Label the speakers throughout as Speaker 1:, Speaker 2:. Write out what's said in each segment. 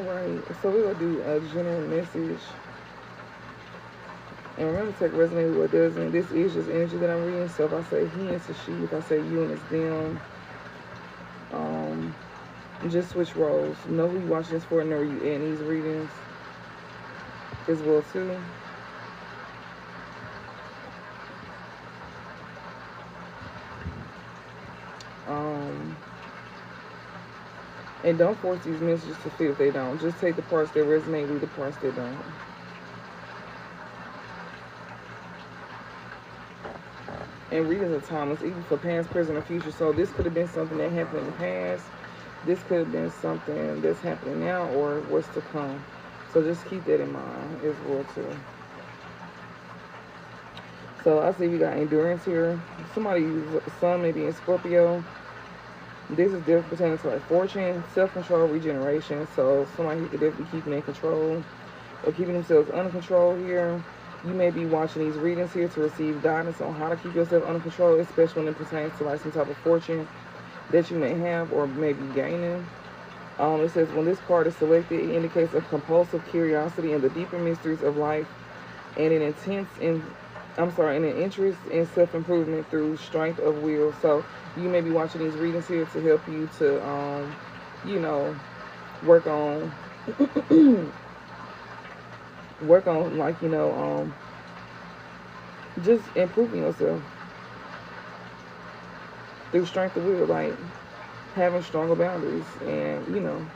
Speaker 1: Alright, so we're going to do a general message. And remember to take resonate with what doesn't. This is just energy that I'm reading. So if I say he, it's a she. If I say you and it's them, um, just switch roles. Know who you're watching this for and know where you in these readings as well too. Um, and don't force these messages to fit if they don't. Just take the parts that resonate, leave the parts that don't. And readings are timeless, even for past, present, or future. So this could have been something that happened in the past. This could have been something that's happening now or what's to come. So just keep that in mind as well too. So I see we got endurance here. Somebody's sun may be in Scorpio. This is definitely pertaining to like fortune, self-control, regeneration. So somebody who could definitely be keeping in control or keeping themselves under control here. You may be watching these readings here to receive guidance on how to keep yourself under control, especially when it pertains to like some type of fortune that you may have or may be gaining. It says when this card is selected, it indicates a compulsive curiosity in the deeper mysteries of life and an an interest in self-improvement through strength of will. So you may be watching these readings here to help you to, work on, just improving yourself through strength of will, like having stronger boundaries and,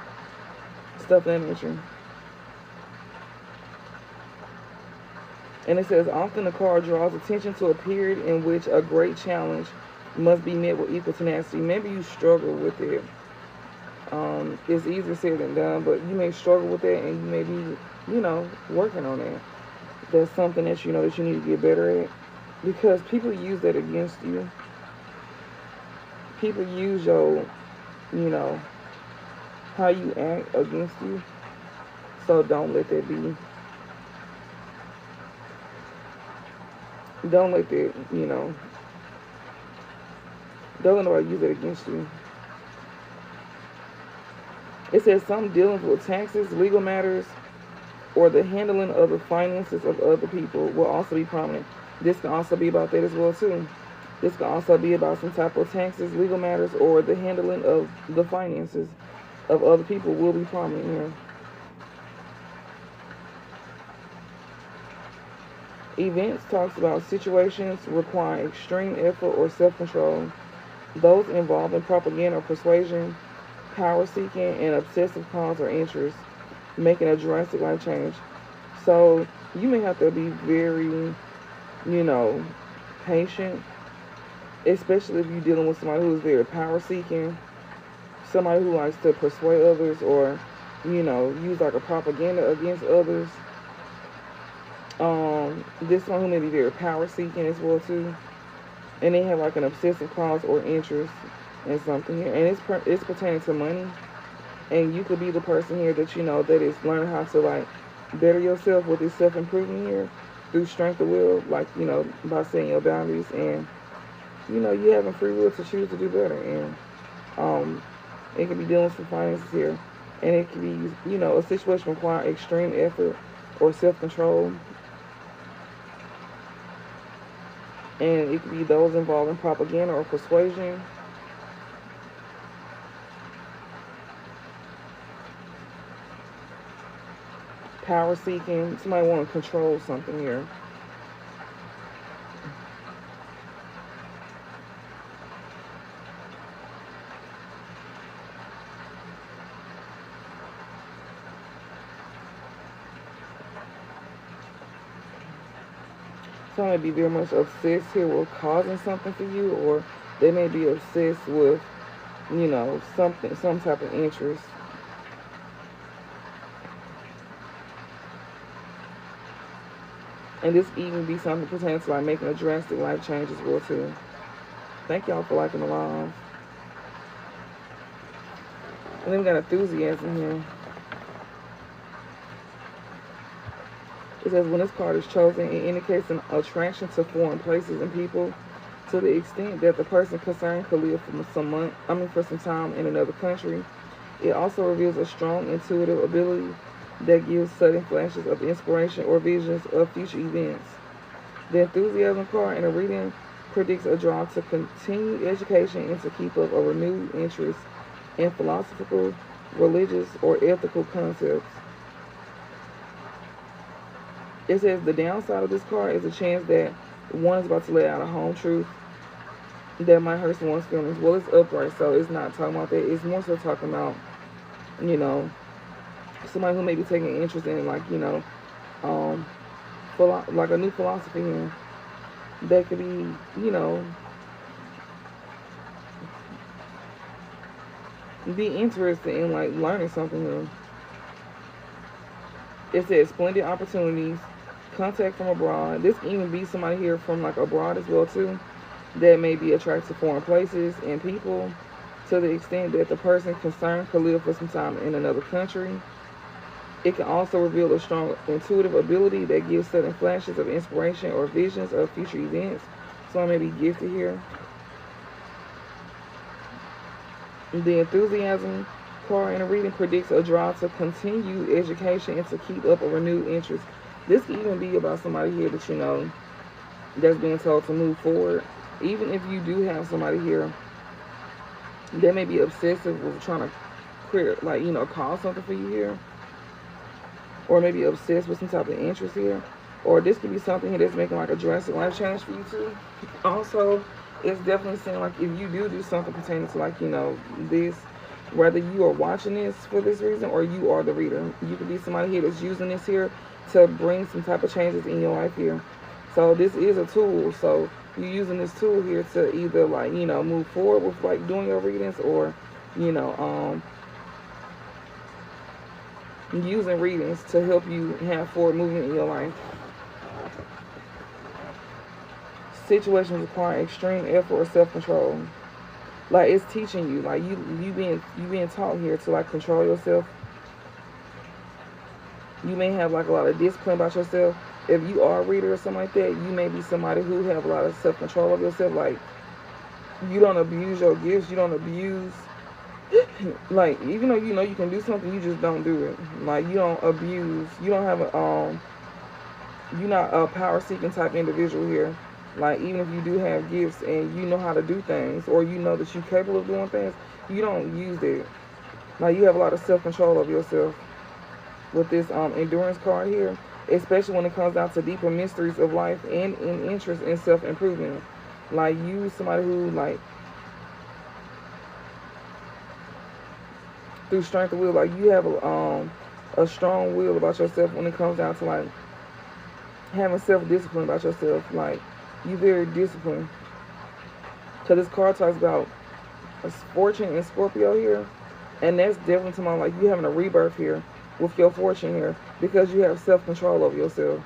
Speaker 1: stuff of that nature. And it says, often the card draws attention to a period in which a great challenge must be met with equal tenacity. Maybe you struggle with it. It's easier said than done, but you may struggle with it and you may be, working on it. That's something that that you need to get better at. Because people use that against you. People use your, how you act against you. So don't let that be. Don't let that, don't let nobody use it against you. It says some dealings with taxes, legal matters, or the handling of the finances of other people will also be prominent. This can also be about that as well too. This can also be about some type of taxes, legal matters, or the handling of the finances of other people will be prominent here. Events talks about situations requiring extreme effort or self-control. Those involving propaganda or persuasion, power seeking, and obsessive cause or interest, making a drastic life change. So you may have to be very, patient, especially if you're dealing with somebody who's very power seeking, somebody who likes to persuade others or, use like a propaganda against others. This one who may be very power seeking as well too, and they have like an obsessive cause or interest in something here, and it's pertaining to money, and you could be the person here that that is learning how to like better yourself with this self-improvement here through strength of will, like by setting your boundaries and you having free will to choose to do better, and it could be dealing with some finances here, and it could be a situation requiring extreme effort or self-control. And it could be those involved in propaganda or persuasion. Power seeking. Somebody want to control something here. Some may be very much obsessed here with causing something for you, or they may be obsessed with, some type of interest. And this even be something pertaining to like making a drastic life change as well too. Thank y'all for liking the live. And then we got enthusiasm here. It says when this card is chosen, it indicates an attraction to foreign places and people to the extent that the person concerned could live for some time in another country. It also reveals a strong intuitive ability that gives sudden flashes of inspiration or visions of future events. The enthusiasm card in a reading predicts a draw to continue education and to keep up a renewed interest in philosophical, religious, or ethical concepts. It says the downside of this card is a chance that one is about to lay out a home truth that might hurt someone's feelings. Well, it's upright, so it's not talking about that. It's more so talking about, you know, somebody who may be taking interest in, like, you know, like a new philosophy here that could be, you know, be interested in, like, learning something here. It says splendid opportunities, contact from abroad. This can even be somebody here from, like, abroad as well too, that may be attracted to foreign places and people to the extent that the person concerned could live for some time in another country. It can also reveal a strong intuitive ability that gives sudden flashes of inspiration or visions of future events. So I may be gifted here. The enthusiasm card in a reading predicts a drive to continue education and to keep up a renewed interest. This can even be about somebody here that you know that's being told to move forward. Even if you do have somebody here that may be obsessive with trying to create, like, you know, cause something for you here, or maybe obsessed with some type of interest here, or this could be something here that's making like a drastic life change for you too. Also, it's definitely saying like if you do something pertaining to, like, you know, this, whether you are watching this for this reason or you are the reader, you could be somebody here that's using this here to bring some type of changes in your life here. So this is a tool. So you're using this tool here to either, like, you know, move forward with, like, doing your readings, or, you know, using readings to help you have forward movement in your life. Situations require extreme effort or self-control. Like, it's teaching you, like, you being taught here to, like, control yourself. You may have, like, a lot of discipline about yourself. If you are a reader or something like that, you may be somebody who have a lot of self-control of yourself. Like, you don't abuse your gifts. You don't abuse, like, even though you know you can do something, you just don't do it. Like, you don't abuse. You don't have a, you're not a power-seeking type individual here. Like, even if you do have gifts and you know how to do things, or you know that you're capable of doing things, you don't use it. Like, you have a lot of self-control of yourself with this endurance card here, especially when it comes down to deeper mysteries of life and in interest in self-improvement. Like, you somebody who, like, through strength of will, like, you have a strong will about yourself when it comes down to, like, having self-discipline about yourself. Like, you very disciplined. So this card talks about a fortune in Scorpio here, and that's definitely to my, like, you having a rebirth here with your fortune here, because you have self-control over yourself.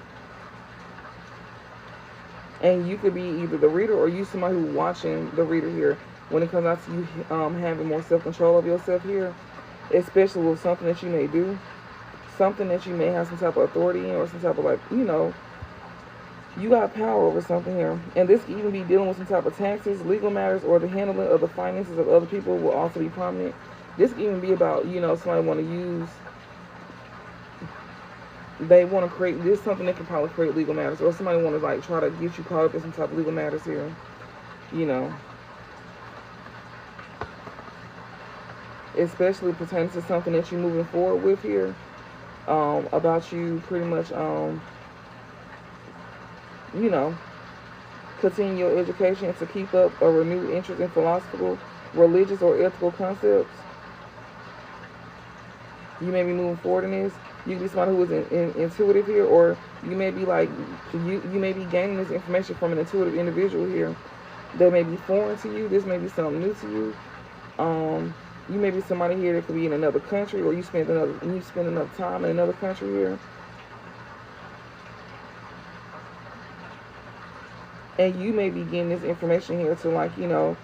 Speaker 1: And you could be either the reader or you somebody who's watching the reader here when it comes out to you having more self-control of yourself here, especially with something that you may do, something that you may have some type of authority in, or some type of, like, you know, you got power over something here. And this can even be dealing with some type of taxes, legal matters, or the handling of the finances of other people will also be prominent. This can even be about, you know, somebody want to use, they want to create, this is something that can probably create legal matters, or somebody want to, like, try to get you caught up in some type of legal matters here, you know, especially pertaining to something that you're moving forward with here, about you pretty much, you know, continue your education to keep up a renewed interest in philosophical, religious, or ethical concepts. You may be moving forward in this. You can be somebody who is intuitive here, or you may be like, you may be gaining this information from an intuitive individual here that may be foreign to you. This may be something new to you. You may be somebody here that could be in another country, or you spend enough time in another country here. And you may be getting this information here to, like, you know,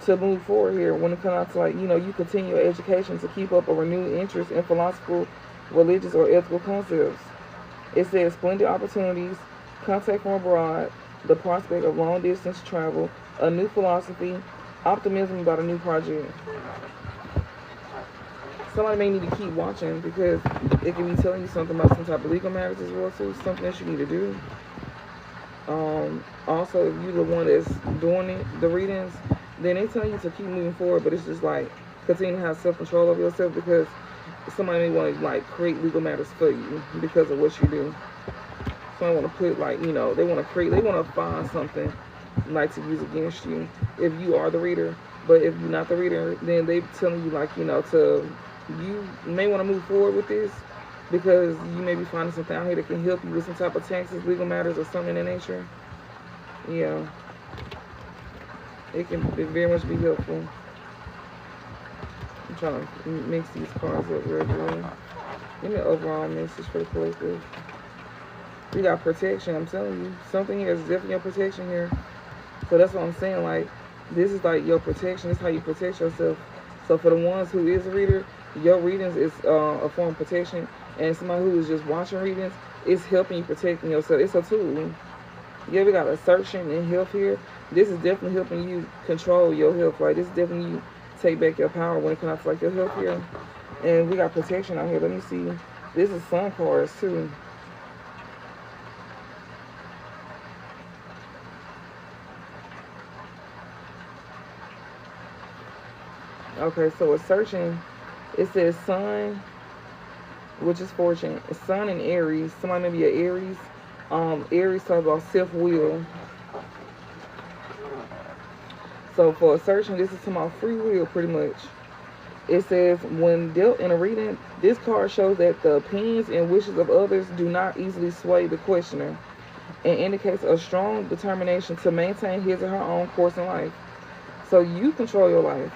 Speaker 1: to move forward here when it comes out to, like, you know, you continue your education to keep up a renewed interest in philosophical, religious, or ethical concepts. It says splendid opportunities, contact from abroad, the prospect of long distance travel, a new philosophy, optimism about a new project. somebody may need to keep watching because it can be telling you something about some type of legal matters as well too, something that you need to do. Also, if you're the one that's doing the readings, then they tell you to keep moving forward, but it's just like continue to have self-control over yourself because somebody may want to like create legal matters for you because of what you do. Somebody want to put like, you know, they want to find something like to use against you if you are the reader. But if you're not the reader, then they telling you like, you know, you may want to move forward with this because you may be finding something out here that can help you with some type of taxes, legal matters, or something in that nature. Yeah, it can very much be helpful. I'm trying to mix these cards up real good. Give me an overall message for the collective. We got protection, I'm telling you. Something here is definitely your protection here. So that's what I'm saying, like, this is like your protection. This is how you protect yourself. So for the ones who is a reader, your readings is a form of protection. And somebody who is just watching readings, it's helping you protecting yourself. It's a tool. Yeah, we got assertion and health here. This is definitely helping you control your health. Like, this is definitely you take back your power when it comes to like your health here. And we got protection out here. Let me see. This is sun cards too. Okay, so assertion, it says sun, which is fortune. Sun and Aries. Somebody may be an Aries. Aries talks about self-will. So for assertion, this is talking about free will pretty much. It says, when dealt in a reading, this card shows that the opinions and wishes of others do not easily sway the questioner and indicates a strong determination to maintain his or her own course in life. So you control your life.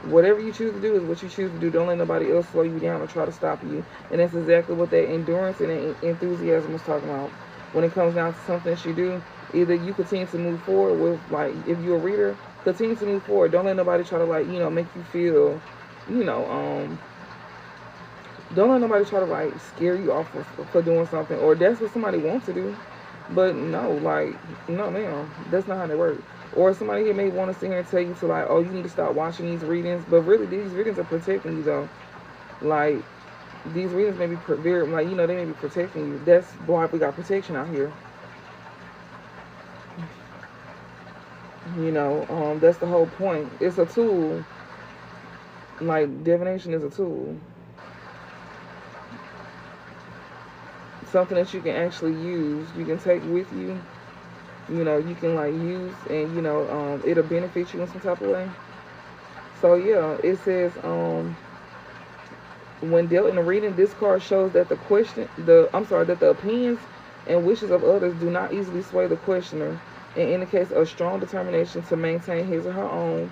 Speaker 1: Whatever you choose to do is what you choose to do. Don't let nobody else slow you down or try to stop you. And that's exactly what that endurance and enthusiasm was talking about. When it comes down to something that you do, either you continue to move forward with, like, if you're a reader, continue to move forward. Don't let nobody try to, like, you know, make you feel, you know, don't let nobody try to, like, scare you off for doing something. Or that's what somebody wants to do. But no, like, no, ma'am. That's not how they work. Or somebody here may want to sit here and tell you to, like, oh, you need to stop watching these readings. But really, these readings are protecting you, though. Like, these readings may be very, like, you know, they may be protecting you. That's why we got protection out here. You know, that's the whole point. It's a tool. Like, divination is a tool. Something that you can actually use. You can take with you. You know, you can, like, use and, you know, it'll benefit you in some type of way. So, yeah, it says, when dealt in a reading, this card shows that that the opinions and wishes of others do not easily sway the questioner and indicates a strong determination to maintain his or her own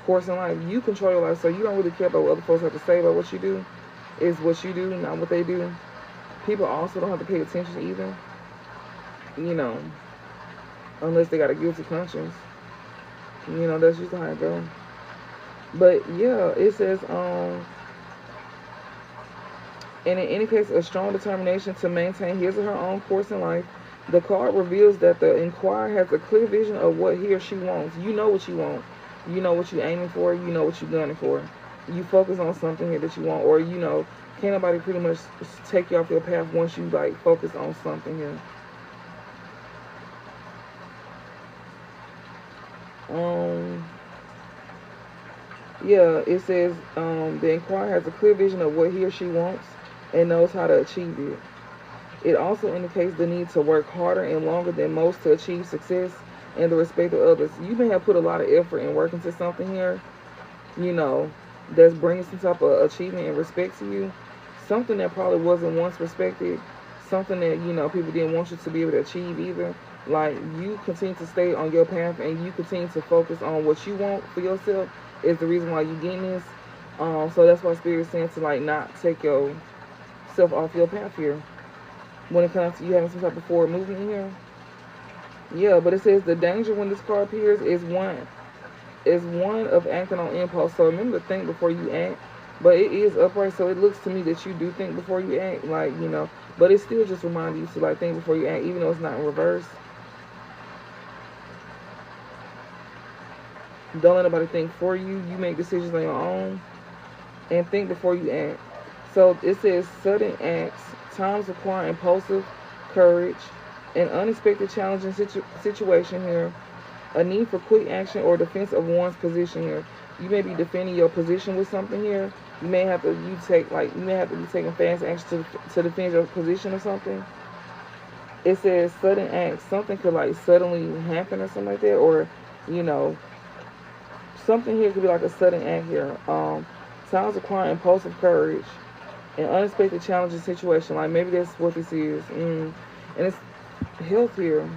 Speaker 1: course in life. You control your life, so you don't really care about what other folks have to say about what you do. It's what you do, not what they do. People also don't have to pay attention either. You know, unless they got a guilty conscience. You know, that's usually how it goes. But yeah, it says, and in any case, a strong determination to maintain his or her own course in life. The card reveals that the inquirer has a clear vision of what he or she wants. You know what you want. You know what you're aiming for. You know what you're gunning for. You focus on something here that you want, or, you know, can't nobody pretty much take you off your path once you, like, focus on something here. Yeah, it says the inquirer has a clear vision of what he or she wants and knows how to achieve it. It also indicates the need to work harder and longer than most to achieve success and the respect of others. You may have put a lot of effort and work into something here, you know, that's bringing some type of achievement and respect to you. Something that probably wasn't once respected, something that, you know, people didn't want you to be able to achieve either. Like, you continue to stay on your path and you continue to focus on what you want for yourself is the reason why you're getting this. So that's why Spirit's saying to, like, not take yourself off your path here. When it comes to you having some type of forward movement here. Yeah, but it says the danger when this card appears is one of acting on impulse. So remember to think before you act. But it is upright, so it looks to me that you do think before you act, like, you know. But it still just reminds you to, like, think before you act, even though it's not in reverse. Don't let nobody think for you. You make decisions on your own. and think before you act. So it says sudden acts, times require impulsive courage, an unexpected challenging situation here, a need for quick action or defense of one's position here. You may be defending your position with something here. You may have to you may have to be taking fast action to defend your position or something. It says sudden acts. Something could like suddenly happen or something like that, or you know, something here could be like a sudden act here. Sounds require impulsive courage, an unexpected challenging situation. Like maybe that's what this is. And it's health here.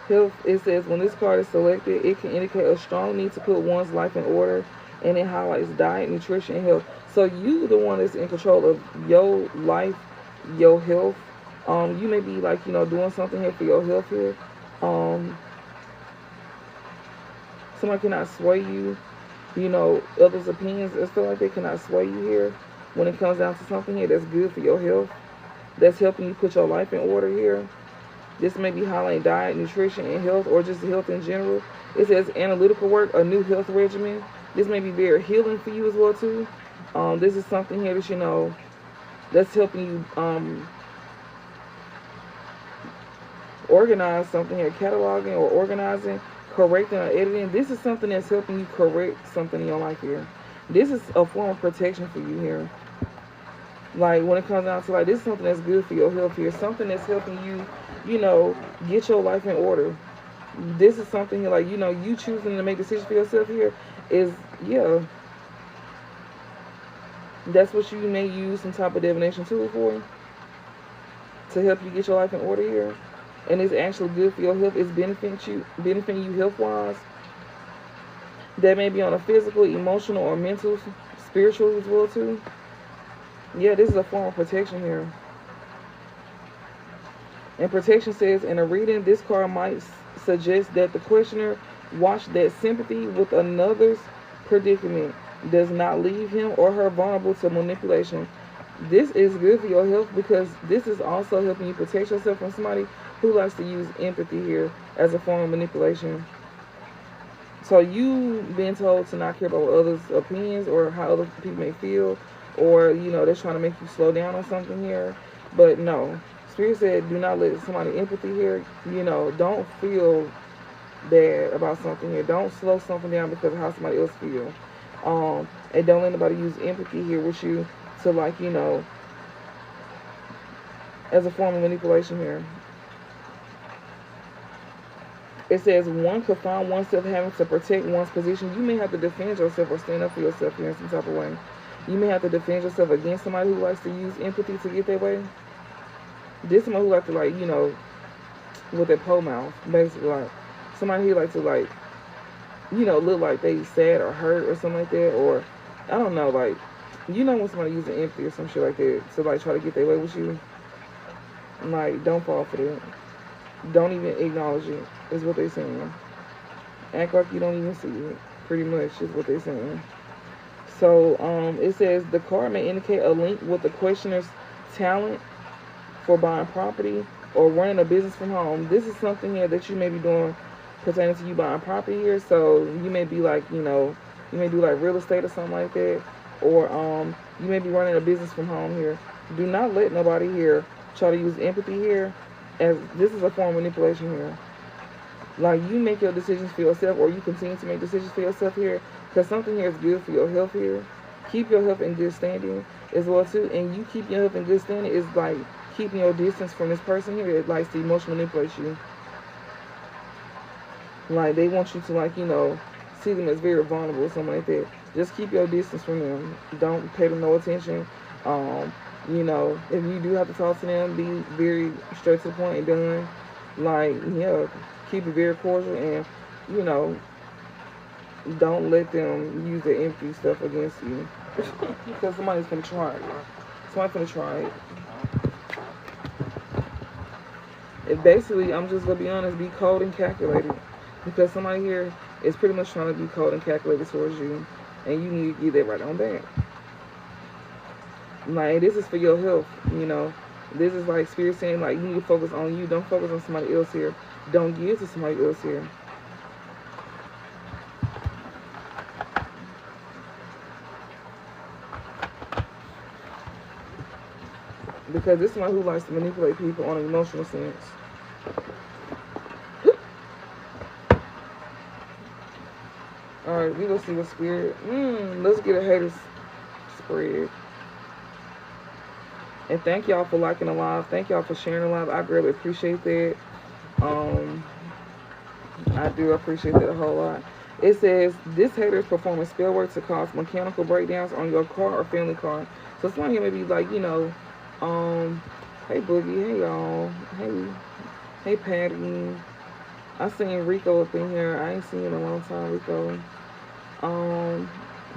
Speaker 1: Health, it says when this card is selected, it can indicate a strong need to put one's life in order, and it highlights diet, nutrition, and health. So you the one that's in control of your life, your health. You may be like, doing something here for your health here. Somebody cannot sway you. Others' opinions and stuff like that cannot sway you here when it comes down to something here that's good for your health, that's helping you put your life in order here. This may be highlighting diet, nutrition, and health, or just health in general. It says analytical work, a new health regimen. This may be very healing for you as well too. This is something here that that's helping you organize something here, cataloging or organizing, correcting or editing. This is something that's helping you correct something in your life here. This is a form of protection for you here. Like when it comes down to this is something that's good for your health here. Something that's helping you, get your life in order. This is something here, you choosing to make decisions for yourself here is, that's what you may use some type of divination tool for, to help you get your life in order here. And it's actually good for your health. It's benefiting you health-wise. That may be on a physical, emotional, or mental, spiritual as well too. Yeah, this is a form of protection here. And protection says, in a reading, this card might suggest that the questioner watched that sympathy with another's predicament does not leave him or her vulnerable to manipulation. This is good for your health because this is also helping you protect yourself from somebody who likes to use empathy here as a form of manipulation. So you being told to not care about what others' opinions or how other people may feel, or they're trying to make you slow down on something here. But no, Spirit said do not let somebody empathy here. Don't feel bad about something here. Don't slow something down because of how somebody else feels. And don't let anybody use empathy here with you to as a form of manipulation here. It says one could find oneself having to protect one's position. You may have to defend yourself or stand up for yourself here in some type of way. You may have to defend yourself against somebody who likes to use empathy to get their way. This somebody who likes to with their pole mouth, basically somebody who likes to look like they sad or hurt or something like that, or I don't know, when somebody using empathy or some shit like that to try to get their way with you. Don't fall for that. Don't even acknowledge it, is what they're saying. Act like you don't even see it, pretty much, is what they're saying. So, it says, the card may indicate a link with the questioner's talent for buying property or running a business from home. This is something here that you may be doing pertaining to you buying property here. So, you may be you may do real estate or something like that. Or, you may be running a business from home here. Do not let nobody here try to use empathy here, as this is a form of manipulation here. You make your decisions for yourself, or you continue to make decisions for yourself here, because something here is good for your health here. Keep your health in good standing as well too, and you keep your health in good standing is keeping your distance from this person here that likes to emotionally manipulate you. They want you to see them as very vulnerable or something like that. Just keep your distance from them. Don't pay them no attention. If you do have to talk to them, be very straight to the point and done. Keep it very cordial, and don't let them use their empty stuff against you. Because somebody's gonna try it. Somebody's gonna try it. And basically, I'm just gonna be honest, be cold and calculated. Because somebody here is pretty much trying to be cold and calculated towards you. And you need to get that right on back. This is for your health, This is Spirit saying, you need to focus on you. Don't focus on somebody else here. Don't give to somebody else here. Because this is somebody who likes to manipulate people on an emotional sense. Alright, we gonna see what spirit. Let's get a hater spread. And thank y'all for liking the live. Thank y'all for sharing the live. I greatly appreciate that. I do appreciate that a whole lot. It says, this hater is performing spell work to cause mechanical breakdowns on your car or family car. So somebody here may be like, you know, hey Boogie, hey y'all, hey Patty. I seen Rico up in here. I ain't seen you in a long time, Rico.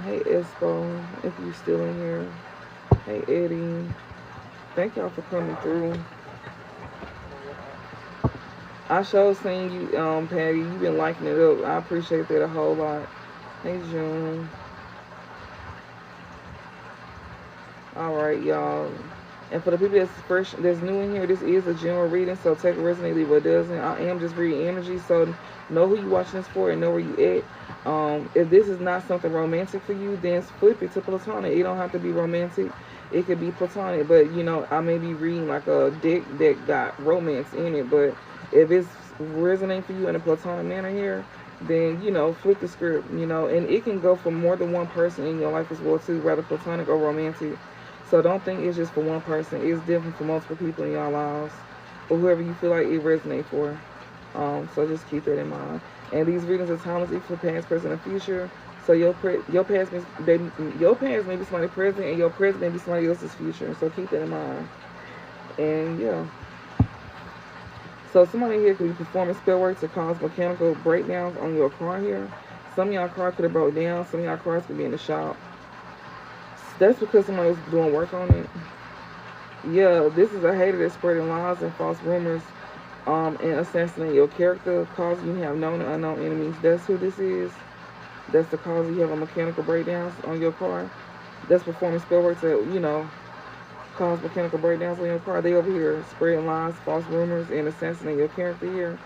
Speaker 1: Hey Espo, if you still in here. Hey Eddie. Thank y'all for coming through. I sure seen you, Patty. You've been liking it up. I appreciate that a whole lot. Hey June. Alright, y'all. And for the people that's new in here, this is a general reading, so take it resonate, leave what doesn't. I am just reading energy, so know who you watching this for and know where you at. If this is not something romantic for you, then flip it to platonic. It don't have to be romantic. It could be platonic, but you know, I may be reading like a deck that got romance in it, but if it's resonating for you in a platonic manner here, then, you know, flip the script, you know, and it can go for more than one person in your life as well too, whether platonic or romantic. So don't think it's just for one person. It's different for multiple people in your lives, or whoever you feel like it resonates for. So just keep that in mind. And these readings are timeless, even for past, present, and future. So your past may be somebody present, and your present may be somebody else's future. So keep that in mind. And yeah. So somebody here could be performing spell work to cause mechanical breakdowns on your car here. Some of y'all car could have broke down. Some of y'all cars could be in the shop. That's because somebody was doing work on it. Yeah, this is a hater that's spreading lies and false rumors, and assassinating your character, causing you to have known and unknown enemies. That's who this is. That's the cause you have a mechanical breakdowns on your car. That's performing spell work to, you know, cause mechanical breakdowns on your car. They over here spreading lies, false rumors, and assassinating your character here,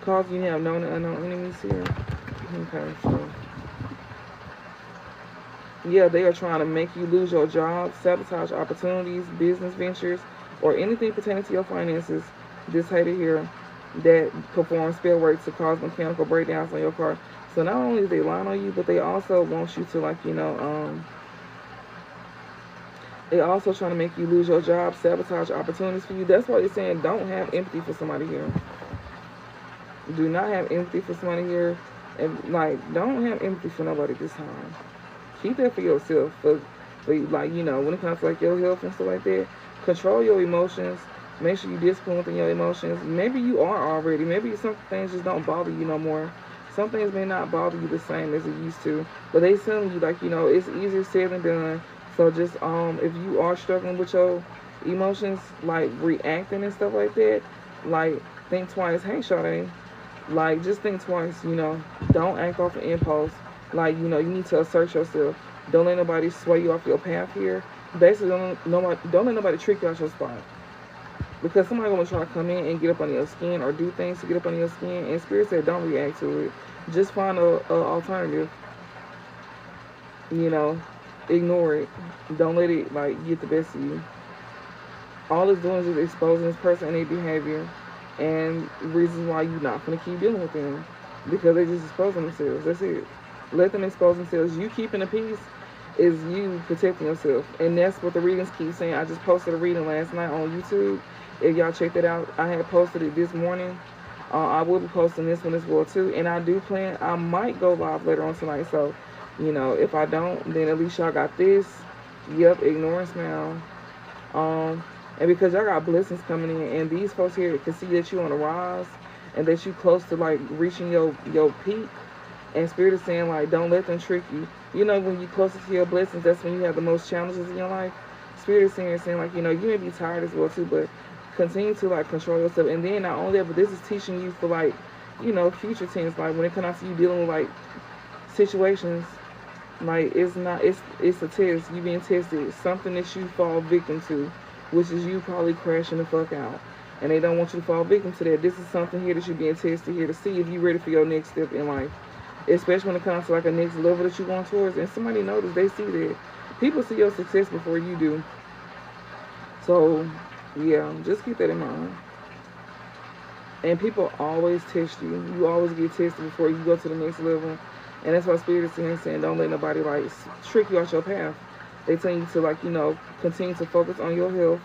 Speaker 1: causing you to have known and unknown enemies here. Okay, so yeah, they are trying to make you lose your job, sabotage opportunities, business ventures, or anything pertaining to your finances. This hater here that performs spell work to cause mechanical breakdowns on your car. So not only is they lying on you, but they also want you to, like, you know, they also trying to make you lose your job, sabotage opportunities for you. That's why they're saying don't have empathy for somebody here. Do not have empathy for somebody here. And, like, don't have empathy for nobody this time. Keep that for yourself. For like, you know, when it comes to, like, your health and stuff like that, control your emotions. Make sure you discipline within your emotions. Maybe you are already. Maybe some things just don't bother you no more. Some things may not bother you the same as it used to. But they telling you, like, you know, it's easier said than done. So just, if you are struggling with your emotions, like, reacting and stuff like that, like, think twice. Hey, Sade. Like, just think twice, you know. Don't act off an impulse. Like, you know, you need to assert yourself. Don't let nobody sway you off your path here. Basically, don't let nobody trick you out your spot. Because somebody gonna try to come in and get up on your skin or do things to get up on your skin. And Spirit said, don't react to it. Just find a alternative. You know, ignore it. Don't let it, like, get the best of you. All it's doing is just exposing this person and their behavior, and reasons why you're not gonna keep dealing with them, because they just exposing themselves. That's it. Let them expose themselves. You keeping the peace is you protecting yourself, and that's what the readings keep saying. I just posted a reading last night on YouTube. If y'all check that out, I had posted it this morning. I will be posting this one as well too, and I do plan. I might go live later on tonight. So, you know, if I don't, then at least y'all got this. Yep, ignorance now. And because y'all got blessings coming in, and these folks here can see that you on the rise, and that you close to, like, reaching your peak. And Spirit is saying, like, don't let them trick you. You know, when you closer to your blessings, that's when you have the most challenges in your life. Spirit is saying, like, you know, you may be tired as well too, but continue to, like, control yourself. And then not only that, but this is teaching you for, like, you know, future tense. Like, when it comes to you dealing with, like, situations, like, it's a test. You being tested. Something that you fall victim to, which is you probably crashing the fuck out. And they don't want you to fall victim to that. This is something here that you're being tested here to see if you're ready for your next step in life. Especially when it comes to, like, a next level that you're going towards. And somebody notice, they see that. People see your success before you do. So Yeah, just keep that in mind. And people always test you. You always get tested before you go to the next level. And that's why Spirit is saying don't let nobody like trick you off your path. They tell you to like, continue to focus on your health.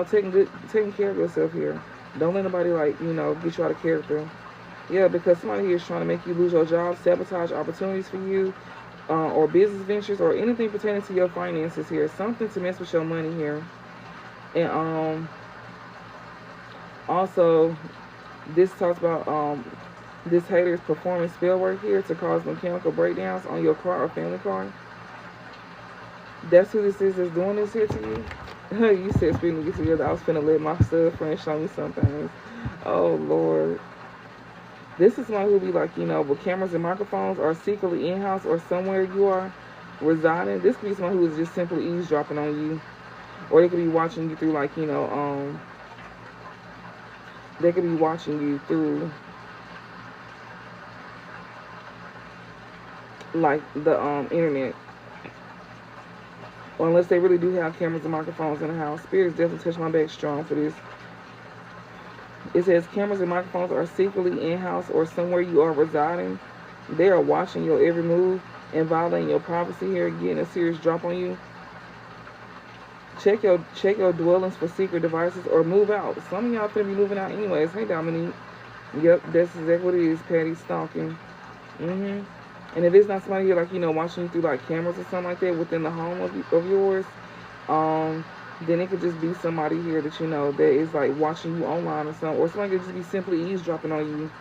Speaker 1: Taking care of yourself here. Don't let nobody like, get you out of character. Yeah, because somebody here is trying to make you lose your job, sabotage opportunities for you, or business ventures, or anything pertaining to your finances here. Something to mess with your money here. And also, this talks about this hater is performing spell work here to cause mechanical breakdowns on your car or family car. That's who this is that's doing this here to you. You said speaking to get together, I was finna let my stud friend show me some things. Oh Lord. This is someone who be like, with cameras and microphones or secretly in-house or somewhere you are residing. This could be someone who is just simply eavesdropping on you. Or they could be watching you through like, they could be watching you through like the internet. Or unless they really do have cameras and microphones in the house. Spirits definitely touch my back strong for this. It says cameras and microphones are secretly in-house or somewhere you are residing. They are watching your every move and violating your privacy here, getting a serious drop on you. Check your dwellings for secret devices or move out. Some of y'all finna be moving out anyways. Hey, Dominique. Yep, that's exactly what it is, Patty, stalking. And if it's not somebody here, like, watching you through, like, cameras or something like that within the home of yours, then it could just be somebody here that, that is, like, watching you online or something. Or somebody could just be simply eavesdropping on you.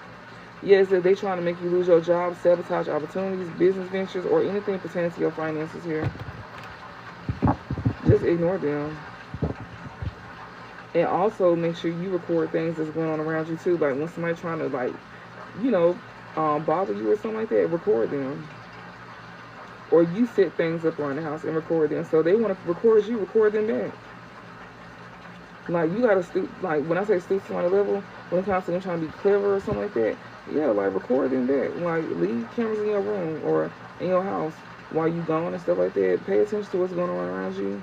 Speaker 1: Yes, if they trying to make you lose your job, sabotage opportunities, business ventures, or anything pertaining to your finances here. Just ignore them. And also make sure you record things that's going on around you too. Like when somebody trying to like, bother you or something like that, record them. Or you set things up around the house and record them. So they want to record you, record them back. Like you gotta stoop. Like when I say stoop to my level, when it comes to them trying to be clever or something like that, yeah, like record them back. Like leave cameras in your room or in your house while you gone and stuff like that. Pay attention to what's going on around you.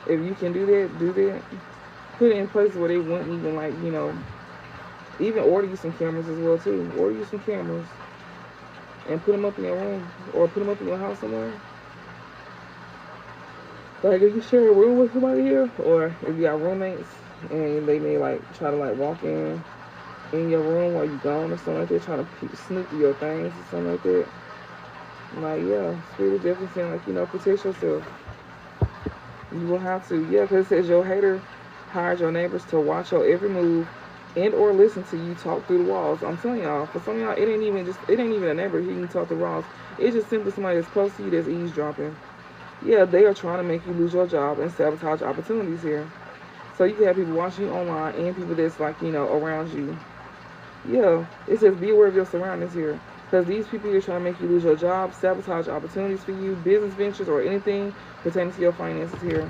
Speaker 1: If you can do that, do that. Put it in places where they wouldn't even like, even order you some cameras as well too. Order you some cameras and put them up in your room or put them up in your house somewhere. Like if you share a room with somebody here, or if you got roommates and they may like try to like walk in your room while you gone or something like that, trying to snoop your things or something like that. Like yeah, Spirit is definitely saying like protect yourself. You will have to, yeah, because it says your hater hired your neighbors to watch your every move and or listen to you talk through the walls. I'm telling y'all, for some of y'all, it ain't even a neighbor who can talk through the walls. It's just simply somebody that's close to you that's eavesdropping. Yeah, they are trying to make you lose your job and sabotage opportunities here. So you can have people watching you online and people that's like, around you. Yeah, it says be aware of your surroundings here. Because these people here trying to make you lose your job, sabotage opportunities for you, business ventures, or anything pertaining to your finances here.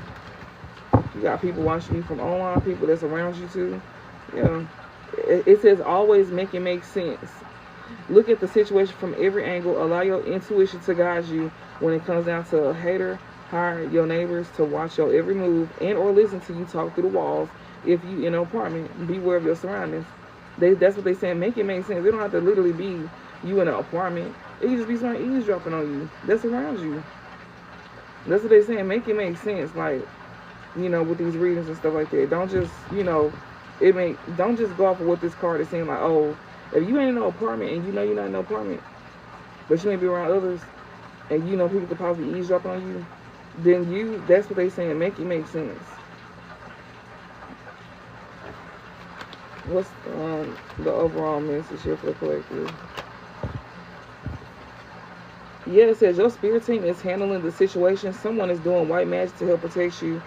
Speaker 1: You got people watching you from online, people that's around you too. Yeah. It says always make it make sense. Look at the situation from every angle. Allow your intuition to guide you when it comes down to a hater. Hire your neighbors to watch your every move and or listen to you talk through the walls. If you in an apartment, beware of your surroundings. That's what they saying. Make it make sense. They don't have to literally be you in an apartment. It can just be somebody eavesdropping on you that's around you. That's what they saying. Make it make sense. Like, with these readings and stuff like that. Don't just, don't just go off of what this card is saying. Like, oh, if you ain't in no apartment and you're not in no apartment, but you may be around others, and people could possibly eavesdrop on you, then that's what they saying. Make it make sense. What's the overall message here for the collective? Yeah, it says your spirit team is handling the situation. Someone is doing white magic to help protect you.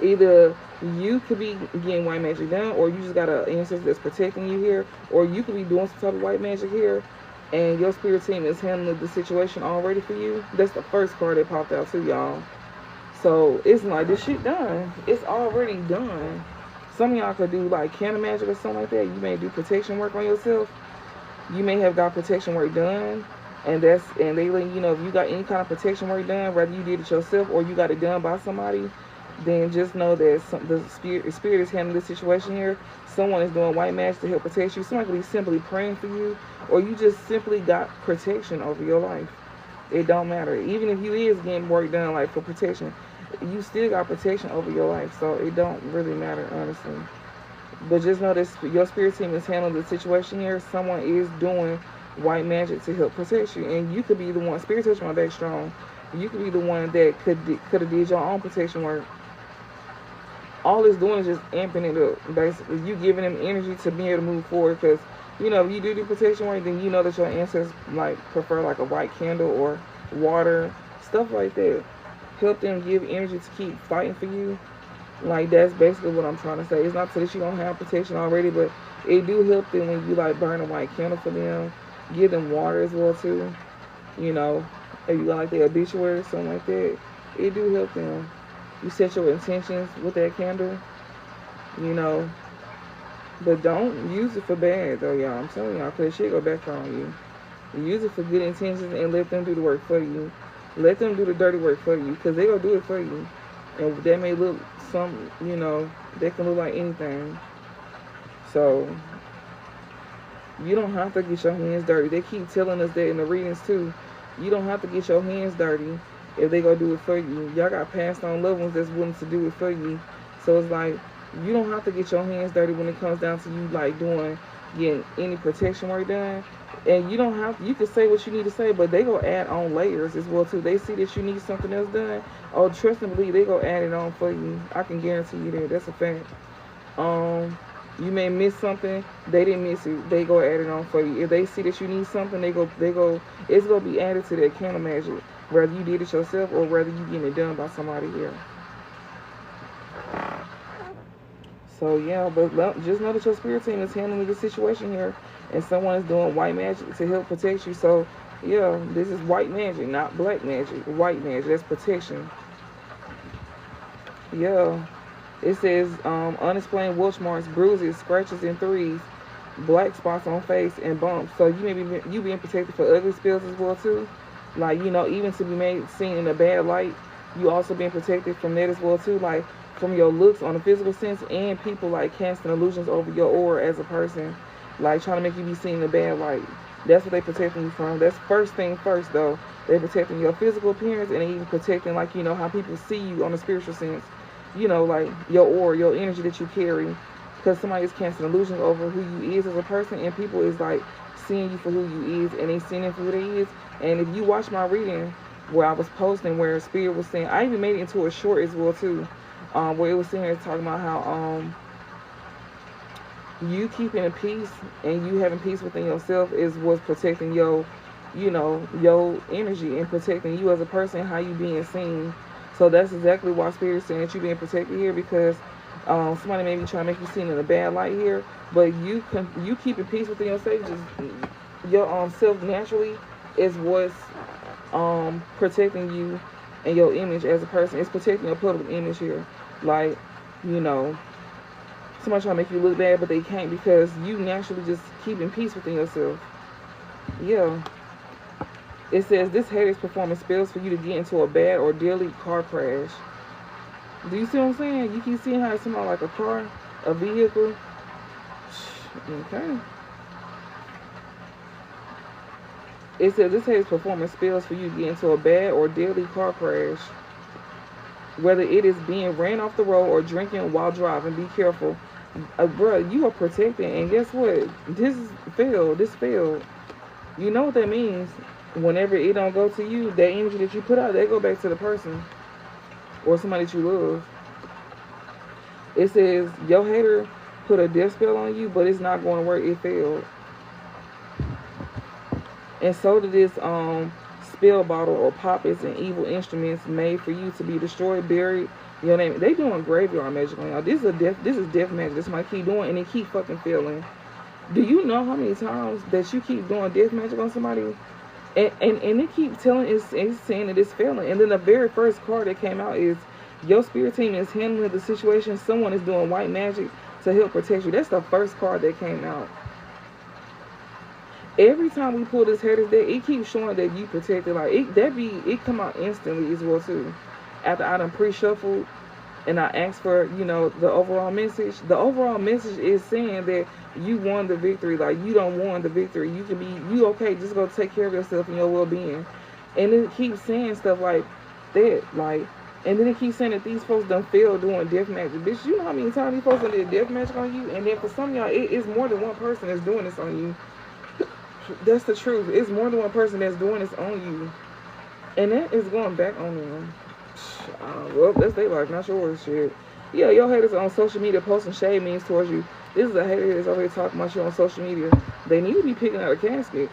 Speaker 1: Either you could be getting white magic done, or you just got an ancestor that's protecting you here, or you could be doing some type of white magic here, and your spirit team is handling the situation already for you. That's the first card that popped out to y'all. So it's like this shit done. It's already done. Some of y'all could do like candle magic or something like that. You may do protection work on yourself. You may have got protection work done. And they let if you got any kind of protection work done, whether you did it yourself or you got it done by somebody, then just know that the spirit is handling this situation here. Someone is doing white magic to help protect you. Somebody could be simply praying for you, or you just simply got protection over your life. It don't matter. Even if you is getting work done like for protection, you still got protection over your life. So it don't really matter, honestly. But just know this: your spirit team is handling the situation here. Someone is doing white magic to help protect you, and you could be the one. Spirit touch my back strong. You could be the one that could have did your own protection work. All it's doing is just amping it up. Basically, you giving them energy to be able to move forward. Because you know, if you do the protection work, then you know that your ancestors like prefer like a white candle or water, stuff like that. Help them give energy to keep fighting for you. Like, that's basically what I'm trying to say. It's not so that you don't have protection already, but it do help them when you like burn a white candle for them. Give them water as well too. You know, if you got like the obituary or something like that, it do help them. You set your intentions with that candle, you know, but don't use it for bad though, y'all. I'm telling y'all, because shit go backfire on you. Use it for good intentions and let them do the work for you. Let them do the dirty work for you, because they gonna do it for you. And that may look some, you know, that can look like anything. So you don't have to get your hands dirty. They keep telling us that in the readings too. You don't have to get your hands dirty if they go do it for you. Y'all got passed on loved ones that's willing to do it for you. So it's like, you don't have to get your hands dirty when it comes down to you like getting any protection work done. And you don't have, you can say what you need to say, but they go add on layers as well too. They see that you need something else done. Oh, trust and believe, they go add it on for you. I can guarantee you that. That's a fact. You may miss something, they didn't miss it. They go add it on for you. If they see that you need something, they go. It's gonna be added to that candle magic, whether you did it yourself or whether you getting it done by somebody here. So yeah, but just know that your spirit team is handling the situation here, and someone is doing white magic to help protect you. So yeah, this is white magic, not black magic. White magic, that's protection. Yeah. It says unexplained welt marks, bruises, scratches, and threes, black spots on face, and bumps. So you may be being protected for ugly spells as well too. Like, you know, even to be made seen in a bad light, you also being protected from that as well too. Like from your looks on a physical sense, and people like casting illusions over your aura as a person, like trying to make you be seen in a bad light. That's what they protecting you from. That's first thing first though. They're protecting your physical appearance, and they even protecting like, you know, how people see you on a spiritual sense. You know, like your aura, your energy that you carry, because somebody is casting illusions over who you is as a person, and people is like seeing you for who you is, and they seeing it for who they is. And if you watch my reading where I was posting, where Spirit was saying, I even made it into a short as well too, where it was sitting here talking about how you keeping a peace and you having peace within yourself is what's protecting your, you know, your energy and protecting you as a person, how you being seen. So that's exactly why Spirit is saying that you're being protected here, because somebody may be trying to make you seen in a bad light here, but you keeping peace within yourself, just your self naturally is what's protecting you and your image as a person. It's protecting your public image here. Like, you know, somebody trying to make you look bad, but they can't, because you naturally just keeping peace within yourself. Yeah. It says this hater is performing spells for you to get into a bad or deadly car crash. Do you see what I'm saying? You keep seeing how it smells like a car, a vehicle. Okay. It says this hater is performing spells for you to get into a bad or deadly car crash. Whether it is being ran off the road or drinking while driving, be careful. Bruh, you are protected, and guess what? This failed. You know what that means. Whenever it don't go to you, that energy that you put out, they go back to the person or somebody that you love. It says your hater put a death spell on you, but it's not going to work. It failed. And so did this spell bottle or puppets and evil instruments made for you to be destroyed, buried. Your name. They doing graveyard magic on y'all. This is death magic. This might keep doing, and they keep fucking failing. Do you know how many times that you keep doing death magic on somebody? And they keep telling, it's saying that it's failing. And then the very first card that came out is your spirit team is handling the situation. Someone is doing white magic to help protect you. That's the first card that came out. Every time we pull this haters deck, it keeps showing that you protected. Like it come out instantly as well too. After I done pre-shuffled and I asked for, you know, the overall message. The overall message is saying that you won the victory. Like, you don't want the victory. You can be, you okay, just go take care of yourself and your well-being. And it keeps saying stuff like that, like, and then it keeps saying that these folks done failed doing death magic. Bitch, you know how many times these folks done did death magic on you? And then for some of y'all, it's more than one person that's doing this on you. That's the truth. It's more than one person that's doing this on you. And that is going back on them. Well, that's their life, not yours, shit. Yeah, your haters on social media posting shade means towards you. This is a hater that's over here talking about you on social media. They need to be picking out a casket.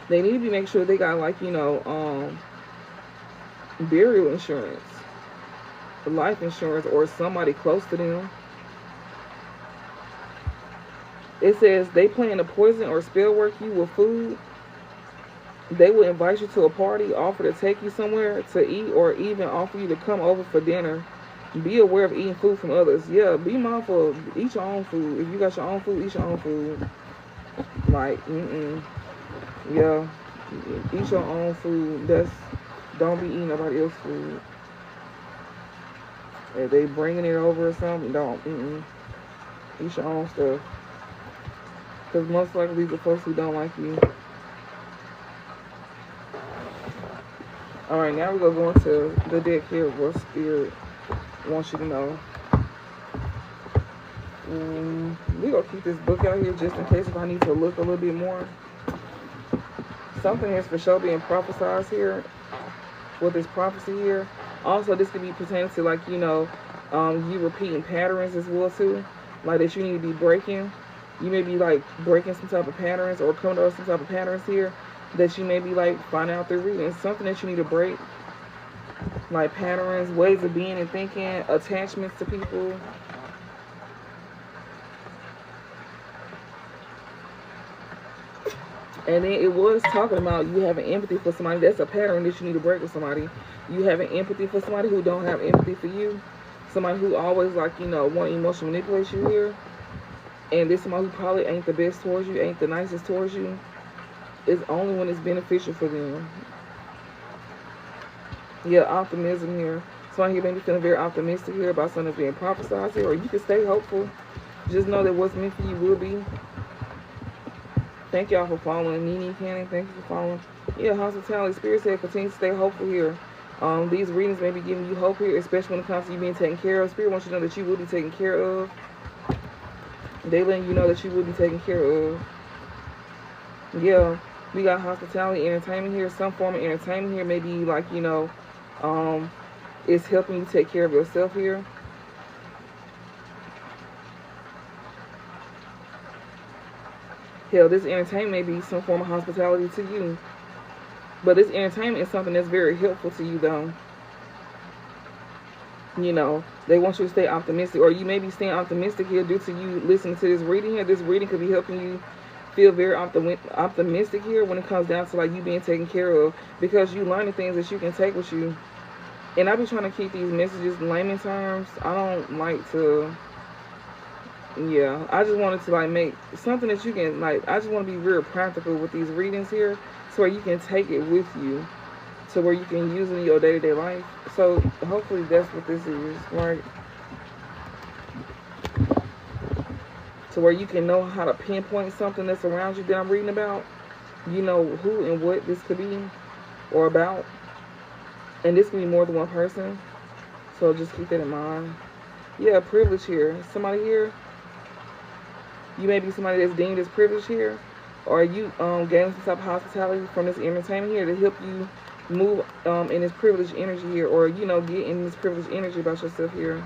Speaker 1: They need to be making sure they got, like, you know, burial insurance, life insurance, or somebody close to them. It says they plan to poison or spell work you with food. They will invite you to a party, offer to take you somewhere to eat, or even offer you to come over for dinner. Be aware of eating food from others. Yeah, be mindful of, eat your own food. If you got your own food, eat your own food. Like, yeah, eat your own food. Don't be eating nobody else's food. If they bringing it over or something, don't, eat your own stuff. Because most likely these are folks who don't like you. Alright, now we're going to go into the deck here. What Spirit wants you to know. We're going to keep this book out here just in case if I need to look a little bit more. Something is for sure being prophesied here with this prophecy here. Also, this could be pertaining to, like, you know, you repeating patterns as well too. Like that you need to be breaking. You may be like breaking some type of patterns or coming over some type of patterns here that you may be like finding out through reading. Something that you need to break. Like patterns, ways of being and thinking, attachments to people. And then it was talking about you having empathy for somebody. That's a pattern that you need to break with somebody. You having empathy for somebody who don't have empathy for you. Somebody who always, like, you know, want to emotionally manipulate you here. And this somebody who probably ain't the best towards you, ain't the nicest towards you. It's only when it's beneficial for them. Yeah, optimism here. Somebody here may be feeling very optimistic here about something being prophesied here. Or you can stay hopeful. Just know that what's meant for you will be. Thank y'all for following. Nene Cannon, thank you for following. Yeah, hospitality. Spirit said continue to stay hopeful here. These readings may be giving you hope here, especially when it comes to you being taken care of. Spirit wants you to know that you will be taken care of. They letting you know that you will be taken care of. Yeah, we got hospitality, entertainment here. Some form of entertainment here. Maybe like, you know, it's helping you take care of yourself here. Hell, this entertainment may be some form of hospitality to you. But this entertainment is something that's very helpful to you, though. You know, they want you to stay optimistic. Or you may be staying optimistic here due to you listening to this reading here. This reading could be helping you feel very optimistic here when it comes down to, like, you being taken care of. Because you learning things that you can take with you. And I be trying to keep these messages in layman terms. I don't like to... Yeah, I just wanted to, like, make something that you can, like, I just want to be real practical with these readings here, so where you can take it with you, to where you can use it in your day-to-day life. So hopefully that's what this is, right? To where you can know how to pinpoint something that's around you that I'm reading about. You know who and what this could be or about. And this can be more than one person. So just keep that in mind. Yeah, privilege here. Somebody here. You may be somebody that's deemed as privileged here. Or you gain some type of hospitality from this entertainment here to help you move in this privileged energy here. Or, you know, get in this privileged energy about yourself here.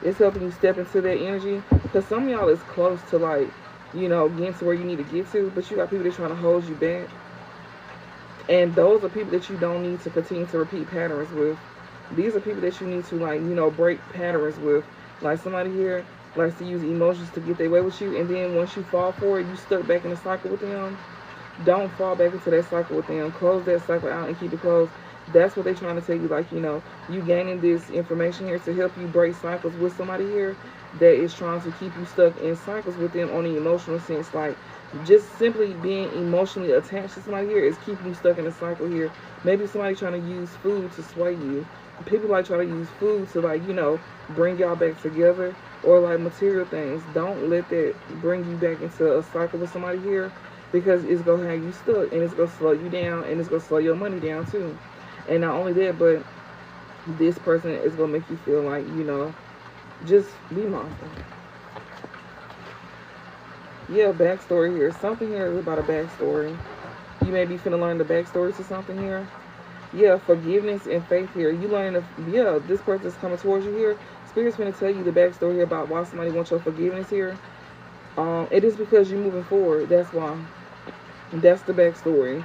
Speaker 1: It's helping you step into that energy. Because some of y'all is close to, like, you know, getting to where you need to get to. But you got people that's trying to hold you back. And those are people that you don't need to continue to repeat patterns with. These are people that you need to, like, you know, break patterns with. Like somebody here likes to use emotions to get their way with you. And then once you fall for it, you stuck back in the cycle with them. Don't fall back into that cycle with them. Close that cycle out and keep it closed. That's what they're trying to tell you. Like, you know, you gaining this information here to help you break cycles with somebody here that is trying to keep you stuck in cycles with them on the emotional sense. Like, just simply being emotionally attached to somebody here is keeping you stuck in a cycle here. Maybe somebody trying to use food to sway you. People like trying to use food to, like, you know, bring y'all back together, or like material things. Don't let that bring you back into a cycle with somebody here, because it's gonna have you stuck, and it's gonna slow you down, and it's gonna slow your money down too. And not only that, but this person is gonna make you feel like, you know, just be mindful. Yeah, backstory here. Something here is about a backstory. You may be finna learn the backstory to something here. Yeah, forgiveness and faith here. You learning yeah, this person is coming towards you here. Spirit's gonna tell you the backstory here about why somebody wants your forgiveness here. It is because you're moving forward. That's why. That's the backstory.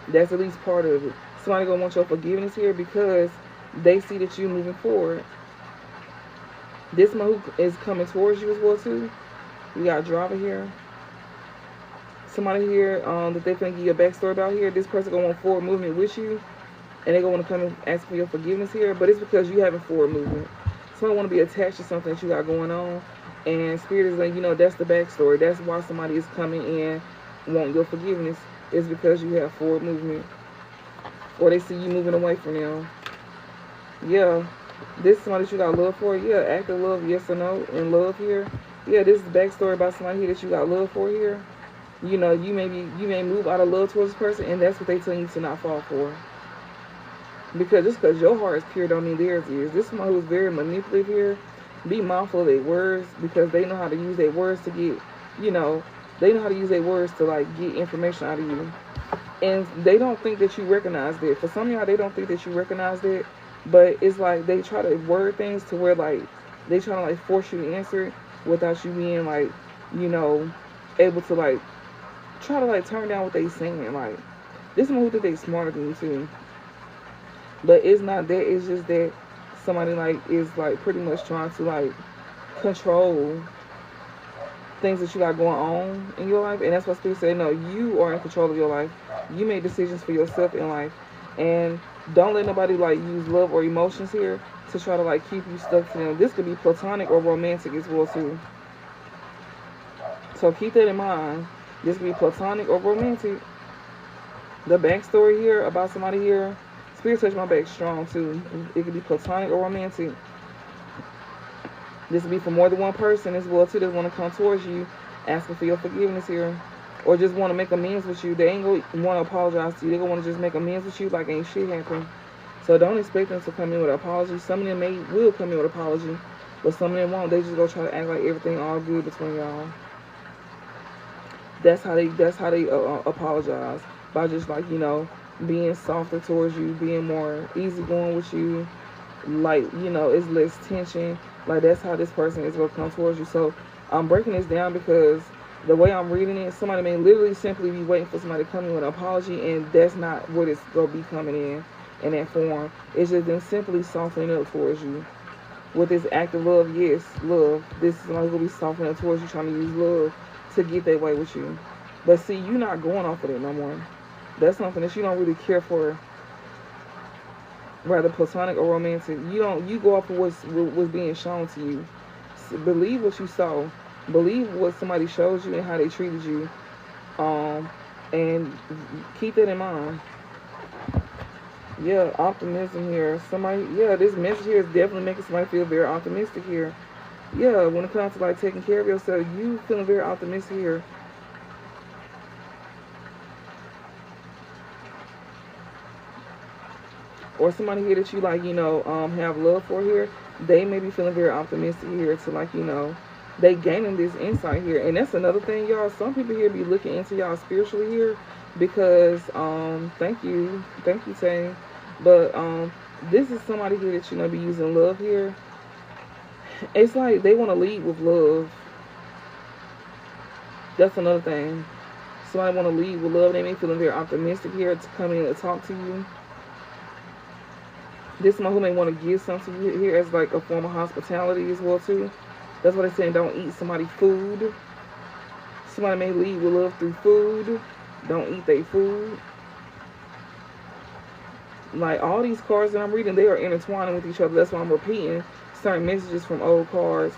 Speaker 1: That's at least part of it. Somebody gonna want your forgiveness here because they see that you're moving forward. This one who is coming towards you as well too. We got driver here. Somebody here that they can give you a backstory about here. This person gonna want forward movement with you, and they gonna want to come and ask for your forgiveness here. But it's because you having forward movement. Somebody want to be attached to something that you got going on, and Spirit is like, you know, that's the backstory. That's why somebody is coming in wanting your forgiveness. Is because you have forward movement, or they see you moving away from them. Yeah, this is somebody that you got love for. Yeah, active love, yes or no, in love here. Yeah, this is the backstory about somebody here that you got love for here. You know, you may move out of love towards this person, and that's what they tell you to not fall for. Because just because your heart is pure don't mean theirs is. This is someone who's very manipulative here. Be mindful of their words, because they know how to use their words to get, you know, they know how to use their words to, like, get information out of you. And they don't think that you recognize that. For some of y'all, they don't think that you recognize that. But it's like they try to word things to where, like, they try to, like, force you to answer it without you being, like, you know, able to, like, try to, like, turn down what they saying. Like, this one who think they smarter than you too. But it's not that. It's just that somebody, like, is, like, pretty much trying to, like, control things that you got going on in your life. And that's what Spirit said, no, you are in control of your life. You make decisions for yourself in life. And don't let nobody, like, use love or emotions here to try to, like, keep you stuck to them. This could be platonic or romantic as well too. So keep that in mind. This could be platonic or romantic. The backstory here about somebody here, Spirit touched my back strong too. It could be platonic or romantic. This will be for more than one person as well too that want to come towards you asking for your forgiveness here, or just want to make amends with you. They ain't going to want to apologize to you. They're going to want to just make amends with you like ain't shit happened. So don't expect them to come in with an apology. Some of them will come in with an apology, but some of them won't. They just go try to act like everything all good between y'all. That's how they apologize, by just, like, you know, being softer towards you, being more easygoing with you, like, you know, it's less tension. Like, that's how this person is going to come towards you. So I'm breaking this down because the way I'm reading it, somebody may literally simply be waiting for somebody to come in with an apology, and that's not what it's going to be coming in that form. It's just them simply softening up towards you with this act of love. Yes, love. This is somebody going to be softening up towards you, trying to use love to get that way with you. But see, you're not going off of it no more. That's something that you don't really care for, rather platonic or romantic. You go off of what's being shown to you. Believe what you saw. Believe what somebody shows you and how they treated you. And keep that in mind. Yeah, optimism here. This message here is definitely making somebody feel very optimistic here. Yeah, when it comes to, like, taking care of yourself, you feeling very optimistic here. Or somebody here that you, like, you know, have love for here, they may be feeling very optimistic here to, like, you know, they gaining this insight here. And that's another thing, y'all. Some people here be looking into y'all spiritually here because, thank you, Tay. But this is somebody here that, you know, be using love here. It's like they want to lead with love. That's another thing. Somebody want to lead with love. They may feeling very optimistic here to come in and talk to you. This one who may want to give something to you here as, like, a form of hospitality as well too. That's what they're saying. Don't eat somebody's food. Somebody may lead with love through food. Don't eat their food. Like all these cards that I'm reading, they are intertwining with each other. That's why I'm repeating certain messages from old cards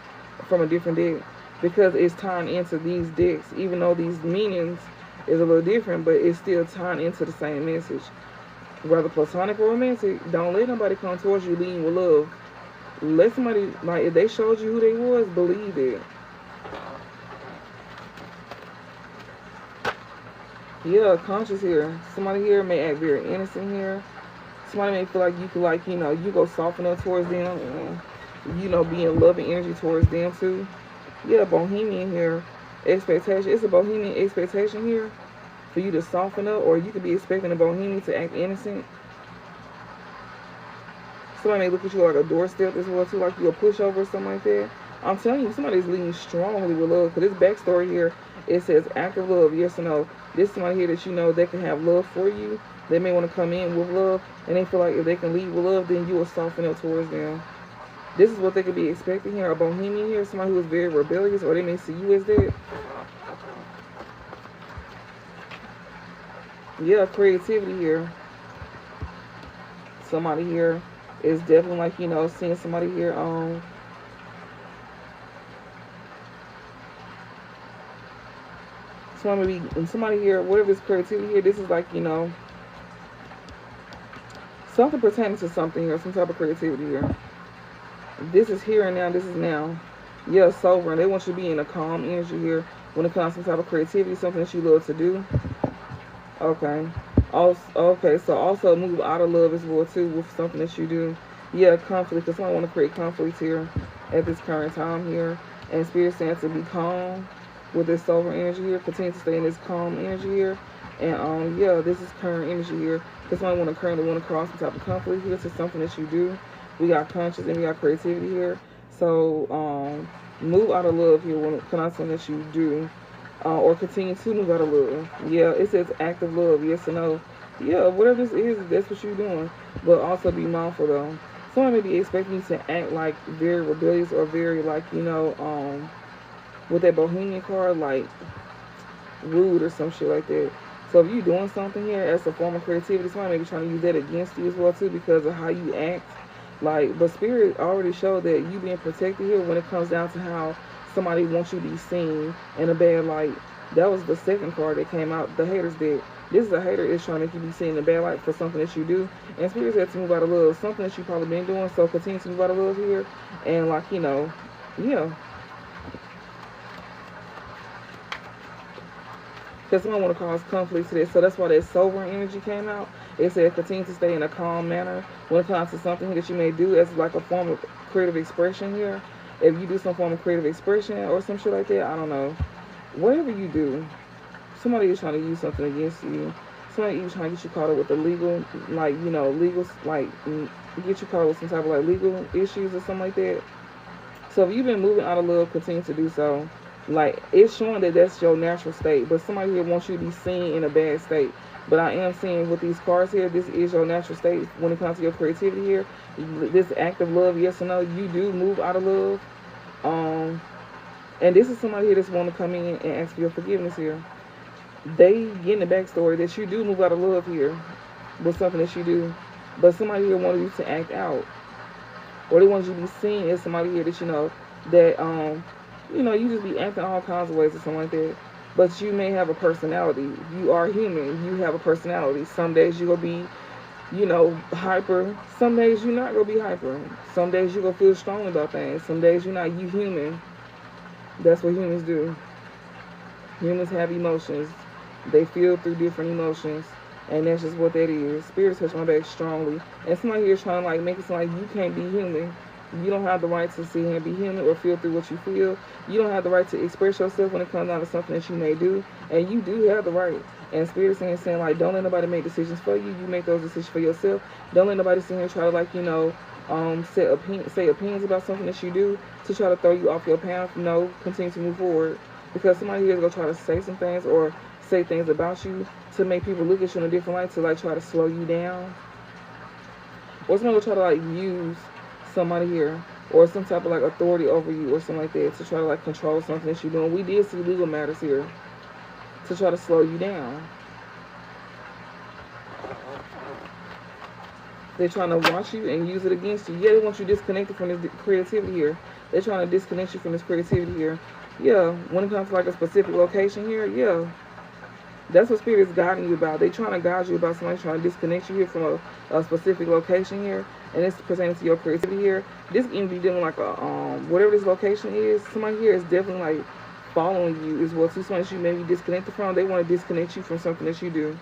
Speaker 1: from a different deck, because it's tying into these decks. Even though these meanings is a little different, but it's still tying into the same message. Whether platonic or romantic, don't let nobody come towards you leading with love. Let somebody, like, if they showed you who they was, believe it. Yeah, conscious here. Somebody here may act very innocent here. Somebody may feel like you could, like, you know, you go soften up towards them and, you know, be in loving energy towards them too. Yeah, bohemian here. Expectation. It's a bohemian expectation here for you to soften up, or you could be expecting a bohemian to act innocent. Somebody may look at you like a doorstep as well too, like you a pushover or something like that. I'm telling you, somebody's leading strongly with love. Because this backstory here, it says active love, yes or no. This somebody here that you know they can have love for you. They may want to come in with love, and they feel like if they can lead with love, then you will soften up towards them. This is what they could be expecting here. A bohemian here, somebody who is very rebellious, or they may see you as that. Yeah, creativity here. Somebody here is definitely, like, you know, seeing somebody here somebody here, whatever is creativity here, this is like, you know, something pertaining to something here, some type of creativity here. This is here and now, this is now. Yeah, sovereign. They want you to be in a calm energy here when it comes to some type of creativity, something that you love to do. Okay. Also, okay, so also move out of love as well too with something that you do. Yeah, conflict, because someone want to create conflict here at this current time here. And Spirit saying to be calm with this sovereign energy here. Continue to stay in this calm energy here. And yeah, this is current energy here. Because someone currently want to cross some type of conflict here to something that you do. We got conscious and we got creativity here. So move out of love here when it comes to something that you do. Or continue to move out of love. Yeah, it says active love, yes or no. Yeah, whatever this is, that's what you're doing. But also be mindful though. Someone may be expecting you to act like very rebellious or very, like, you know, with that bohemian card, like rude or some shit like that. So if you're doing something here as a form of creativity, somebody may be trying to use that against you as well too, because of how you act. Like, but Spirit already showed that you being protected here when it comes down to how somebody wants you to be seen in a bad light. That was the second card that came out, the haters did. This is a hater is trying to make you be seen in a bad light for something that you do. And Spirit said to move out of love, something that you probably been doing, so continue to move out of love here. And, like, you know, yeah. Because someone want to cause conflict to this. So that's why that sovereign energy came out. It said continue to stay in a calm manner when it comes to something that you may do as like a form of creative expression here. If you do some form of creative expression or some shit like that, I don't know. Whatever you do, somebody is trying to use something against you. Somebody is trying to get you caught up with the legal, like, you know, legal, like, get you caught up with some type of, like, legal issues or something like that. So if you've been moving out of love, continue to do so. Like, it's showing that that's your natural state, but somebody here wants you to be seen in a bad state. But I am seeing with these cards here, this is your natural state when it comes to your creativity here. This act of love, yes or no, you do move out of love. And this is somebody here that's want to come in and ask for your forgiveness here. They get in the backstory that you do move out of love here with something that you do. But somebody here wanted you to act out. Or they want you to be seen as somebody here that, you know, that, you know, you just be acting all kinds of ways or something like that. But you may have a personality. You are human. You have a personality. Some days you're going to be, you know, hyper. Some days you're not going to be hyper. Some days you're going to feel strong about things. Some days you're not. You human. That's what humans do. Humans have emotions. They feel through different emotions. And that's just what that is. Spirit touched my back strongly. And somebody here is trying to, like, make it sound like you can't be human. You don't have the right to sit here and be human or feel through what you feel. You don't have the right to express yourself when it comes down to something that you may do. And you do have the right. And Spirit saying like, don't let nobody make decisions for you. You make those decisions for yourself. Don't let nobody sit here and try to, like, you know, say opinions about something that you do to try to throw you off your path. No, continue to move forward. Because somebody here is going to try to say some things or say things about you to make people look at you in a different light, to, like, try to slow you down. Or somebody will try to, like, use somebody here or some type of, like, authority over you or something like that to try to, like, control something that you're doing. We did see legal matters here to try to slow you down. They're trying to watch you and use it against you. Yeah, they want you disconnected from this creativity here. They're trying to disconnect you from this creativity here. Yeah, when it comes to like a specific location here, yeah, that's what Spirit is guiding you about. They're trying to guide you about somebody trying to disconnect you here from a specific location here, and it's pertaining to your creativity here. This can be dealing like a whatever this location is. Somebody here is definitely like following you as well. Somebody that you may be disconnected from. They want to disconnect you from something that you do.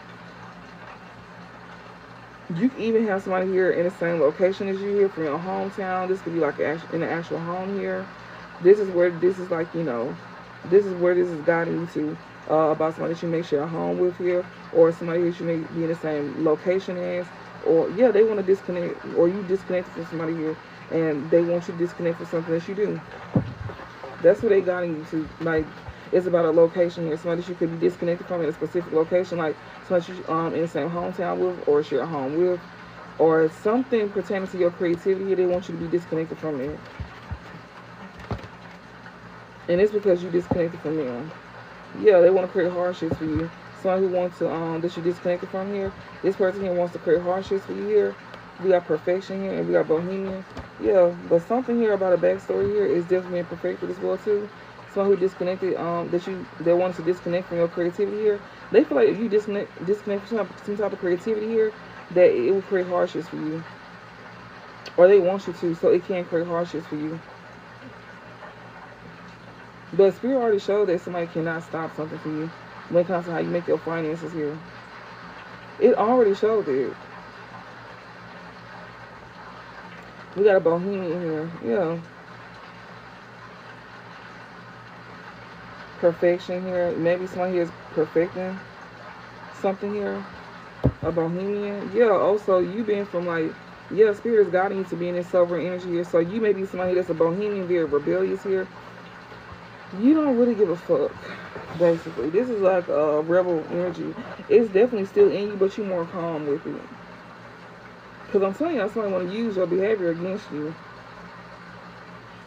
Speaker 1: You can even have somebody here in the same location as you here from your hometown. This could be like in the actual home here. This is where this is like, you know, this is where this is guiding you to about somebody that you may share a home with here, or somebody that you may be in the same location as, or yeah, they want to disconnect, or you disconnect from somebody here, and they want you to disconnect from something that you do. That's what they guiding you to. Like, it's about a location here, somebody that you could be disconnected from in a specific location, like somebody you in the same hometown with, or share a home with, or something pertaining to your creativity. They want you to be disconnected from it, and it's because you disconnected from them. Yeah, they want to create hardships for you. Somebody who wants to that you disconnected from here. This person here wants to create hardships for you here. We got perfection here, and we got bohemian. Yeah, but something here about a backstory here is definitely imperfected as well too. Someone who disconnected, that wants to disconnect from your creativity here. They feel like if you disconnect from some type of creativity here, that it will create hardships for you, or they want you to, so it can create hardships for you. But Spirit already showed that somebody cannot stop something for you when it comes to how you make your finances here. It already showed it. We got a bohemian here. Yeah. Perfection here. Maybe somebody here is perfecting something here. A bohemian. Yeah, also you being from like, yeah, Spirit is guiding you to be in this sovereign energy here. So you may be somebody that's a bohemian, very rebellious here. You don't really give a fuck, basically. This is like a rebel energy. It's definitely still in you, but you're more calm with it. Because I'm telling you, somebody want to use your behavior against you.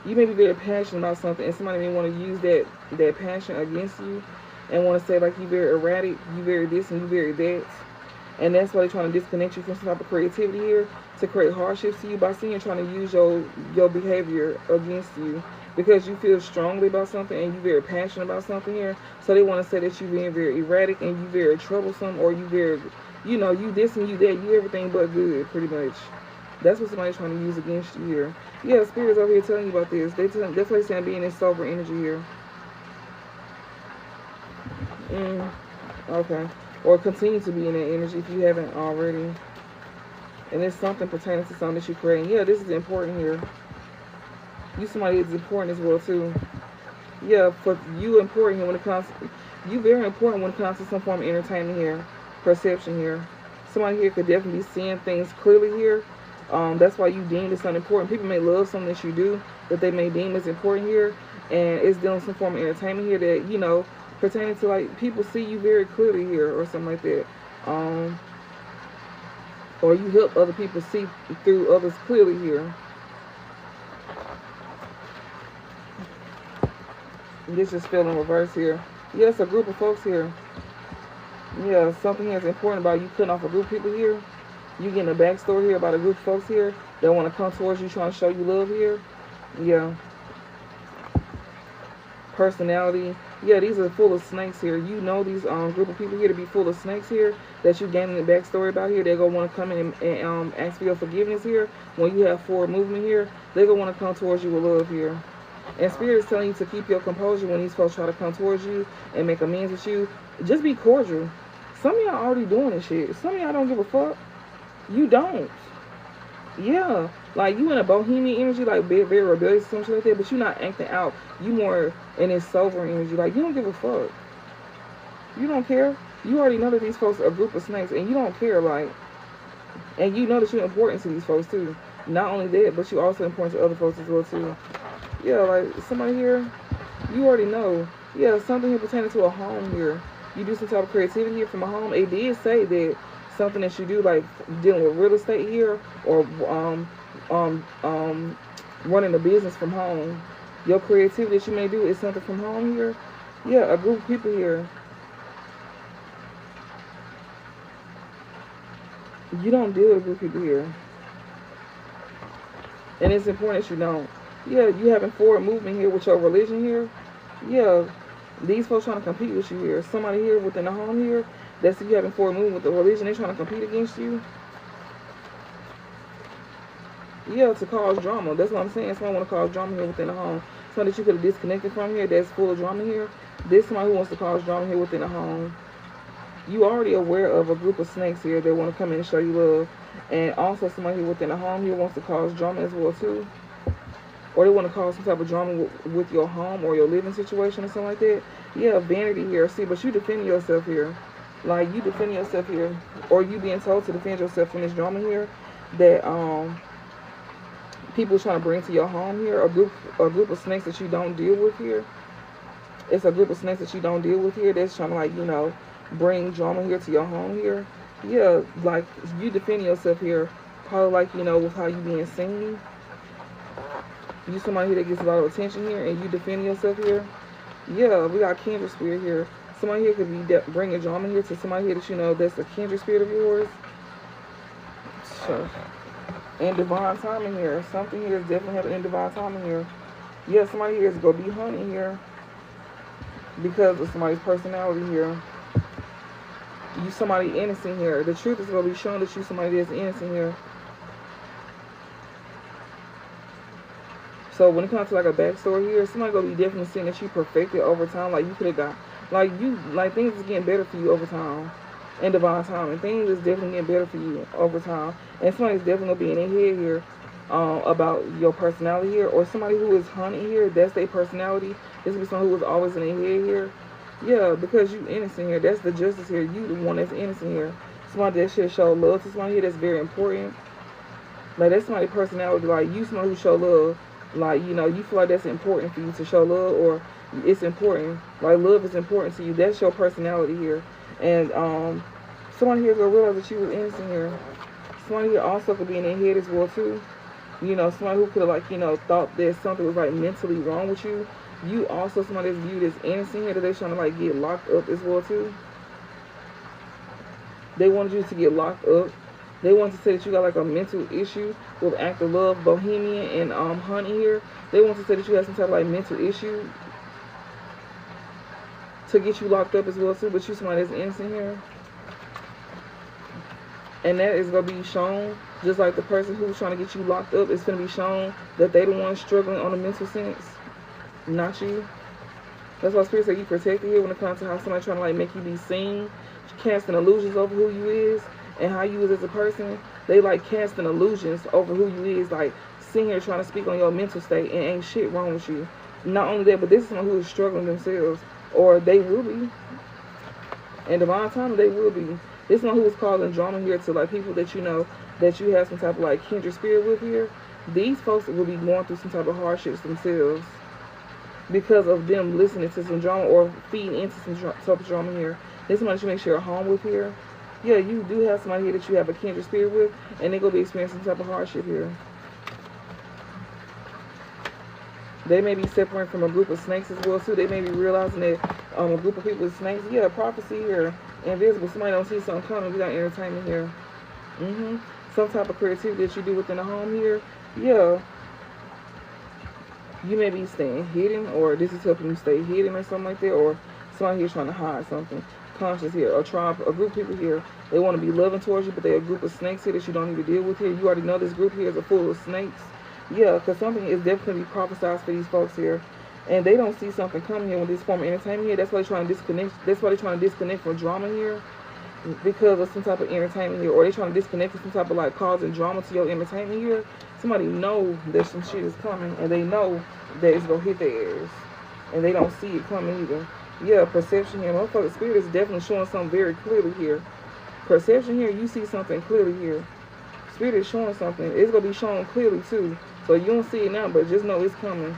Speaker 1: You may be very passionate about something, and somebody may want to use that passion against you and want to say, like, you very erratic, you very this, and you very that. And that's why they're trying to disconnect you from some type of creativity here to create hardships to you by seeing you trying to use your behavior against you. Because you feel strongly about something and you very passionate about something here. So they want to say that you being very erratic and you very troublesome, or you very, you know, you this and you that, you everything but good, pretty much. That's what somebody's trying to use against you here. Yeah, Spirit's over here telling you about this. They're definitely saying being in sober energy here. Okay. Or continue to be in that energy if you haven't already. And it's something pertaining to something that you're creating. Yeah, this is important here. You somebody is important as well too. Yeah, for you important when it comes, you very important when it comes to some form of entertainment here, perception here. Somebody here could definitely be seeing things clearly here. That's why you deem this unimportant. People may love something that you do that they may deem as important here, and it's dealing with some form of entertainment here that, you know, pertaining to like people see you very clearly here or something like that. Or you help other people see through others clearly here. This is still in reverse here. Yes, a group of folks here. Yeah, something that's important about you cutting off a group of people here. You getting a backstory here about a group of folks here that want to come towards you, trying to show you love here. Yeah. Personality. Yeah, these are full of snakes here. You know these group of people here to be full of snakes here that you gaining the backstory about here. They're going to want to come in and ask for your forgiveness here. When you have forward movement here, they're going to want to come towards you with love here. And Spirit is telling you to keep your composure when these folks try to come towards you and make amends with you. Just be cordial. Some of y'all already doing this shit. Some of y'all don't give a fuck. You don't. Yeah. Like, you in a bohemian energy, like very rebellious or something like that, but you're not acting out. You more in this sober energy. Like, you don't give a fuck. You don't care. You already know that these folks are a group of snakes, and you don't care, like, and you know that you're important to these folks, too. Not only that, but you're also important to other folks as well, too. Yeah, like, somebody here, you already know. Yeah, something here pertaining to a home here. You do some type of creativity here from a home. It did say that something that you do, like dealing with real estate here, or running a business from home. Your creativity that you may do is something from home here. Yeah, a group of people here. You don't deal with a group of people here. And it's important that you don't. Yeah, you having forward movement here with your religion here. Yeah, these folks trying to compete with you here. Somebody here within the home here, that's you having forward movement with the religion, they trying to compete against you. Yeah, to cause drama. That's what I'm saying. Somebody want to cause drama here within the home. Somebody that you could have disconnected from here that's full of drama here. This somebody who wants to cause drama here within the home. You already aware of a group of snakes here that want to come in and show you love. And also somebody here within the home here wants to cause drama as well too. Or they want to cause some type of drama with your home or your living situation or something like that. Yeah, vanity here. See, but you defend yourself here. Like, you defend yourself here. Or you being told to defend yourself from this drama here that people trying to bring to your home here. A group of snakes that you don't deal with here. It's a group of snakes that you don't deal with here that's trying to, like, you know, bring drama here to your home here. Yeah, like, you defend yourself here. Probably, like, you know, with how you being seen. You somebody here that gets a lot of attention here, and you defend yourself here. Yeah, we got kindred spirit here. Somebody here could be bringing drama here to somebody here that you know that's a kindred spirit of yours. Sure. And divine timing here. Something here is definitely happening in divine timing here. Yeah, somebody here is going to be hunting here because of somebody's personality here. You somebody innocent here. The truth is going to be shown that you somebody that's innocent here. So when it comes to like a backstory here, somebody gonna be definitely seeing that you perfected over time. Like you could have got, like things is getting better for you over time, in divine time, and things is definitely getting better for you over time. And somebody's definitely gonna be in their head here about your personality here, or somebody who is hunting here. That's their personality. This will be someone who was always in their head here. Yeah, because you innocent here. That's the justice here. You the one that's innocent here. Somebody that should show love to somebody here. That's very important. Like that's somebody's personality. Like you, somebody who show love. Like, you know, you feel like that's important for you to show love, or it's important. Like, love is important to you. That's your personality here. And somebody here will realize that you were innocent here. Somebody here also could be in their head as well, too. You know, somebody who could have, like, you know, thought that something was, like, mentally wrong with you. You also somebody that's viewed as innocent here, that they're trying to, like, get locked up as well, too. They wanted you to get locked up. They want to say that you got like a mental issue with act of love, bohemian, and honey here. They want to say that you have some type of like mental issue to get you locked up as well too. But you somebody that's innocent here, and that is gonna be shown. Just like the person who's trying to get you locked up, it's gonna be shown that they the one struggling on the mental sense, not you. That's why Spirit said you protected here when it comes to how somebody trying to like make you be seen, casting illusions over who you is. And how you is as a person, they like casting illusions over who you is, like sitting here trying to speak on your mental state and ain't shit wrong with you. Not only that, but this is someone who is struggling themselves, or they will be. In divine time, they will be. This one who is causing drama here to like people that you know that you have some type of like kindred spirit with here. These folks will be going through some type of hardships themselves because of them listening to some drama or feeding into some type of drama here. This one you make sure you're home with here. Yeah, you do have somebody here that you have a kindred spirit with, and they're going to be experiencing some type of hardship here. They may be separating from a group of snakes as well, too. They may be realizing that a group of people with snakes, yeah, prophecy here, invisible. Somebody don't see something coming, we got entertainment here. Some type of creativity that you do within the home here, yeah. You may be staying hidden, or this is helping you stay hidden or something like that, or somebody here trying to hide something. Conscious here, a tribe, a group of people here, they want to be loving towards you, but they're a group of snakes here that you don't need to deal with here. You already know this group here is full of snakes. Yeah, because something is definitely prophesied for these folks here, and they don't see something coming here with this form of entertainment here. That's why they're trying to disconnect. That's why they're trying to disconnect from drama here, because of some type of entertainment here, or they're trying to disconnect from some type of like causing drama to your entertainment here. Somebody know that some shit is coming, and they know that it's gonna hit their ears, and they don't see it coming either. Yeah, perception here. Motherfucker, Spirit is definitely showing something very clearly here. Perception here, you see something clearly here. Spirit is showing something. It's going to be shown clearly too. So you don't see it now, but just know it's coming.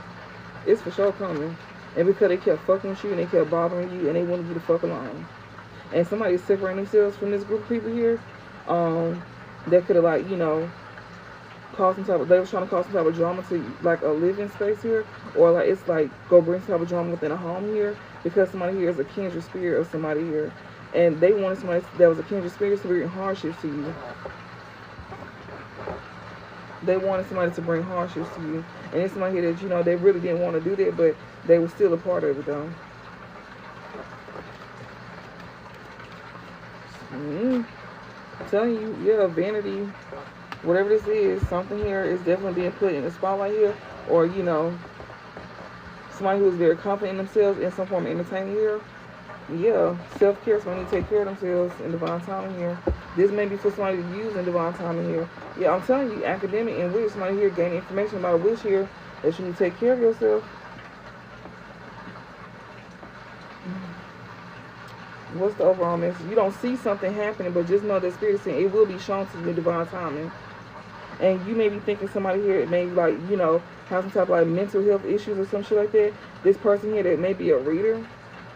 Speaker 1: It's for sure coming. And because they kept fucking with you, and they kept bothering you, and they wanted you to fuck alone. And somebody is separating themselves from this group of people here. That could have, like, you know, caused some type of, they was trying to cause some type of drama to like a living space here, or like it's like go bring some type of drama within a home here, because somebody here is a kindred spirit of somebody here, and they wanted somebody that was a kindred spirit to bring hardships to you. They wanted somebody to bring hardships to you. And it's somebody here that, you know, they really didn't want to do that, but they were still a part of it, though. I'm telling you, yeah, vanity, whatever this is, something here is definitely being put in the spotlight here. Or, you know, somebody who is very confident in themselves in some form of entertainment here. Yeah, self-care, so they need to take care of themselves in divine timing here. This may be for somebody to use in divine timing here. Yeah, I'm telling you, academic and witch, somebody here gaining information about a witch here, that you need to take care of yourself. What's the overall message? You don't see something happening, but just know that Spirit is saying it will be shown to you in divine timing. And you may be thinking somebody here, it may like, you know, have some type of like mental health issues or some shit like that. This person here that may be a reader.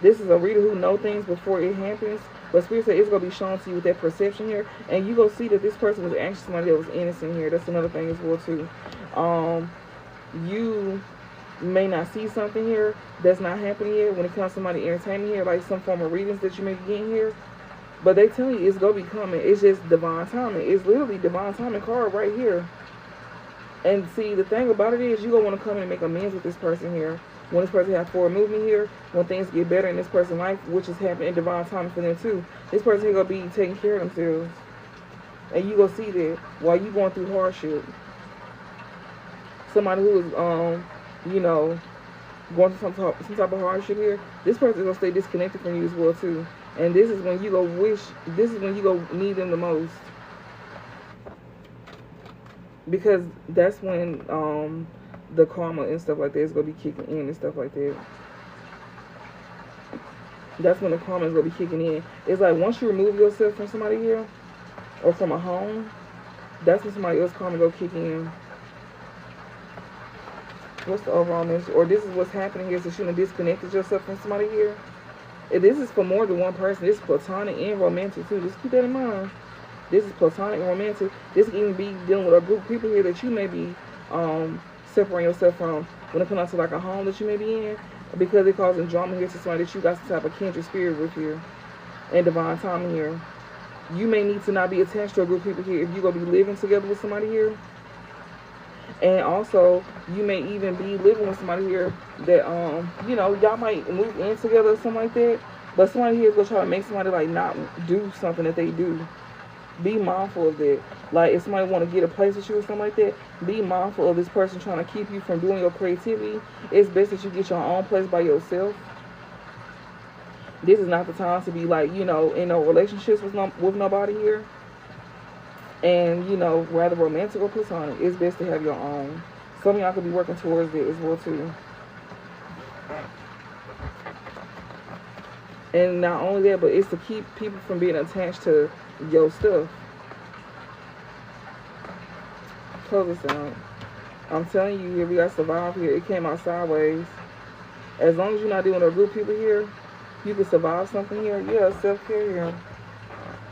Speaker 1: This is a reader who knows things before it happens. But Spirit said it's going to be shown to you with that perception here. And you go see that this person was actually somebody that was innocent here. That's another thing as well too. You may not see something here that's not happening here when it comes to somebody entertaining here, like some form of readings that you may be getting here. But they tell you it's going to be coming. It's just divine timing. It's literally divine timing card right here. And see, the thing about it is you're going to want to come in and make amends with this person here. When this person has forward movement here, when things get better in this person's life, which is happening in divine timing for them too, this person here going to be taking care of themselves. And you going to see that while you going through hardship. Somebody who is, you know, going through some type of hardship here, this person is going to stay disconnected from you as well too. And this is when you go this is when you go need them the most. Because that's when the karma and stuff like that is going to be kicking in and stuff like that. That's when the karma is going to be kicking in. It's like once you remove yourself from somebody here, or from a home, that's when somebody else's karma go kick in. What's the overall message? Or this is what's happening here, so you have disconnected yourself from somebody here. If this is for more than one person. This is platonic and romantic too. Just keep that in mind. This is platonic and romantic. This can even be dealing with a group of people here that you may be separating yourself from when it comes to like a home that you may be in, because it causing drama here to somebody that you got some type of kindred spirit with here and divine timing here. You may need to not be attached to a group of people here if you're going to be living together with somebody here. And also, you may even be living with somebody here that, you know, y'all might move in together or something like that. But somebody here is going to try to make somebody, like, not do something that they do. Be mindful of that. Like, if somebody want to get a place with you or something like that, be mindful of this person trying to keep you from doing your creativity. It's best that you get your own place by yourself. This is not the time to be, like, you know, in no relationships with nobody here. And, you know, rather romantic or platonic, it's best to have your own. Some of y'all could be working towards that as well, too. And not only that, but it's to keep people from being attached to your stuff. Close this out. I'm telling you, here we got survive here. It came out sideways. As long as you're not dealing with a group of people here, you can survive something here. Yeah, self-care here.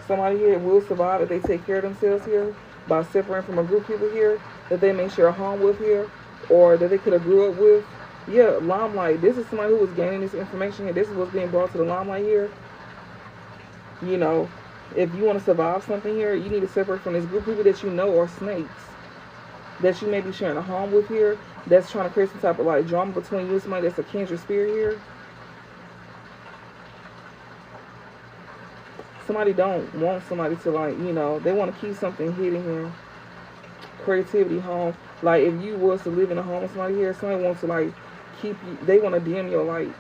Speaker 1: Somebody here will survive if they take care of themselves here by separating from a group of people here that they may share a home with here, or that they could have grew up with. Yeah, limelight. This is somebody who was gaining this information here. This is what's being brought to the limelight here. You know, if you want to survive something here, you need to separate from this group of people that you know are snakes, that you may be sharing a home with here, that's trying to create some type of like drama between you and somebody that's a kindred spirit here. Somebody don't want somebody to, like, you know, they want to keep something hidden here. Creativity, home. Like, if you was to live in a home with somebody here, somebody wants to, like, keep you, they want to dim your light.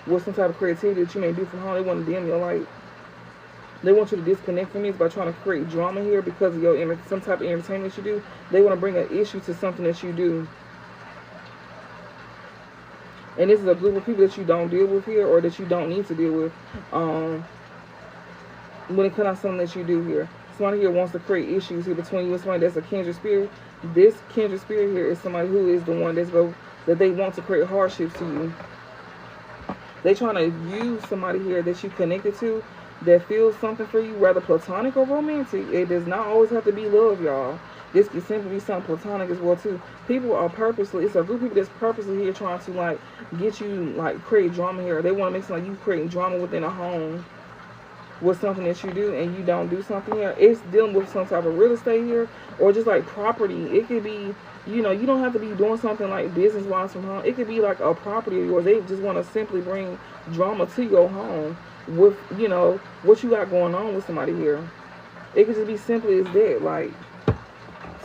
Speaker 1: With some type of creativity that you may do from home, they want to dim your light. They want you to disconnect from this by trying to create drama here because of your some type of entertainment you do. They want to bring an issue to something that you do. And this is a group of people that you don't deal with here, or that you don't need to deal with. When it comes to something that you do here, somebody here wants to create issues here between you and somebody that's a kindred spirit. This kindred spirit here is somebody who is the one that they want to create hardships to you. They trying to use somebody here that you connected to that feels something for you, whether platonic or romantic. It does not always have to be love, y'all. This can simply be something platonic as well too. People are purposely, it's a group of people that's purposely here trying to, like, get you, like, create drama here. They want to make something like you creating drama within a home. with something that you do and you don't do something here. It's dealing with some type of real estate here, or just like property. It could be, you don't have to be doing something like business wise from home. It could be like a property of yours. They just want to simply bring drama to your home with, what you got going on with somebody here. It could just be simply as that, like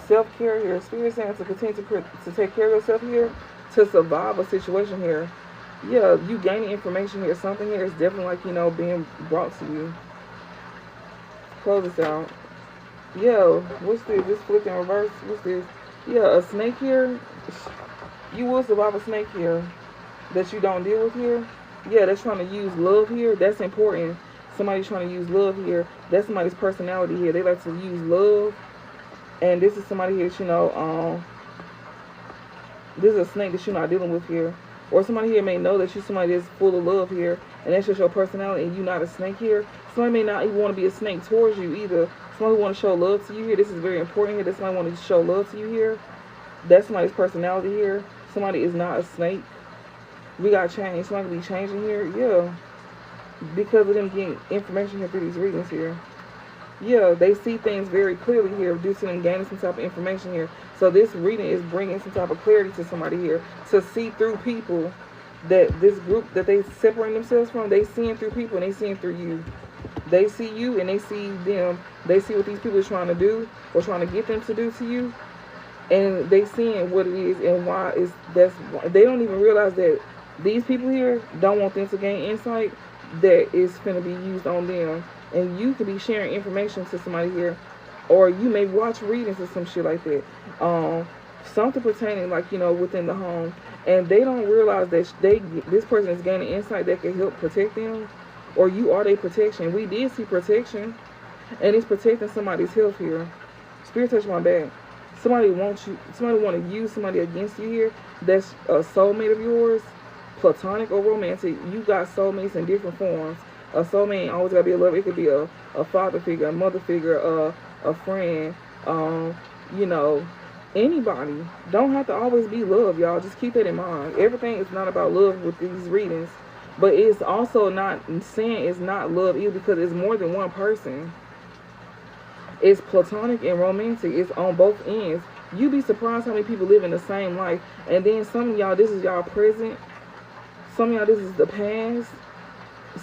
Speaker 1: self-care here. Spirit saying to continue to take care of yourself here, to survive a situation here. Yeah, you gaining information here. Something here is definitely like, being brought to you. Close this out. Yeah, what's this? This flipped in reverse. What's this? Yeah, a snake here. You will survive a snake here that you don't deal with here. Yeah, that's trying to use love here. That's important. Somebody's trying to use love here. That's somebody's personality here. They like to use love. And this is somebody here that, this is a snake that you're not dealing with here. Or somebody here may know that you're somebody that's full of love here, and that's just your personality, and you're not a snake here. Somebody may not even want to be a snake towards you either. Somebody want to show love to you here. This is very important here. That somebody want to show love to you here. That's somebody's personality here. Somebody is not a snake. We got change. Somebody be changing here. Yeah. Because of them getting information here through these readings here. Yeah, they see things very clearly here due to them gaining some type of information here. So this reading is bringing some type of clarity to somebody here to see through people, that this group that they separate themselves from, they seeing through people and they seeing through you. They see you and they see them. They see what these people are trying to do or trying to get them to do to you. And they seeing what it is and why they don't even realize that these people here don't want them to gain insight that is going to be used on them. And you could be sharing information to somebody here, or you may watch readings or some shit like that. Something pertaining within the home, and they don't realize that this person is gaining insight that can help protect them, or you are their protection. We did see protection, and it's protecting somebody's health here. Spirit touched my back. Somebody want to use somebody against you here. That's a soulmate of yours, platonic or romantic. You got soulmates in different forms. A soulmate ain't always gotta be a lover. It could be a father figure, a mother figure, a friend, anybody. Don't have to always be love, y'all. Just keep that in mind. Everything is not about love with these readings, but it's also not saying it's not love either, because it's more than one person. It's platonic and romantic. It's on both ends. You'd be surprised how many people live in the same life, and then some of y'all, this is y'all present. Some of y'all, this is the past.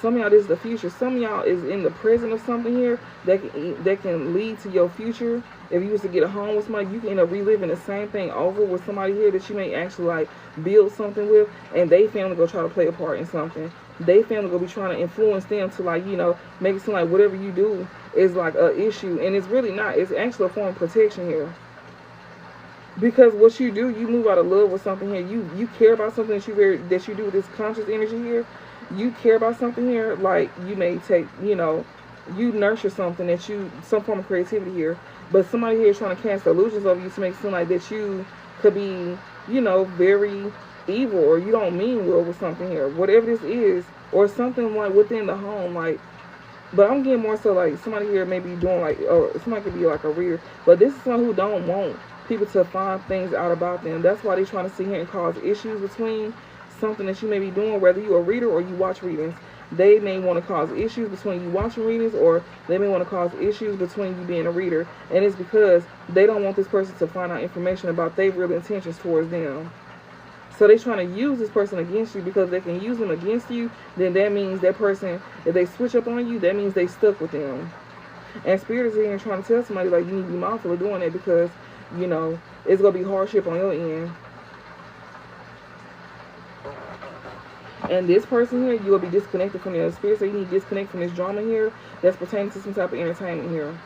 Speaker 1: Some of y'all, this is the future. Some of y'all is in the present of something here that can lead to your future. If you was to get a home with somebody, you can end up reliving the same thing over with somebody here that you may actually build something with, and they family go try to play a part in something. They family go be trying to influence them to make it seem like whatever you do is like a issue, and it's really not. It's actually a form of protection here. Because what you do, you move out of love with something here. You care about something that you do with this conscious energy here. You care about something here, like you may take, you nurture something some form of creativity here. But somebody here is trying to cast illusions over you to make it seem like that you could be, very evil, or you don't mean well with something here. Whatever this is, or something within the home, but I'm getting more so somebody here may be doing or somebody could be like a reader. But this is someone who don't want people to find things out about them. That's why they're trying to sit here and cause issues between something that you may be doing, whether you're a reader or you watch readings. They may want to cause issues between you watching readings, or they may want to cause issues between you being a reader, and it's because they don't want this person to find out information about their real intentions towards them. So they're trying to use this person against you, because they can use them against you. Then that means that person, if they switch up on you, that means they stuck with them. And Spirit is here and trying to tell somebody you need to be mindful of doing that, because it's gonna be hardship on your end. And this person here, you will be disconnected from their spirit. So you need to disconnect from this drama here that's pertaining to some type of entertainment here.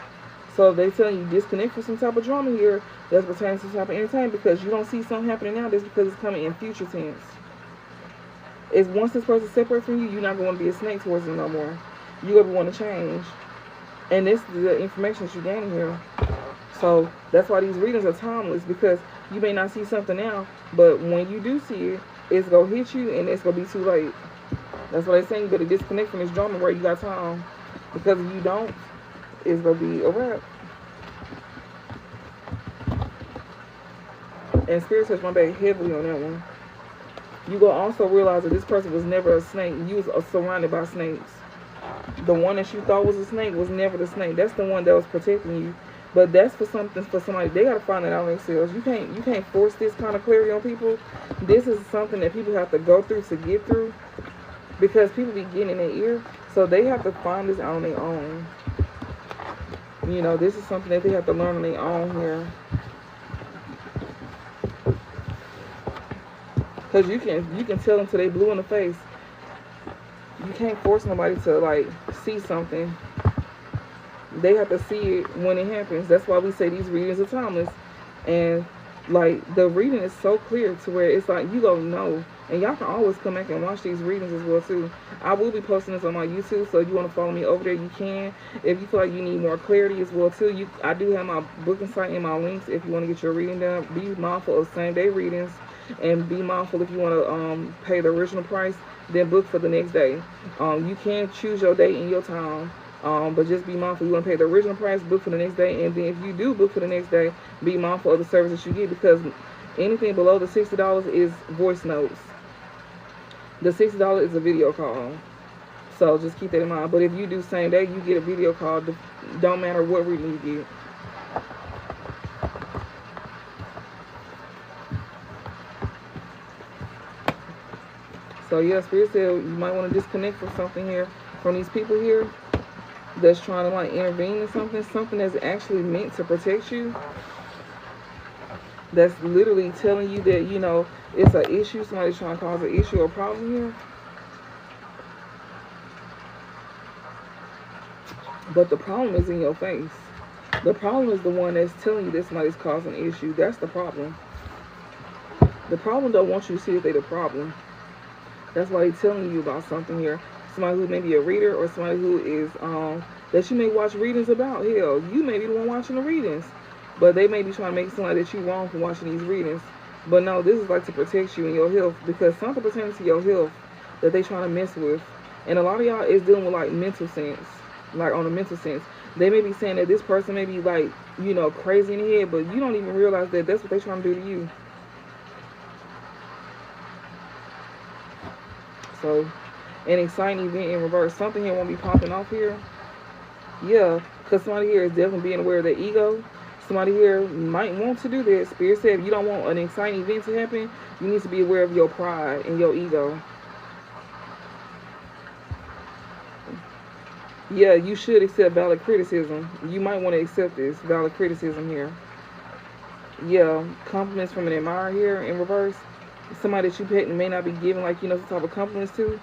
Speaker 1: So they telling you disconnect from some type of drama here that's pertaining to some type of entertainment, because you don't see something happening now. That's because it's coming in future tense. It's once this person separates from you, you're not going to be a snake towards them no more. You're going to want to change. And this is the information that you're gaining here. So that's why these readings are timeless, because you may not see something now, but when you do see it, it's going to hit you and it's going to be too late. That's why they're saying you better disconnect from this drama where you got time. Because if you don't, it's going to be a wrap. And Spirit touched my back heavily on that one. You going to also realize that this person was never a snake. You was surrounded by snakes. The one that you thought was a snake was never the snake. That's the one that was protecting you. But that's for something for somebody. They gotta find it out themselves. You can't force this kind of clarity on people. This is something that people have to go through to get through, because people be getting in their ear. So they have to find this out on their own. You know, this is something that they have to learn on their own here. Because you can tell them till they blue in the face. You can't force nobody to like see something. They have to see it when it happens. That's why we say these readings are timeless. And like the reading is so clear to where it's like you gonna know. And y'all can always come back and watch these readings as well too. I will be posting this on my YouTube, so if you want to follow me over there, you can. If you feel like you need more clarity as well too, I do have my booking site and my links if you want to get your reading done. Be mindful of same day readings, and be mindful if you want to pay the original price, then book for the next day. You can choose your date and your time. But just be mindful. You want to pay the original price, book for the next day, and then if you do book for the next day, be mindful of the services you get, because anything below the $60 is voice notes. The $60 is a video call, so just keep that in mind. But if you do same day, you get a video call. Don't matter what reading you get. So yeah, Spirit said you might want to disconnect from something here, from these people here that's trying to like intervene in something that's actually meant to protect you. That's literally telling you that, you know, it's an issue, somebody's trying to cause an issue or problem here. But the problem is in your face. The problem is the one that's telling you that somebody's causing an issue. That's the problem. The problem don't want you to see that they're the problem. That's why they're telling you about something here. Somebody who may be a reader, or somebody who is that you may watch readings about. Hell, you may be the one watching the readings, but they may be trying to make it sound like that you wrong for watching these readings. But no, this is like to protect you and your health, because something pertaining to your health that they trying to mess with. And a lot of y'all is dealing with like mental sense, like on a mental sense. They may be saying that this person may be like, you know, crazy in the head, but you don't even realize that that's what they trying to do to you. So, an exciting event in reverse. Something here won't be popping off here. Yeah, because somebody here is definitely being aware of their ego. Somebody here might want to do this. Spirit said if you don't want an exciting event to happen, you need to be aware of your pride and your ego. Yeah, you should accept valid criticism. You might want to accept this valid criticism here. Yeah, compliments from an admirer here in reverse. Somebody that you may not be giving, like, you know, some type of compliments to.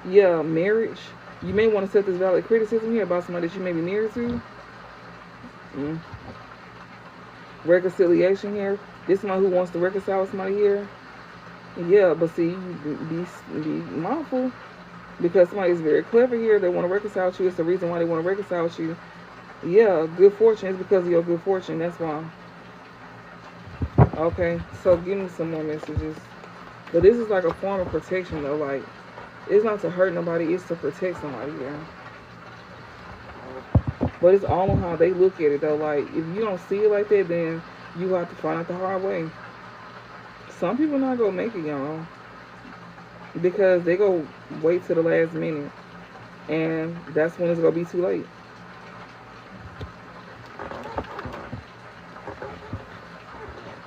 Speaker 1: Yeah, marriage. You may want to set this valid criticism here about somebody that you may be married to. Reconciliation here. This is somebody who wants to reconcile with somebody here. Yeah, but see, be mindful, because somebody is very clever here. They want to reconcile with you. It's the reason why they want to reconcile with you. Yeah, good fortune. It's because of your good fortune. That's why. Okay, so give me some more messages. But this is like a form of protection, though. Like, it's not to hurt nobody. It's to protect somebody here. But it's all on how they look at it, though. Like, if you don't see it like that, then you have to find out the hard way. Some people not gonna make it, y'all, because they go wait till the last minute, and that's when it's gonna be too late.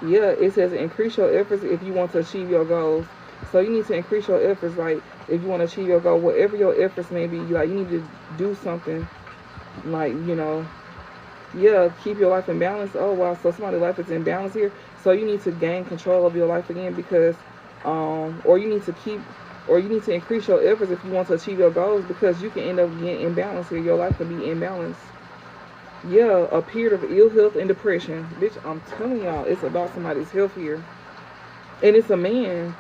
Speaker 1: Yeah, it says increase your efforts if you want to achieve your goals. So you need to increase your efforts. Like, if you want to achieve your goal, whatever your efforts may be, like, you need to do something. Like, you know, yeah, keep your life in balance. Oh wow, so somebody's life is in balance here. So you need to gain control of your life again, because or you need to increase your efforts if you want to achieve your goals, because you can end up getting imbalance here. Your life can be imbalanced. Yeah, a period of ill health and depression. Bitch, I'm telling y'all, it's about somebody's health here. And it's a man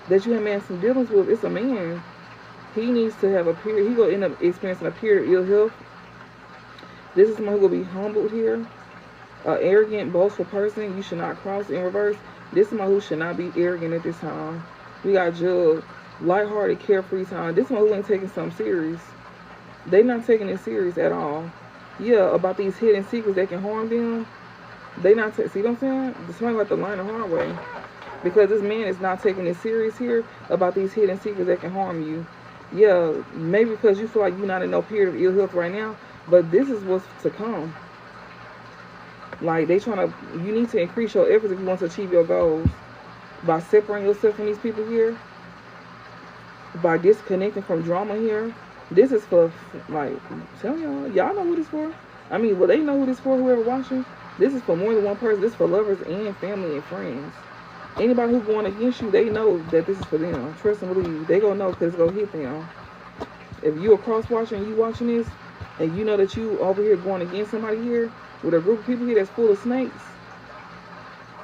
Speaker 1: that you have had some dealings with. It's a man. He needs to have a period. He gonna end up experiencing a period of ill health. This is somebody who will be humbled here. Arrogant, boastful person you should not cross in reverse. This is somebody who should not be arrogant at this time. We got Judge. Lighthearted, carefree time. This one who ain't taking something serious. They not taking it serious at all. Yeah, about these hidden secrets that can harm them. They not see what I'm saying? Somebody like to learn the hard way. Because this man is not taking it serious here about these hidden secrets that can harm you. Yeah, maybe because you feel like you're not in no period of ill health right now, but this is what's to come. Like they trying to, you need to increase your efforts if you want to achieve your goals by separating yourself from these people here, by disconnecting from drama here. This is for like, tell y'all know who this for. I mean, well they know who this for. Whoever watching, this is for more than one person. This is for lovers and family and friends. Anybody who going against you, they know that this is for them. Trust and believe. They gonna know because it's gonna hit them. If you a cross watcher and you watching this, and you know that you over here going against somebody here with a group of people here that's full of snakes,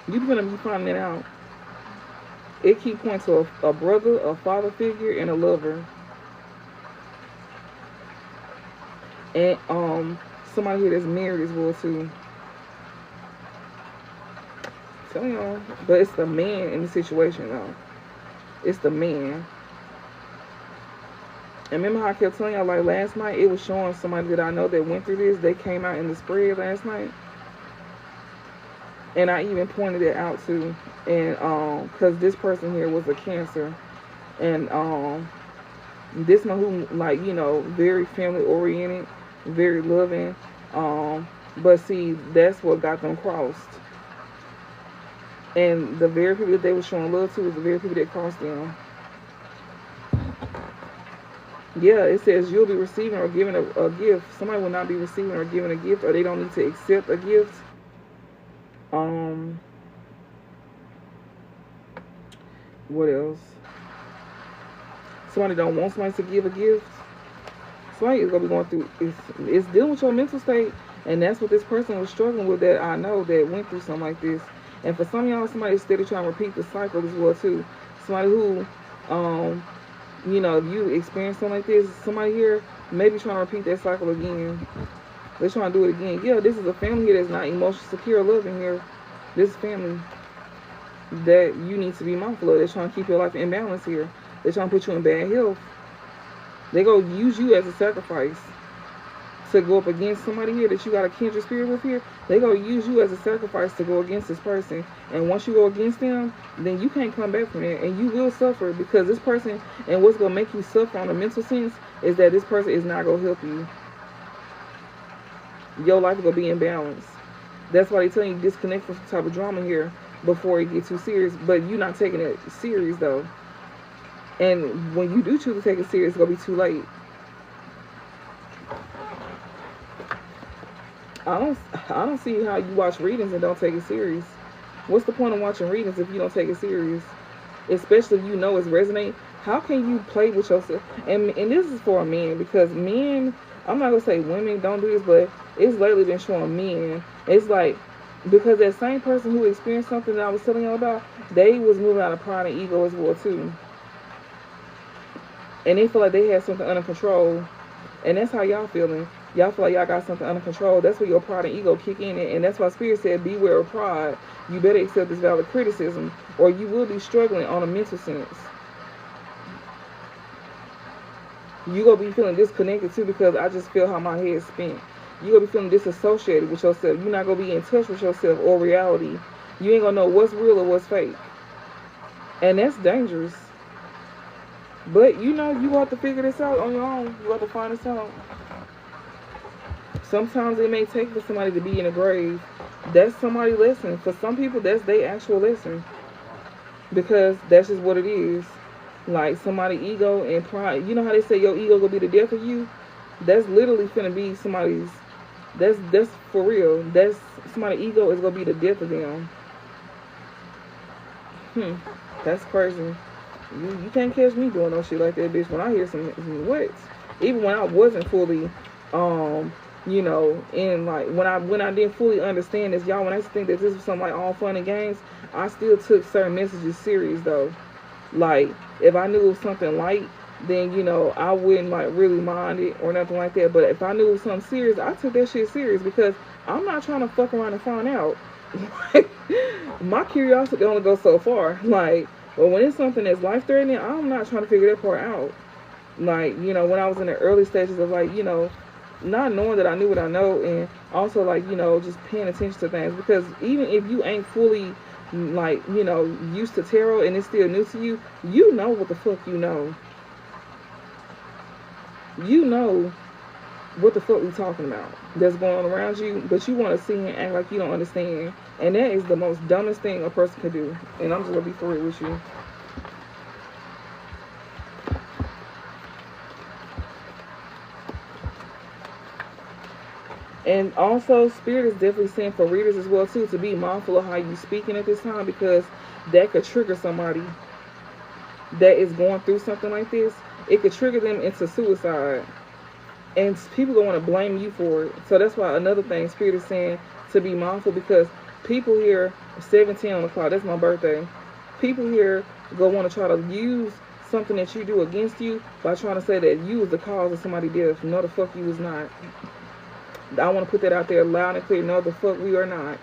Speaker 1: you gonna be finding it out. It keep pointing to a brother, a father figure, and a lover, and somebody here that's married as well too. Tell y'all, but it's the man in the situation though. It's the man. And remember how I kept telling y'all, like last night, it was showing somebody that I know that went through this. They came out in the spread last night. And I even pointed it out too. And because this person here was a Cancer. And this one who, like, you know, very family oriented, very loving. But see, that's what got them crossed. And the very people that they were showing love to was the very people that crossed them. Yeah, it says you'll be receiving or giving a gift. Somebody will not be receiving or giving a gift, or they don't need to accept a gift. What else? Somebody don't want somebody to give a gift. Somebody is gonna be going through. It's dealing with your mental state, and that's what this person was struggling with. That I know that went through something like this. And for some of y'all, somebody is steady trying to repeat the cycle as well too. Somebody who, you know, if you experience something like this, somebody here maybe trying to repeat that cycle again. They're trying to do it again. Yeah, this is a family here that's not emotionally secure or loving here. This family that you need to be mindful of. They're trying to keep your life in balance here. They're trying to put you in bad health. They go use you as a sacrifice to go up against somebody here that you got a kindred spirit with here. They go use you as a sacrifice to go against this person. And once you go against them, then you can't come back from it. And you will suffer because this person, and what's going to make you suffer on a mental sense is that this person is not going to help you. Your life is going to be in balance. That's why they tell you disconnect from some type of drama here before it gets too serious. But you're not taking it serious though. And when you do choose to take it serious, it's going to be too late. I don't see how you watch readings and don't take it serious. What's the point of watching readings if you don't take it serious? Especially if you know it's resonating. How can you play with yourself? And this is for a man, because men, I'm not gonna say women don't do this, but it's lately been showing men. It's like, because that same person who experienced something that I was telling y'all about, they was moving out of pride and ego as well too. And they feel like they had something under control. And that's how y'all feeling. Y'all feel like y'all got something under control. That's where your pride and ego kick in. And that's why Spirit said, beware of pride. You better accept this valid criticism, or you will be struggling on a mental sense. You gonna be feeling disconnected too, because I just feel how my head's spent. You gonna be feeling disassociated with yourself. You're not gonna be in touch with yourself or reality. You ain't gonna know what's real or what's fake. And that's dangerous. But you know, you have to figure this out on your own. You have to find this out. Sometimes it may take for somebody to be in a grave. That's somebody's lesson. For some people, that's their actual lesson. Because that's just what it is. Like somebody's ego and pride. You know how they say your ego gonna be the death of you? That's literally finna be somebody's. That's for real. That's somebody's ego is gonna be the death of them. That's crazy. You can't catch me doing no shit like that, bitch. When I hear some what? Even when I wasn't fully you know, and like when I didn't fully understand this, y'all, when I used to think that this was something like all fun and games, I still took certain messages serious though. Like if I knew it was something light, then you know I wouldn't like really mind it or nothing like that. But if I knew it was something serious, I took that shit serious, because I'm not trying to fuck around and find out. My curiosity only goes so far. Like, but when it's something that's life threatening, I'm not trying to figure that part out. Like, you know, when I was in the early stages of like, you know, not knowing that I knew what I know, and also like, you know, just paying attention to things, because even if you ain't fully like, you know, used to tarot and it's still new to you, you know what the fuck you know. You know what the fuck we talking about that's going on around you, but you want to see and act like you don't understand. And that is the most dumbest thing a person could do. And I'm just going to be for real with you. And also, Spirit is definitely saying for readers as well, too, to be mindful of how you speaking at this time, because that could trigger somebody that is going through something like this. It could trigger them into suicide. And people don't want to blame you for it. So that's why another thing Spirit is saying to be mindful, because people here, 17 on the clock, that's my birthday. People here go want to try to use something that you do against you by trying to say that you was the cause of somebody's death. No, the fuck you was not. I want to put that out there loud and clear. No, the fuck we are not.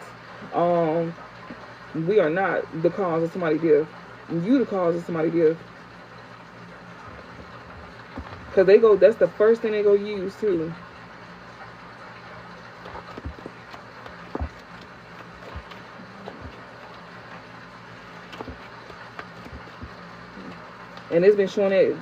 Speaker 1: We are not the cause of somebody's death. You the cause of somebody's death. Because they go, that's the first thing they go use too. And it's been showing it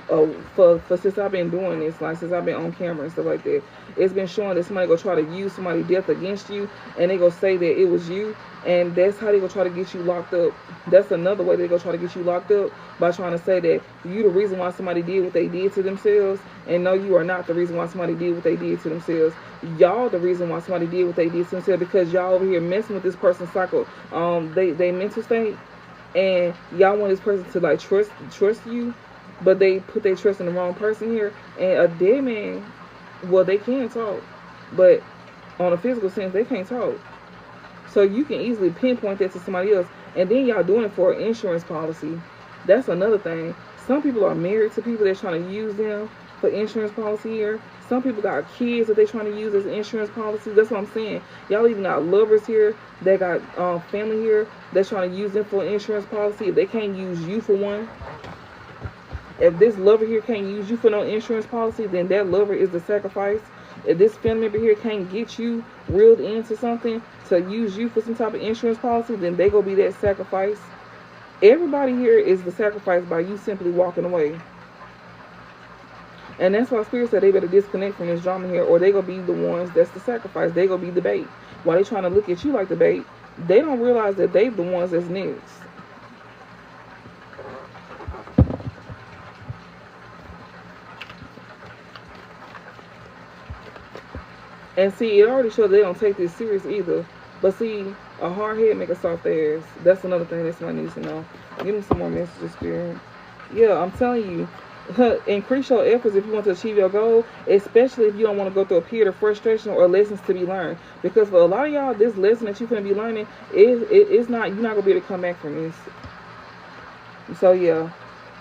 Speaker 1: for since I've been doing this, like since I've been on camera and stuff like that. It's been showing that somebody go try to use somebody's death against you, and they go say that it was you, and that's how they go try to get you locked up. That's another way they go try to get you locked up, by trying to say that you the reason why somebody did what they did to themselves, and no, you are not the reason why somebody did what they did to themselves. Y'all the reason why somebody did what they did to themselves, because y'all over here messing with this person's cycle, they mental state. And y'all want this person to like trust you, but they put their trust in the wrong person here. And a dead man, well, they can talk, but on a physical sense, they can't talk. So you can easily pinpoint that to somebody else, and then y'all doing it for an insurance policy. That's another thing. Some people are married to people that's trying to use them for insurance policy here. Some people got kids that they trying to use as insurance policies. That's what I'm saying. Y'all even got lovers here that got family here that's trying to use them for an insurance policy. If they can't use you for one, if this lover here can't use you for no insurance policy, then that lover is the sacrifice. If this family member here can't get you reeled into something to use you for some type of insurance policy, then they gonna be that sacrifice. Everybody here is the sacrifice by you simply walking away. And that's why Spirit said they better disconnect from this drama here, or they gonna be the ones that's the sacrifice. They gonna be the bait. While they trying to look at you like the bait, they don't realize that they the ones that's next. And see, it already shows they don't take this serious either. But see, a hard head make a soft ass. That's another thing that somebody needs to know. Give me some more messages, Spirit. Yeah, I'm telling you. Increase your efforts if you want to achieve your goal, especially if you don't want to go through a period of frustration or lessons to be learned. Because for a lot of y'all, this lesson that you're going to be learning, it's not, you're not going to be able to come back from this. So yeah,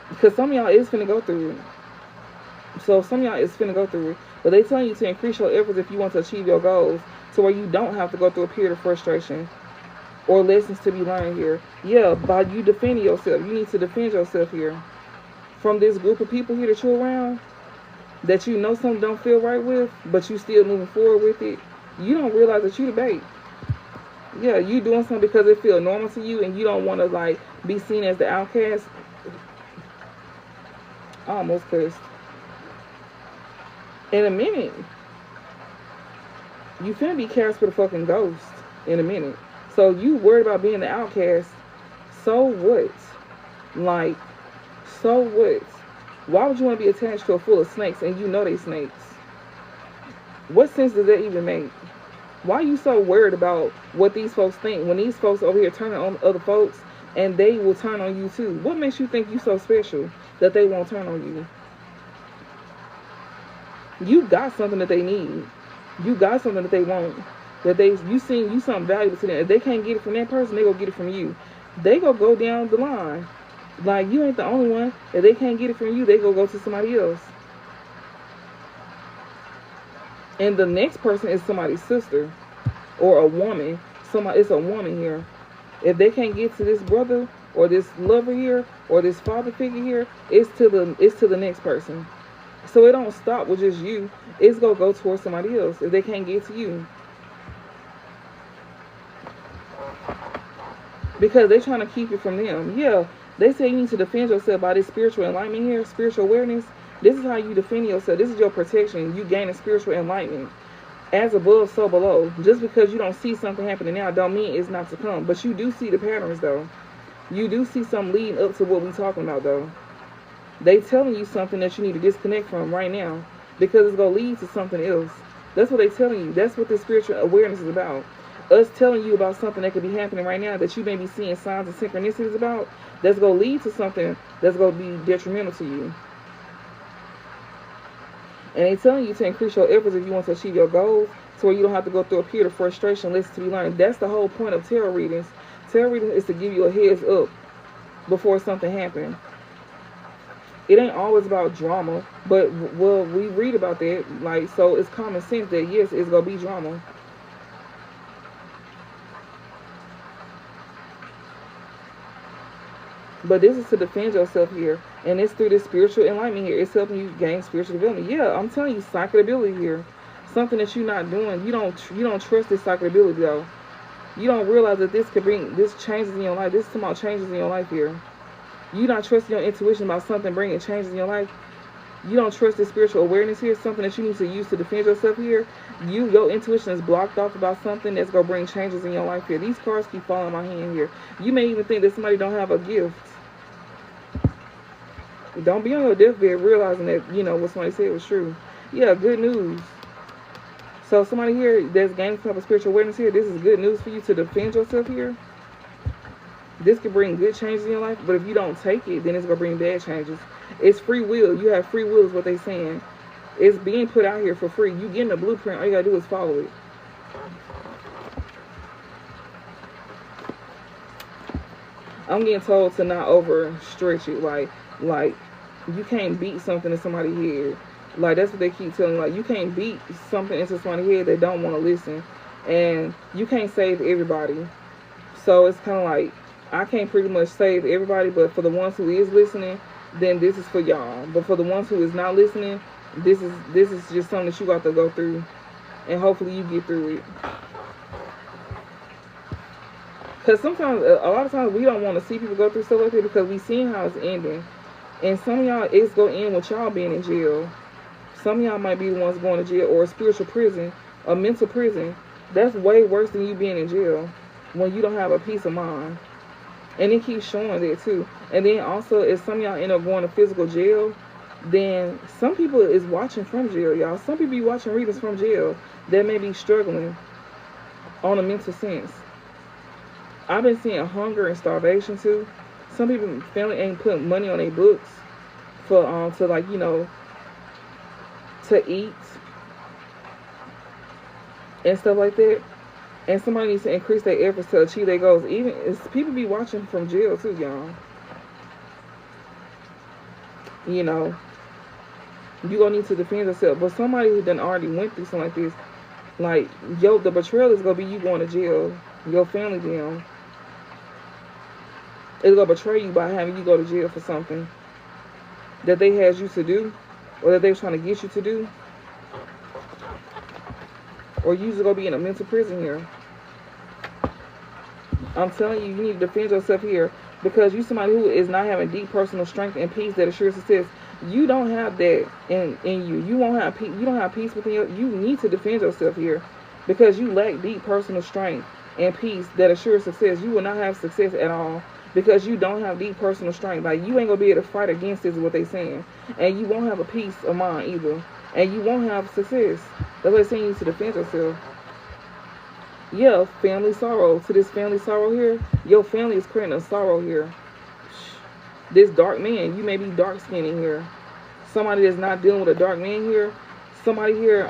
Speaker 1: because some of y'all is finna go through it. So some of y'all is finna go through it. But they telling you to increase your efforts if you want to achieve your goals, to where you don't have to go through a period of frustration or lessons to be learned here. Yeah, by you defending yourself. You need to defend yourself here from this group of people here that you're around, that you know something don't feel right with, but you still moving forward with it. You don't realize that you the bait. Yeah, you doing something because it feels normal to you, and you don't want to like be seen as the outcast. I almost cursed. In a minute, you finna be Casper the fucking ghost in a minute. So you worried about being the outcast. So what? Like, so what? Why would you want to be attached to a full of snakes and you know they snakes? What sense does that even make? Why are you so worried about what these folks think when these folks over here turning on other folks and they will turn on you too? What makes you think you so special that they won't turn on you? You got something that they need. You got something that they want. That you seen you something valuable to them. If they can't get it from that person, they go get it from you. They go down the line. Like, you ain't the only one. If they can't get it from you, they go to somebody else. And the next person is somebody's sister or a woman. It's a woman here. If they can't get to this brother or this lover here or this father figure here, it's to the next person. So it don't stop with just you. It's gonna go towards somebody else if they can't get to you. Because they're trying to keep it from them. Yeah. They say you need to defend yourself by this spiritual enlightenment here, spiritual awareness. This is how you defend yourself. This is your protection. You gain a spiritual enlightenment. As above, so below. Just because you don't see something happening now don't mean it's not to come. But you do see the patterns, though. You do see something leading up to what we're talking about, though. They telling you something that you need to disconnect from right now, because it's going to lead to something else. That's what they telling you. That's what this spiritual awareness is about. Us telling you about something that could be happening right now that you may be seeing signs and synchronicities about, that's going to lead to something that's going to be detrimental to you. And they telling you to increase your efforts if you want to achieve your goals, to where you don't have to go through a period of frustration, lessons to be learned. That's the whole point of tarot readings. Tarot reading is to give you a heads up before something happens. It ain't always about drama, but well, we read about that, like, so it's common sense that yes, it's gonna be drama. But this is to defend yourself here, and it's through this spiritual enlightenment here. It's helping you gain spiritual development. Yeah, I'm telling you, psychic ability here, something that you're not doing. You don't trust this psychic ability though. You don't realize that this could bring changes in your life. This is about changes in your life here. You not trusting your intuition about something bringing changes in your life. You don't trust this spiritual awareness here, something that you need to use to defend yourself here. Your intuition is blocked off about something that's going to bring changes in your life here. These cards keep falling in my hand here. You may even think that somebody don't have a gift. Don't be on your deathbed realizing that, you know, what somebody said was true. Yeah, good news. So somebody here that's gaining some type of spiritual awareness here, this is good news for you to defend yourself here. This could bring good changes in your life, but if you don't take it, then it's going to bring bad changes. It's free will. You have free will is what they're saying. It's being put out here for free. You getting a blueprint. All you got to do is follow it. I'm getting told to not overstretch it. Like you can't beat something in somebody's head. Like, that's what they keep telling me. Like, you can't beat something into somebody's head that don't want to listen. And you can't save everybody. So it's kind of like, I can't pretty much save everybody, but for the ones who is listening, then this is for y'all. But for the ones who is not listening, this is just something that you got to go through. And hopefully you get through it. Because sometimes, a lot of times, we don't want to see people go through stuff like that because we seen how it's ending. And some of y'all, it's going to end with y'all being in jail. Some of y'all might be the ones going to jail, or a spiritual prison, a mental prison. That's way worse than you being in jail when you don't have a peace of mind. And it keeps showing that too. And then also, if some of y'all end up going to physical jail, then some people is watching from jail, y'all. Some people be watching readings from jail that may be struggling on a mental sense. I've been seeing hunger and starvation too. Some people, family ain't putting money on their books for to, like, you know, to eat and stuff like that. And somebody needs to increase their efforts to achieve their goals. Even people be watching from jail too, y'all. You know, you gonna need to defend yourself. But somebody who done already went through something like this, like, the betrayal is gonna be you going to jail. Your family down. It's gonna betray you by having you go to jail for something that they had you to do, or that they were trying to get you to do. Or you just gonna be in a mental prison here. I'm telling you, you need to defend yourself here, because you somebody who is not having deep personal strength and peace that assures success. You don't have that in you. You won't have peace. You don't have peace within you. You need to defend yourself here, because you lack deep personal strength and peace that assures success. You will not have success at all, because you don't have deep personal strength. Like, you ain't gonna be able to fight against this, is what they saying. And you won't have a peace of mind either. And you won't have success. That's why they're saying you need to defend yourself. Yeah, family sorrow. To this family sorrow here, your family is creating a sorrow here. This dark man, you may be dark skinned in here. Somebody that's not dealing with a dark man here. Somebody here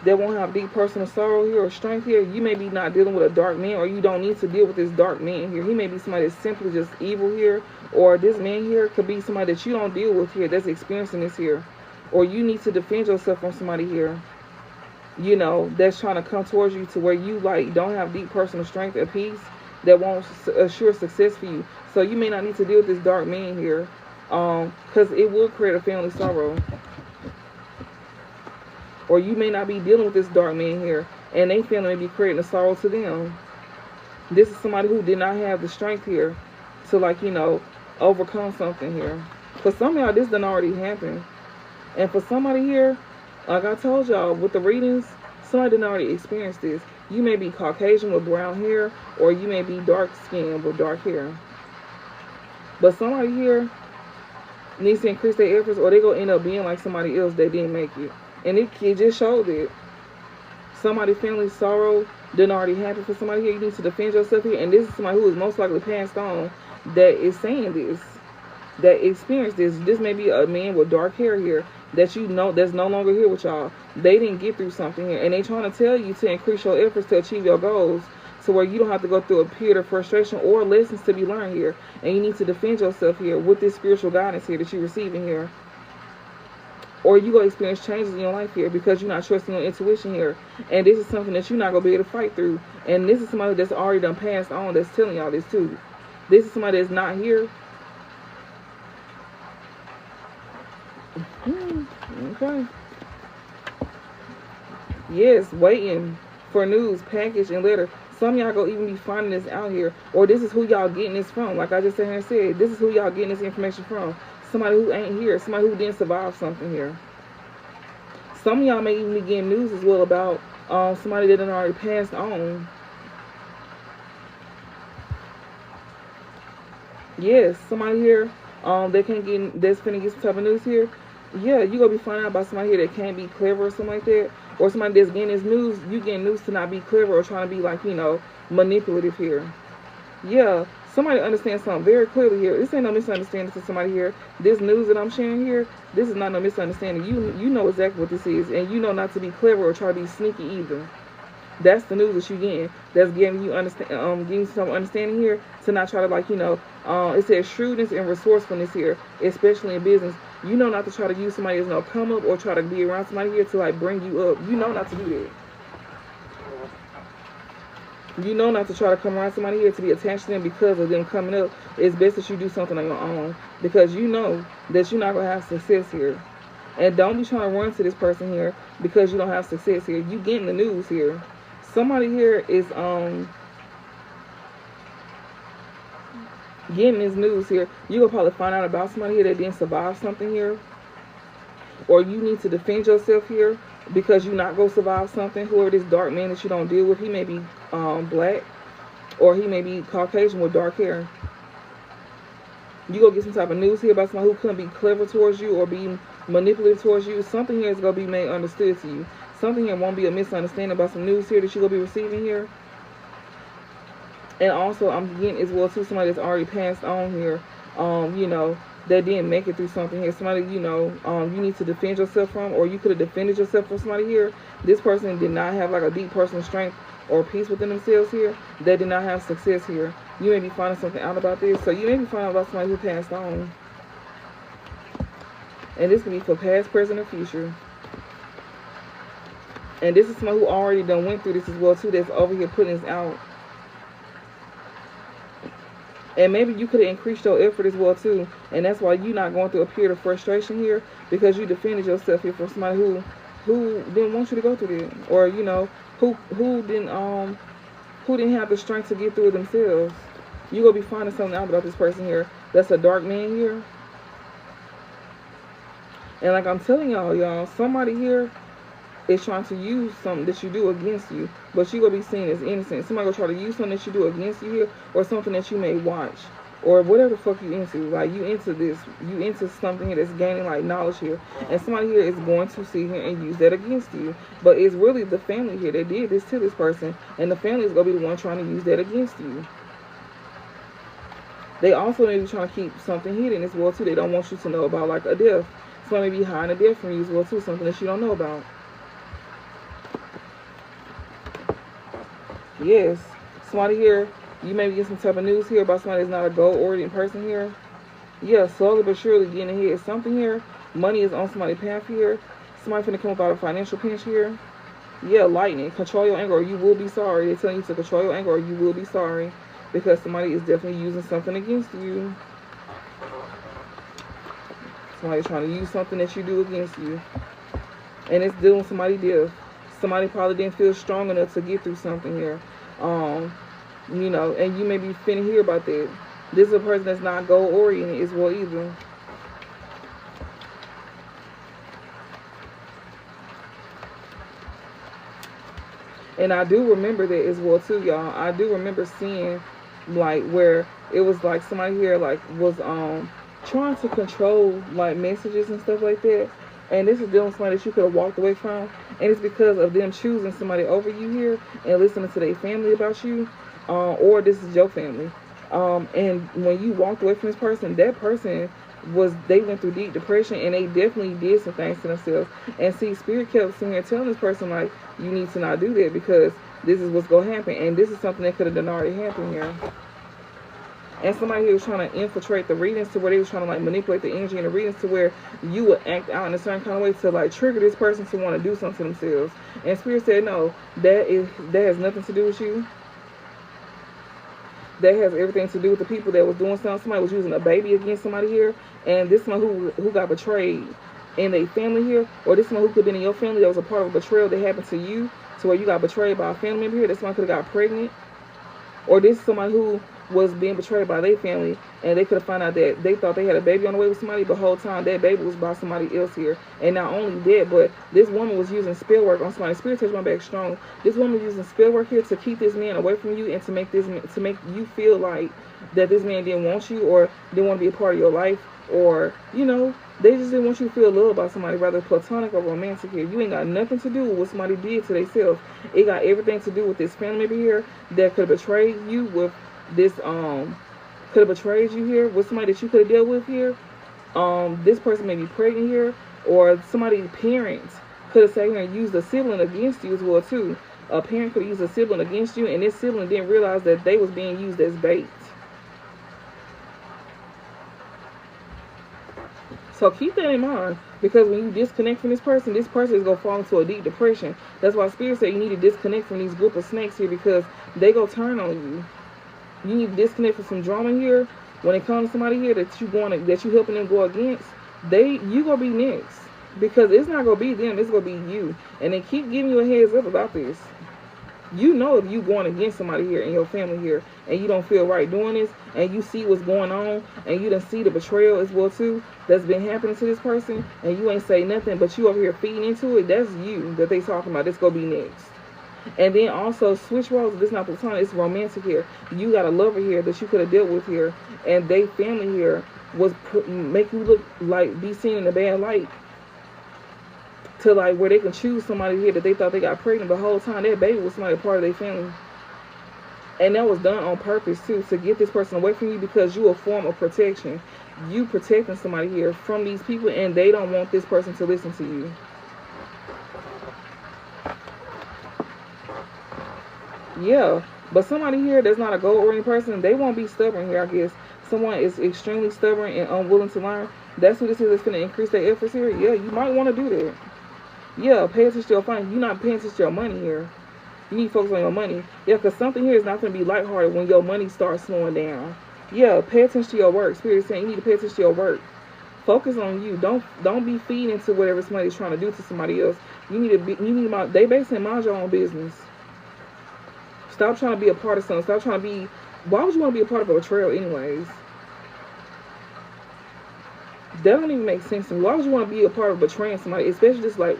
Speaker 1: that won't have deep personal sorrow here or strength here. You may be not dealing with a dark man, or you don't need to deal with this dark man here. He may be somebody that's simply just evil here, or this man here could be somebody that you don't deal with here that's experiencing this here. Or you need to defend yourself from somebody here, you know, that's trying to come towards you to where you, like, don't have deep personal strength or peace that won't assure success for you. So you may not need to deal with this dark man here, because it will create a family sorrow. Or you may not be dealing with this dark man here, and they family may be creating a sorrow to them. This is somebody who did not have the strength here to, like, you know, overcome something here. For some of y'all, this done already happened. And for somebody here, like I told y'all, with the readings, somebody done already experienced this. You may be Caucasian with brown hair, or you may be dark skinned with dark hair. But somebody here needs to increase their efforts, or they gonna end up being like somebody else that didn't make it. And it just showed it. Somebody's family sorrow didn't already happen for somebody here. You need to defend yourself here. And this is somebody who is most likely passed on that is saying this, that experienced this. This may be a man with dark hair here that you know that's no longer here with y'all. They didn't get through something here, and they trying to tell you to increase your efforts to achieve your goals, so where you don't have to go through a period of frustration or lessons to be learned here. And you need to defend yourself here with this spiritual guidance here that you're receiving here. Or you gonna experience changes in your life here because you're not trusting your intuition here. And this is something that you're not gonna be able to fight through. And this is somebody that's already done passed on that's telling y'all this too. This is somebody that's not here. Okay. Yes, waiting for news, package, and letter. Some of y'all gonna even be finding this out here. Or this is who y'all getting this from. Like I just sat here and said, this is who y'all getting this information from. Somebody who ain't here. Somebody who didn't survive something here. Some of y'all may even be getting news as well about somebody that done already passed on. Yes, somebody here they can't get, that's finna get some type of news here. Yeah, you gonna be finding out about somebody here that can't be clever or something like that. Or somebody that's getting this news, you getting news to not be clever or trying to be like, you know, manipulative here. Yeah, somebody understands something very clearly here. This ain't no misunderstanding to somebody here. This news that I'm sharing here, this is not no misunderstanding. You know exactly what this is, and you know not to be clever or try to be sneaky either. That's the news that you getting. That's giving you giving you some understanding here to not try to, like, you know, it says shrewdness and resourcefulness here, especially in business. You know not to try to use somebody as no come up or try to be around somebody here to like bring you up. You know not to do that. You know not to try to come around somebody here to be attached to them because of them coming up. It's best that you do something on your own because you know that you're not gonna have success here. And don't be trying to run to this person here because you don't have success here. You getting the news here. Somebody here is getting this news here. You will probably find out about somebody here that didn't survive something here. Or you need to defend yourself here because you're not going to survive something. Whoever this dark man that you don't deal with, he may be black or he may be Caucasian with dark hair. You go get some type of news here about somebody who couldn't be clever towards you or be manipulative towards you. Something here is going to be made understood to you. Something here won't be a misunderstanding about some news here that you're going to be receiving here. And also, I'm getting as well, too, somebody that's already passed on here, you know, that didn't make it through something here. Somebody, you know, you need to defend yourself from, or you could have defended yourself from somebody here. This person did not have, like, a deep personal strength or peace within themselves here. They did not have success here. You may be finding something out about this. So you may be finding out about somebody who passed on. And this can be for past, present, or future. And this is somebody who already done went through this as well, too, that's over here putting this out. And maybe you could have increased your effort as well, too. And that's why you're not going through a period of frustration here, because you defended yourself here from somebody who didn't want you to go through it. Or, you know, who didn't have the strength to get through it themselves. You're going to be finding something out about this person here. That's a dark man here. And like I'm telling y'all, somebody here is trying to use something that you do against you, but you're going to be seen as innocent. Somebody going to try to use something that you do against you here, or something that you may watch, or whatever the fuck you into. Like, you into this, you into something here that's gaining, like, knowledge here, and somebody here is going to see here and use that against you. But it's really the family here that did this to this person, and the family is going to be the one trying to use that against you. They also may be trying to keep something hidden as well, too. They don't want you to know about, like, a death. Somebody may be hiding a death from you as well, too, something that you don't know about. Yes, somebody here, you may be getting some type of news here about somebody that's not a goal-oriented person here. Yeah, slowly but surely getting ahead. Something here, money is on somebody's path here. Somebody finna come up out of financial pinch here. Yeah, lightning. Control your anger or you will be sorry. They're telling you to control your anger or you will be sorry. Because somebody is definitely using something against you. Somebody's trying to use something that you do against you. And it's dealing with somebody deaf. Somebody probably didn't feel strong enough to get through something here. You know, and you may be finna hear about that. This is a person that's not goal-oriented as well either. And I do remember that as well too, y'all. I do remember seeing like where it was like somebody here like was trying to control like messages and stuff like that. And this is dealing with somebody that you could have walked away from, and it's because of them choosing somebody over you here and listening to their family about you, or this is your family. And when you walked away from this person, that person they went through deep depression, and they definitely did some things to themselves. And see, Spirit kept sitting here telling this person like, you need to not do that because this is what's gonna happen, and this is something that could have done already happened here. And somebody who was trying to infiltrate the readings to where they was trying to like manipulate the energy in the readings to where you would act out in a certain kind of way to like trigger this person to want to do something to themselves. And Spirit said, no, that has nothing to do with you. That has everything to do with the people that was doing something. Somebody was using a baby against somebody here, and this one who got betrayed in their family here, or this one who could have been in your family that was a part of a betrayal that happened to you, to where you got betrayed by a family member here. This one could have got pregnant, or this is somebody who was being betrayed by their family, and they could have found out that they thought they had a baby on the way with somebody, but the whole time that baby was by somebody else here. And not only that, but this woman was using spell work on somebody. Spirit touched my back strong. This woman was using spell work here to keep this man away from you and to make you feel like that this man didn't want you or didn't want to be a part of your life, or they just didn't want you to feel love about somebody, whether platonic or romantic here. You ain't got nothing to do with what somebody did to themselves. It got everything to do with this family member here that could have betrayed you with this could have betrayed you here with somebody that you could have dealt with here. This person may be pregnant here, or somebody's parents could have sat here and used a sibling against you as well too. A parent could have used a sibling against you, and this sibling didn't realize that they was being used as bait. So keep that in mind, because when you disconnect from this person is going to fall into a deep depression. That's why Spirit said you need to disconnect from these group of snakes here, because they go turn on you. You need to disconnect from some drama here. When it comes to somebody here that you helping them go against, you gonna be next, because it's not gonna be them, it's gonna be you. And they keep giving you a heads up about this. You know, if you going against somebody here in your family here and you don't feel right doing this, and you see what's going on, and you done see the betrayal as well too that's been happening to this person, and you ain't say nothing, but you over here feeding into it, that's you that they talking about. That's gonna be next. And then also switch roles. This is not platonic, it's romantic here. You got a lover here that you could have dealt with here, and they family here was make you look like be seen in a bad light, to like where they can choose somebody here that they thought they got pregnant, but the whole time that baby was somebody part of their family. And that was done on purpose too, to get this person away from you, because you a form of protection. You protecting somebody here from these people, and they don't want this person to listen to you. Yeah, but somebody here that's not a goal-oriented person, they won't be stubborn here, I guess. Someone is extremely stubborn and unwilling to learn. That's who this is that's going to increase their efforts here. Yeah, you might want to do that. Yeah, pay attention to your money. You're not paying attention to your money here. You need to focus on your money. Yeah, because something here is not going to be lighthearted when your money starts slowing down. Yeah, pay attention to your work. Spirit is saying you need to pay attention to your work. Focus on you. Don't be feeding into whatever somebody's trying to do to somebody else. They basically mind your own business. Stop trying to be a part of something. Stop trying to be... Why would you want to be a part of a betrayal anyways? That don't even make sense to me. Why would you want to be a part of betraying somebody? Especially just like,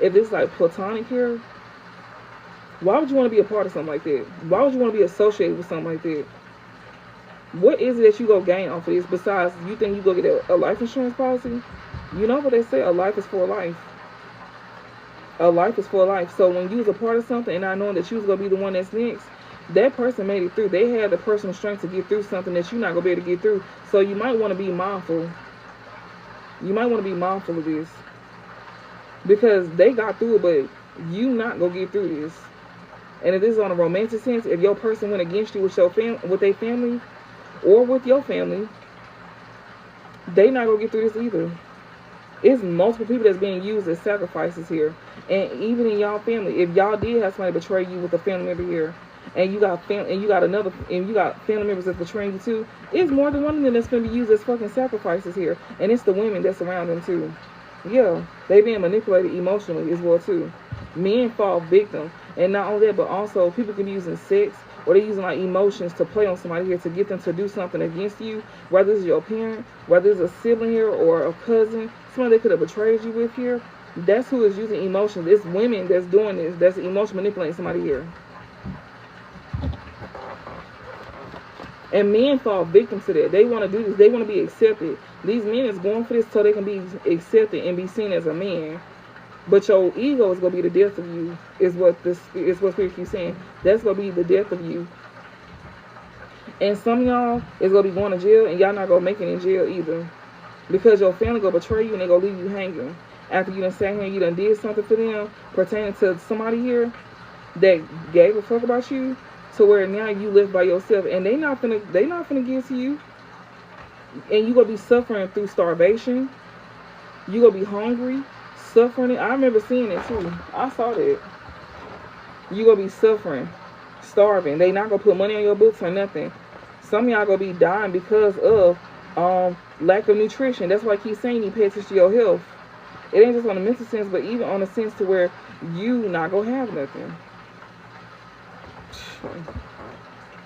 Speaker 1: if it's like platonic here. Why would you want to be a part of something like that? Why would you want to be associated with something like that? What is it that you go gain off of this besides you think you go get a life insurance policy? You know what they say, a life is for life. A life is for life. So when you was a part of something and not knowing that you was going to be the one that's next, that person made it through. They had the personal strength to get through something that you're not going to be able to get through. So you might want to be mindful. You might want to be mindful of this. Because they got through it, but you not going to get through this. And if this is on a romantic sense, if your person went against you with with their family or with your family, they not going to get through this either. It's multiple people that's being used as sacrifices here. And even in y'all family, if y'all did have somebody betray you with a family member here, and you got family members that's betraying you too, it's more than one of them that's going to be used as fucking sacrifices here. And it's the women that's around them too. Yeah, they being manipulated emotionally as well too. Men fall victim. And not only that, but also people can be using sex, or they're using like emotions to play on somebody here to get them to do something against you, whether it's your parent, whether it's a sibling here or a cousin, somebody they could have betrayed you with here. That's who is using emotions. It's women that's doing this. That's emotion manipulating somebody here. And men fall victim to that. They want to do this. They want to be accepted. These men is going for this so they can be accepted and be seen as a man. But your ego is gonna be the death of you. Is what Spirit keeps saying. That's gonna be the death of you. And some of y'all is gonna be going to jail, and y'all not gonna make it in jail either, because your family gonna betray you and they gonna leave you hanging after you done sat here and you done did something for them pertaining to somebody here that gave a fuck about you, to where now you live by yourself, and they not finna give to you, and you gonna be suffering through starvation. You gonna be hungry, suffering it. I remember seeing it too. I saw that. You gonna be suffering, starving. They not gonna put money on your books or nothing. Some of y'all gonna be dying because of lack of nutrition. That's why I keep saying you pay attention to your health. It ain't just on the mental sense, but even on the sense to where you not gonna have nothing.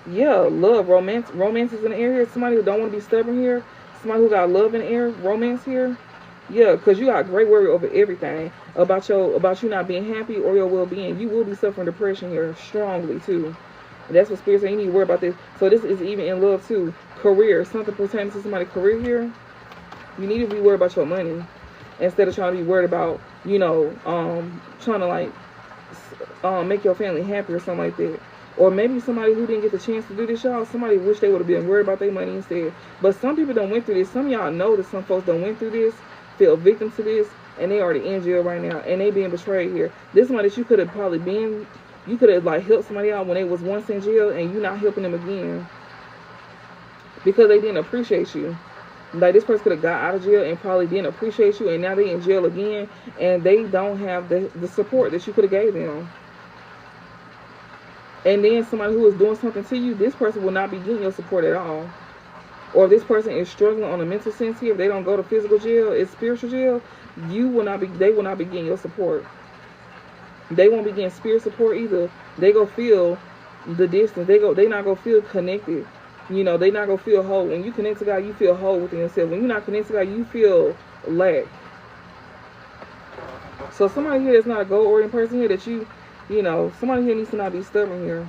Speaker 1: Yeah, love, romance is in the air here. Somebody who don't want to be stubborn here. Somebody who got love in the air, romance here. Yeah, because you got great worry over everything about you not being happy or your well-being. You will be suffering depression here strongly too. And that's what Spirit said. You need to worry about this. So this is even in love too. Career, something pertaining to somebody's career here. You need to be worried about your money instead of trying to be worried about, you know, trying to like make your family happy or something like that. Or maybe somebody who didn't get the chance to do this, y'all. Somebody wish they would have been worried about their money instead. But some people done went through this. Some of y'all know that some folks done went through this, feel victim to this, and they already in jail right now, and they being betrayed here. This money that you could have probably been, you could have like helped somebody out when they was once in jail, and you not helping them again because they didn't appreciate you. Like, this person could have got out of jail and probably didn't appreciate you, and now they in jail again, and they don't have the support that you could have gave them. And then somebody who is doing something to you, this person will not be getting your support at all. Or if this person is struggling on a mental sense here, if they don't go to physical jail, it's spiritual jail, they will not be getting your support. They won't be getting spirit support either. They go feel the distance. They not gonna feel connected. You know, they not gonna feel whole. When you connect to God, you feel whole within yourself. When you're not connected to God, you feel lack. So somebody here that's not a goal-oriented person here, that you know, somebody here needs to not be stubborn here.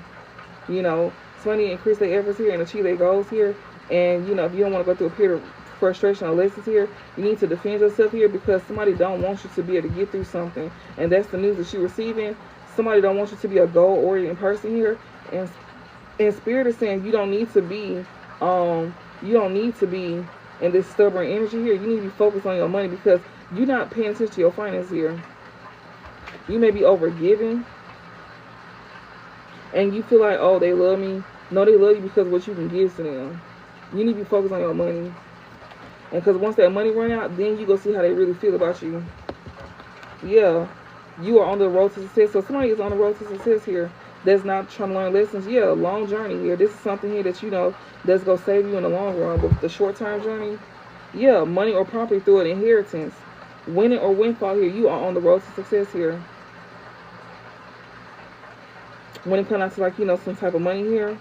Speaker 1: You know, somebody need to increase their efforts here and achieve their goals here. And, you know, if you don't want to go through a period of frustration or lessons here, you need to defend yourself here, because somebody don't want you to be able to get through something. And that's the news that you're receiving. Somebody don't want you to be a goal-oriented person here. And Spirit is saying you don't need to be in this stubborn energy here. You need to be focused on your money, because you're not paying attention to your finances here. You may be overgiving, and you feel like, oh, they love me. No, they love you because of what you can give to them. You need to be focused on your money. And because once that money run out, then you go see how they really feel about you. Yeah, you are on the road to success. So somebody is on the road to success here that's not trying to learn lessons. Yeah, long journey here. This is something here that, you know, that's going to save you in the long run. But the short-term journey, yeah, money or property through an inheritance, winning or windfall here, you are on the road to success here. When it comes out to, like, you know, some type of money here,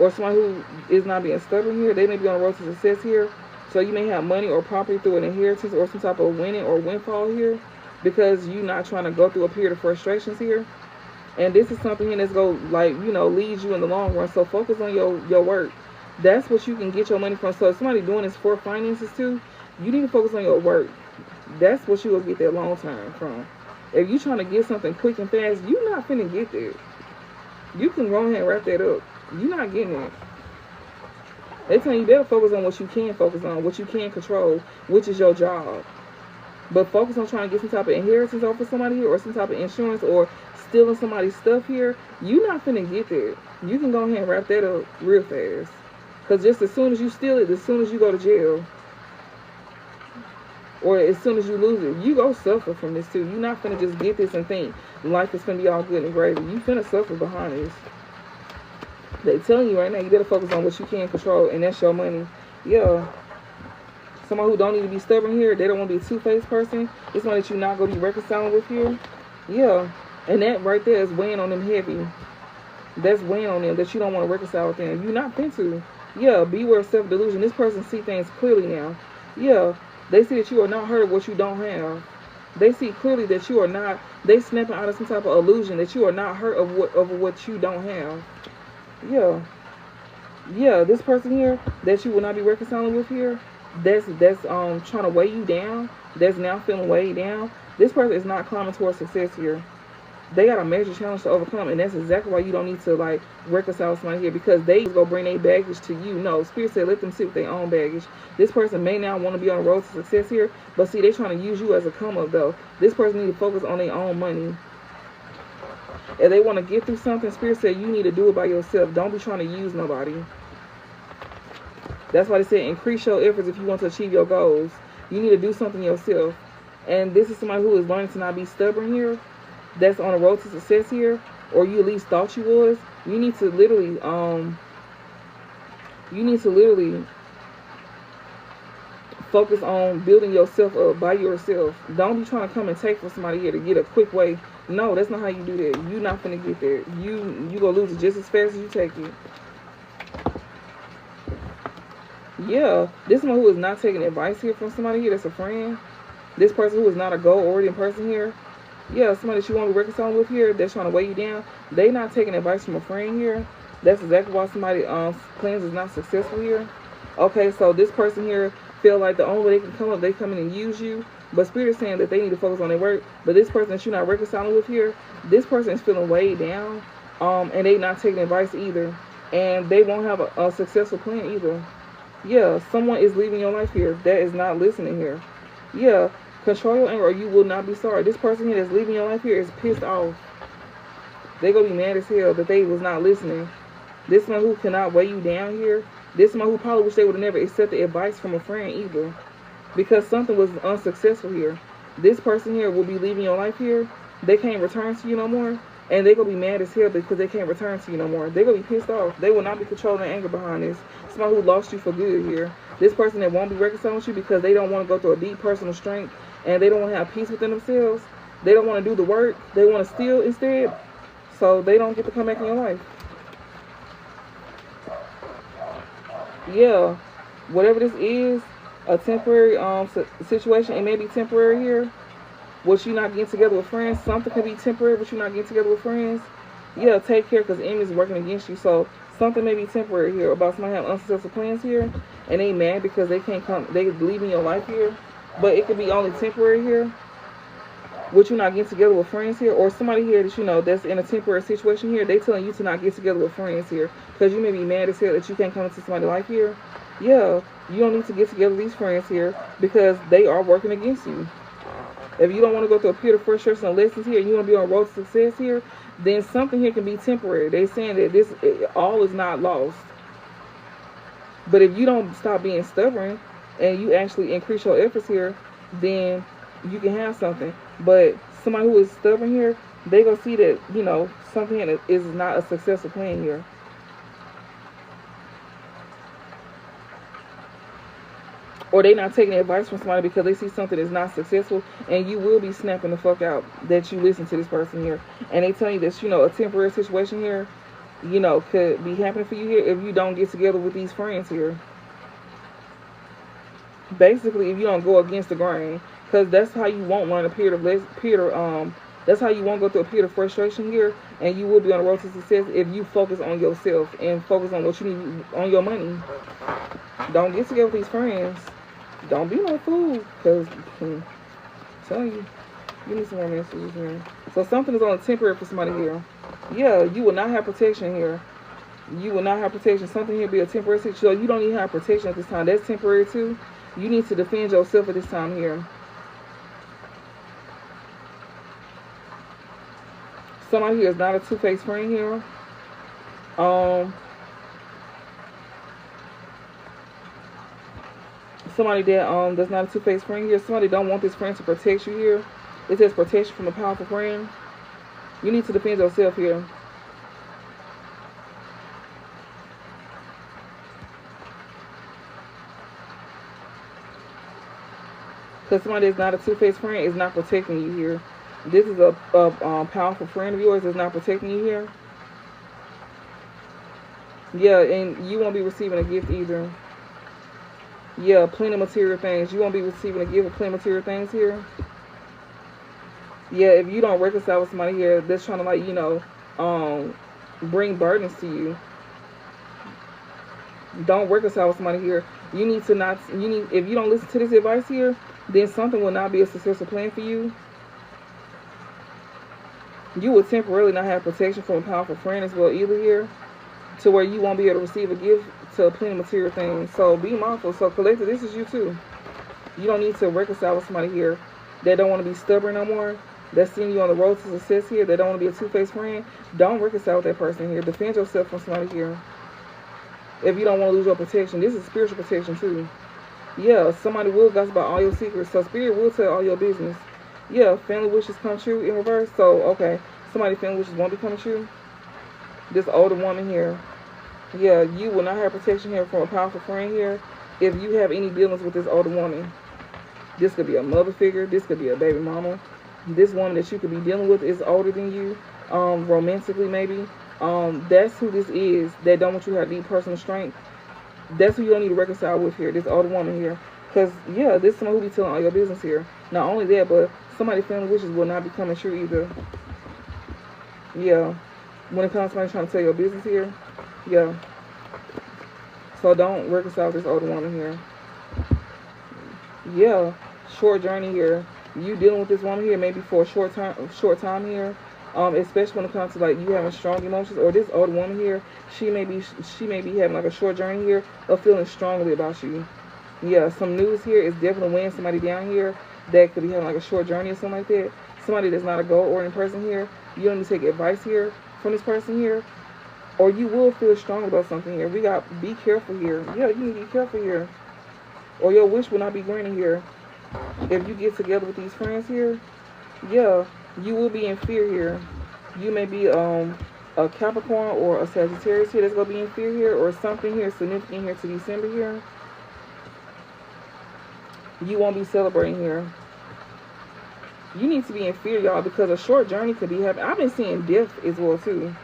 Speaker 1: or somebody who is not being stubborn here, they may be on the road to success here. So you may have money or property through an inheritance or some type of winning or windfall here, because you're not trying to go through a period of frustrations here. And this is something here that's going to, like, you know, lead you in the long run. So focus on your work. That's what you can get your money from. So if somebody doing this for finances too, you need to focus on your work. That's what you will get that long term from. If you're trying to get something quick and fast, you're not finna get that. You can go ahead and wrap that up. You're not getting it. They tell you better focus on what you can focus on, what you can control, which is your job. But focus on trying to get some type of inheritance off of somebody here, or some type of insurance, or stealing somebody's stuff here. You're not finna get that. You can go ahead and wrap that up real fast. Because just as soon as you steal it, as soon as you go to jail, or as soon as you lose it, you go suffer from this too. You're not finna just get this and think life is finna be all good and gravy. You finna suffer behind this. They telling you right now, you better focus on what you can control, and that's your money. Yeah. Someone who don't need to be stubborn here, they don't want to be a two-faced person. It's one that you're not going to be reconciling with here. Yeah. And that right there is weighing on them heavy. That's weighing on them, that you don't want to reconcile with them. You're not meant to. Yeah, beware of self-delusion. This person see things clearly now. Yeah, they see that you are not hurt of what you don't have. They see clearly that you are not. They snapping out of some type of illusion that you are not hurt of what you don't have. Yeah, yeah. This person here that you will not be reconciling with here, that's trying to weigh you down. That's now feeling weighed down. This person is not climbing towards success here. They got a major challenge to overcome, and that's exactly why you don't need to like reconcile with somebody here, because they go bring their baggage to you. No, Spirit said let them sit with their own baggage. This person may not want to be on the road to success here, but see, they trying to use you as a come up though. This person need to focus on their own money. If they want to get through something, Spirit said you need to do it by yourself. Don't be trying to use nobody. That's why they said increase your efforts if you want to achieve your goals. You need to do something yourself. And this is somebody who is learning to not be stubborn here, that's on the road to success here, or you at least thought you was. You need to literally focus on building yourself up by yourself. Don't be trying to come and take from somebody here to get a quick way. No, that's not how you do that. You not finna get there. You gonna lose it just as fast as you take it. Yeah, this one who is not taking advice here from somebody here that's a friend. This person who is not a goal-oriented person here. Yeah, somebody that you want to be reconciling with here, that's trying to weigh you down. They not taking advice from a friend here. That's exactly why somebody plans is not successful here. Okay, so this person here feel like the only way they can come up, they come in and use you. But Spirit is saying that they need to focus on their work. But this person that you're not reconciling with here, this person is feeling weighed down, and they not taking advice either, and they won't have a successful plan either. Yeah, someone is leaving your life here that is not listening here. Yeah. Control your anger or you will not be sorry. This person here that's leaving your life here is pissed off. They gonna be mad as hell that they was not listening. This one who cannot weigh you down here. This one who probably wish they would have never accepted advice from a friend either, because something was unsuccessful here. This person here will be leaving your life here. They can't return to you no more. And they gonna be mad as hell because they can't return to you no more. They gonna be pissed off. They will not be controlling their anger behind this. Somebody who lost you for good here. This person that won't be reconciling with you because they don't want to go through a deep personal strength, and they don't want to have peace within themselves. They don't want to do the work. They want to steal instead. So they don't get to come back in your life. Yeah. Whatever this is, a temporary situation, it may be temporary here. What you not getting together with friends, something can be temporary, but you're not getting together with friends. Yeah, take care because the enemy is working against you. So something may be temporary here about somebody having unsuccessful plans here, and they mad because they can't come, they leaving your life here. But it could be only temporary here. What you not getting together with friends here, or somebody here that you know that's in a temporary situation here, they telling you to not get together with friends here because you may be mad as hell that you can't come into somebody's life here. Yeah, you don't need to get together with these friends here because they are working against you. If you don't want to go through a period of frustration and lessons here, and you want to be on road to success here, then something here can be temporary. They're saying that this all is not lost. But if you don't stop being stubborn and you actually increase your efforts here, then you can have something. But somebody who is stubborn here, they gonna see that, you know, something is not a successful plan here. Or they not taking advice from somebody because they see something is not successful, and you will be snapping the fuck out that you listen to this person here. And they tell you that, you know, a temporary situation here, you know, could be happening for you here if you don't get together with these friends here. Basically, if you don't go against the grain, because that's how you won't learn a period of that's how you won't go through a period of frustration here, and you will be on the road to success if you focus on yourself and focus on what you need on your money. Don't get together with these friends. Don't be no fool, because I'm telling you, give me some more messages here. So something is on temporary for somebody here. Yeah, you will not have protection here. You will not have protection. Something here be a temporary situation. So you don't even have protection at this time. That's temporary too. You need to defend yourself at this time here. Somebody here is not a two-faced friend here. Somebody that that's not a two-faced friend here. Somebody don't want this friend to protect you here. It says protection from a powerful friend. You need to defend yourself here. Because somebody that's not a two-faced friend is not protecting you here. This is a powerful friend of yours that's not protecting you here. Yeah, and you won't be receiving a gift either. Yeah, plenty of material things. You won't be receiving a gift of plenty of material things here. Yeah, if you don't reconcile with somebody here that's trying to, like, um, bring burdens to you, don't reconcile with somebody here. You need to not, you need, if you don't listen to this advice here, then something will not be a successful plan for you. You will temporarily not have protection from a powerful friend as well either here, to where you won't be able to receive a gift to plenty of material things. So be mindful. So collective, this is you too. You don't need to reconcile with somebody here that don't want to be stubborn no more, that's seeing you on the road to success here, that don't want to be a two-faced friend. Don't reconcile with that person here. Defend yourself from somebody here. If you don't want to lose your protection, this is spiritual protection too. Yeah, somebody will gossip about all your secrets, so spirit will tell all your business. Yeah, family wishes come true in reverse. So, okay, somebody family wishes won't be coming true. This older woman here, yeah, you will not have protection here from a powerful friend here if you have any dealings with this older woman. This could be a mother figure. This could be a baby mama. This woman that you could be dealing with is older than you, romantically maybe. That's who this is that don't want you to have deep personal strength. That's who you don't need to reconcile with here, this older woman here. Because, yeah, this is someone who be telling all your business here. Not only that, but somebody's family wishes will not be coming true either. Yeah. When it comes to somebody trying to tell your business here, yeah. So don't reconcile with this older woman here. Yeah. Short journey here. You dealing with this woman here maybe for a short time here. Especially when it comes to, like, you having strong emotions, or this older woman here, she may be having like a short journey here of feeling strongly about you. Yeah, some news here is definitely weighing somebody down here that could be having like a short journey or something like that. Somebody that's not a goal-oriented person here. You don't need to take advice here from this person here, or you will feel strong about something here. We got be careful here. Yeah, you need to be careful here, or your wish will not be granted here. If you get together with these friends here, yeah, you will be in fear here. You may be a Capricorn or a Sagittarius here that's going to be in fear here, or something here significant here to December here. You won't be celebrating here. You need to be in fear, y'all, because a short journey could be happening. I've been seeing death as well, too.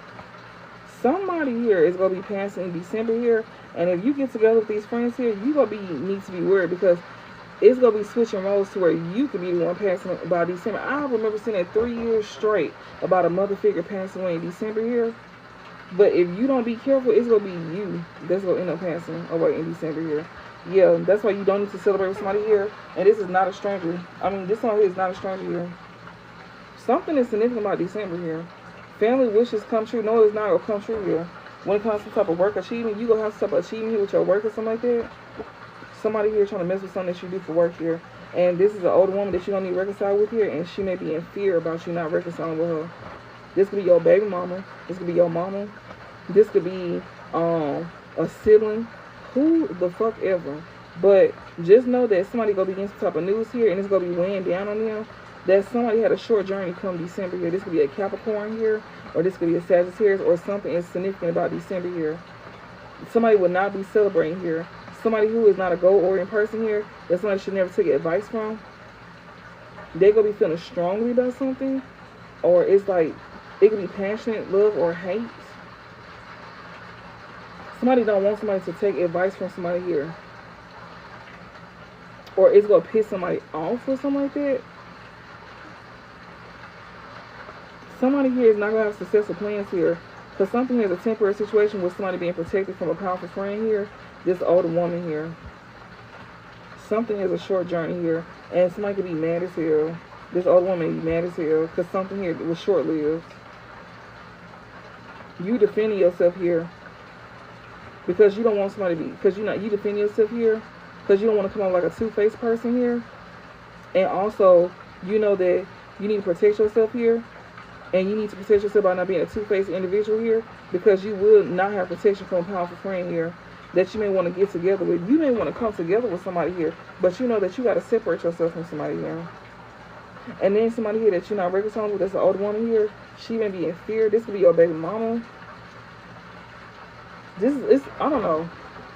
Speaker 1: Somebody here is going to be passing in December here, and if you get together with these friends here, you going to need to be worried, because it's going to be switching roles to where you could be the one passing by December. I remember seeing it 3 years straight about a mother figure passing away in December here. But if you don't be careful, it's going to be you that's going to end up passing away in December here. Yeah, that's why you don't need to celebrate with somebody here. And this is not a stranger. I mean, this one here is not a stranger here. Something is significant about December here. Family wishes come true. No, it's not going to come true here. When it comes to some type of work achievement, you going to have some type of achievement here with your work or something like that. Somebody here trying to mess with something that you do for work here. And this is an older woman that you don't need to reconcile with here. And she may be in fear about you not reconciling with her. This could be your baby mama. This could be your mama. This could be a sibling. Who the fuck ever. But just know that somebody going to be getting some type of news here. And it's going to be weighing down on them. That somebody had a short journey come December here. This could be a Capricorn here. Or this could be a Sagittarius. Or something is significant about December here. Somebody will not be celebrating here. Somebody who is not a goal-oriented person here, that somebody should never take advice from. They're going to be feeling strongly about something. Or it's like, it could be passionate love or hate. Somebody don't want somebody to take advice from somebody here. Or it's going to piss somebody off or something like that. Somebody here is not going to have successful plans here. Because something here is a temporary situation with somebody being protected from a powerful friend here. This older woman here. Something is a short journey here. And somebody could be mad as hell. This older woman be mad as hell. Because something here was short-lived. You defending yourself here. Because you don't want somebody to be. Because you defend yourself here. Because you don't want to come off like a two-faced person here. And also, you know that you need to protect yourself here. And you need to protect yourself by not being a two-faced individual here. Because you will not have protection from a powerful friend here that you may want to get together with. You may want to come together with somebody here, but you know that you got to separate yourself from somebody here. And then somebody here that you're not reconciling with, that's an older woman here, she may be in fear. This could be your baby mama. I don't know.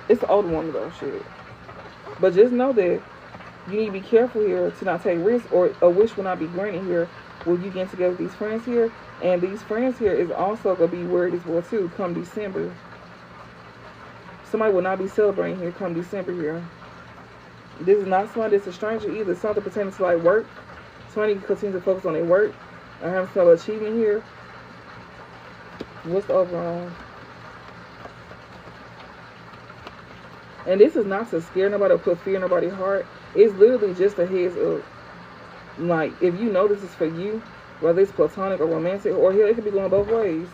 Speaker 1: It's an older woman though, shit. But just know that you need to be careful here to not take risks, or a wish will not be granted here when you get together with these friends here. And these friends here is also going to be worried as well too come December. Somebody will not be celebrating here come December here. This is not somebody that's a stranger either. Something pertaining to like work. Somebody continues to focus on their work. I have some achievement here. What's the overall? And this is not to scare nobody or put fear in nobody's heart. It's literally just a heads up. Like, if you know this is for you, whether it's platonic or romantic, or hell, it could be going both ways.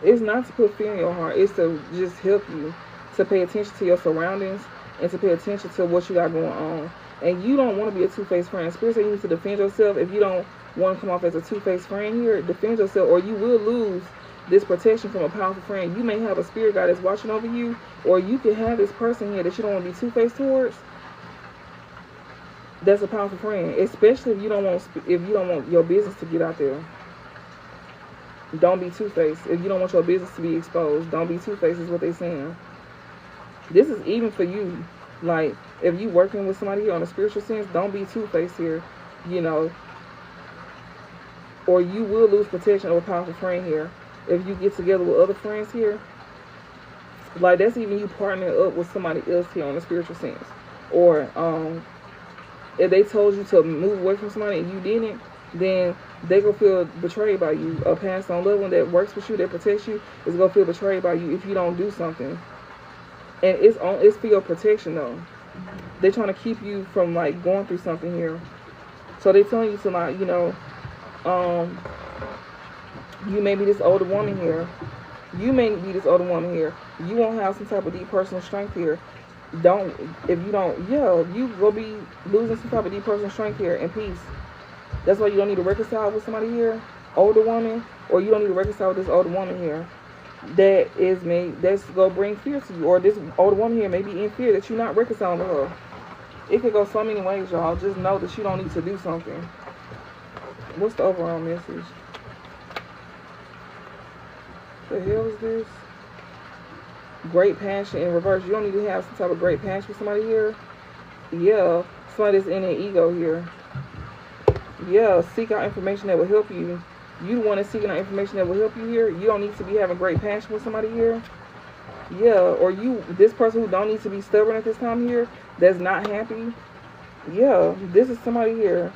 Speaker 1: It's not to put fear in your heart. It's to just help you to pay attention to your surroundings and to pay attention to what you got going on. And you don't want to be a two-faced friend. Spirit says you need to defend yourself. If you don't want to come off as a two-faced friend here, defend yourself, or you will lose this protection from a powerful friend. You may have a spirit guide that's watching over you, or you can have this person here that you don't want to be two-faced towards. That's a powerful friend, especially if you don't want your business to get out there. Don't be two-faced. If you don't want your business to be exposed, don't be two-faced is what they're saying. This is even for you. Like, if you working with somebody here on a spiritual sense, don't be two-faced here, you know. Or you will lose protection of a powerful friend here. If you get together with other friends here, like that's even you partnering up with somebody else here on a spiritual sense. Or if they told you to move away from somebody and you didn't, then they gonna feel betrayed by you. A passed on loved one that works with you, that protects you, is gonna feel betrayed by you if you don't do something. And it's for your protection though. They're trying to keep you from like going through something here. So they're telling you to like, you know, you may be this older woman here. You may be this older woman here. You won't have some type of deep personal strength here. You will be losing some type of deep personal strength here and peace. That's why you don't need to reconcile with somebody here, older woman, or you don't need to reconcile with this older woman here. That's gonna bring fear to you, or this older woman here may be in fear that you're not reconciling with her. It could go so many ways, y'all. Just know that you don't need to do something. What's the overall message? The hell is this? Great passion in reverse. You don't need to have some type of great passion with somebody here. Yeah, somebody that's in their ego here. Yeah, seek out information that will help you. You want to seek out information that will help you here. You don't need to be having great passion with somebody here. Yeah, or this person who don't need to be stubborn at this time here, that's not happy. Yeah, this is somebody here.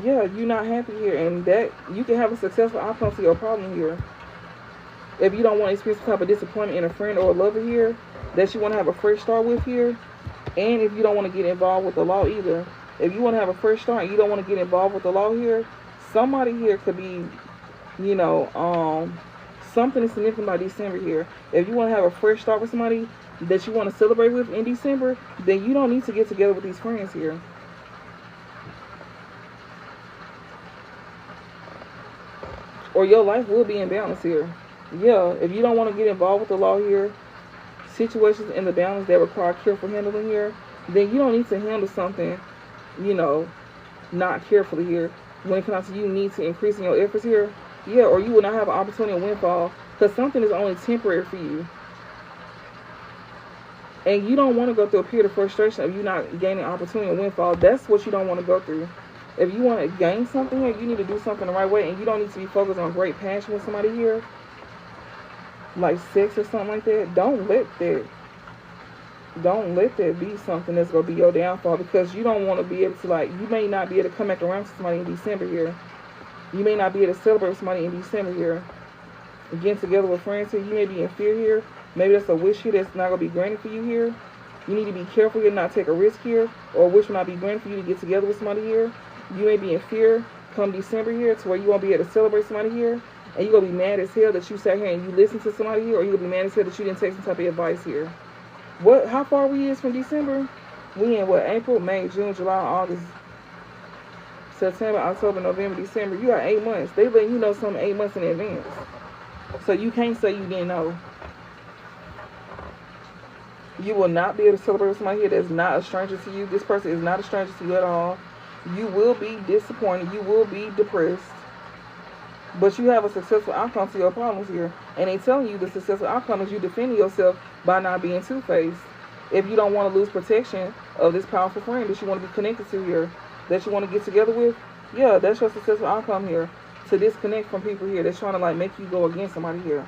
Speaker 1: Yeah, you're not happy here, and that you can have a successful outcome to your problem here. If you don't want to experience some type of disappointment in a friend or a lover here, that you want to have a fresh start with here, and if you don't want to get involved with the law either. If you want to have a fresh start and you don't want to get involved with the law here, somebody here could be, you know, something is significant by December here. If you want to have a fresh start with somebody that you want to celebrate with in December, then you don't need to get together with these friends here. Or your life will be in balance here. Yeah, if you don't want to get involved with the law here, situations in the balance that require careful handling here, then you don't need to handle something, you know, not carefully here. When it comes to you need to increase in your efforts here, yeah, or you will not have an opportunity to windfall, because something is only temporary for you. And you don't want to go through a period of frustration of you not gaining opportunity to windfall. That's what you don't want to go through. If you want to gain something here, you need to do something the right way, and you don't need to be focused on great passion with somebody here, like sex or something like that. Don't let that be something that's going to be your downfall, because you don't want to be able to, like, you may not be able to come back around to somebody in December here. You may not be able to celebrate with somebody in December here. Getting together with friends here, you may be in fear here. Maybe that's a wish here that's not going to be granted for you here. You need to be careful here, not take a risk here, or a wish will not be granted for you to get together with somebody here. You may be in fear come December here to where you won't be able to celebrate somebody here, and you're going to be mad as hell that you sat here and you listened to somebody here, or you're going to be mad as hell that you didn't take some type of advice here. How far we is from December? We in what, April, May, June, July, August, September, October, November, December. You got 8 months. They letting you know something 8 months in advance. So you can't say you didn't know. You will not be able to celebrate with somebody here that's not a stranger to you. This person is not a stranger to you at all. You will be disappointed. You will be depressed. But you have a successful outcome to your problems here. And they telling you the successful outcome is you defending yourself by not being two-faced. If you don't want to lose protection of this powerful friend that you want to be connected to here, that you want to get together with, yeah, that's your successful outcome here. To disconnect from people here that's trying to like make you go against somebody here.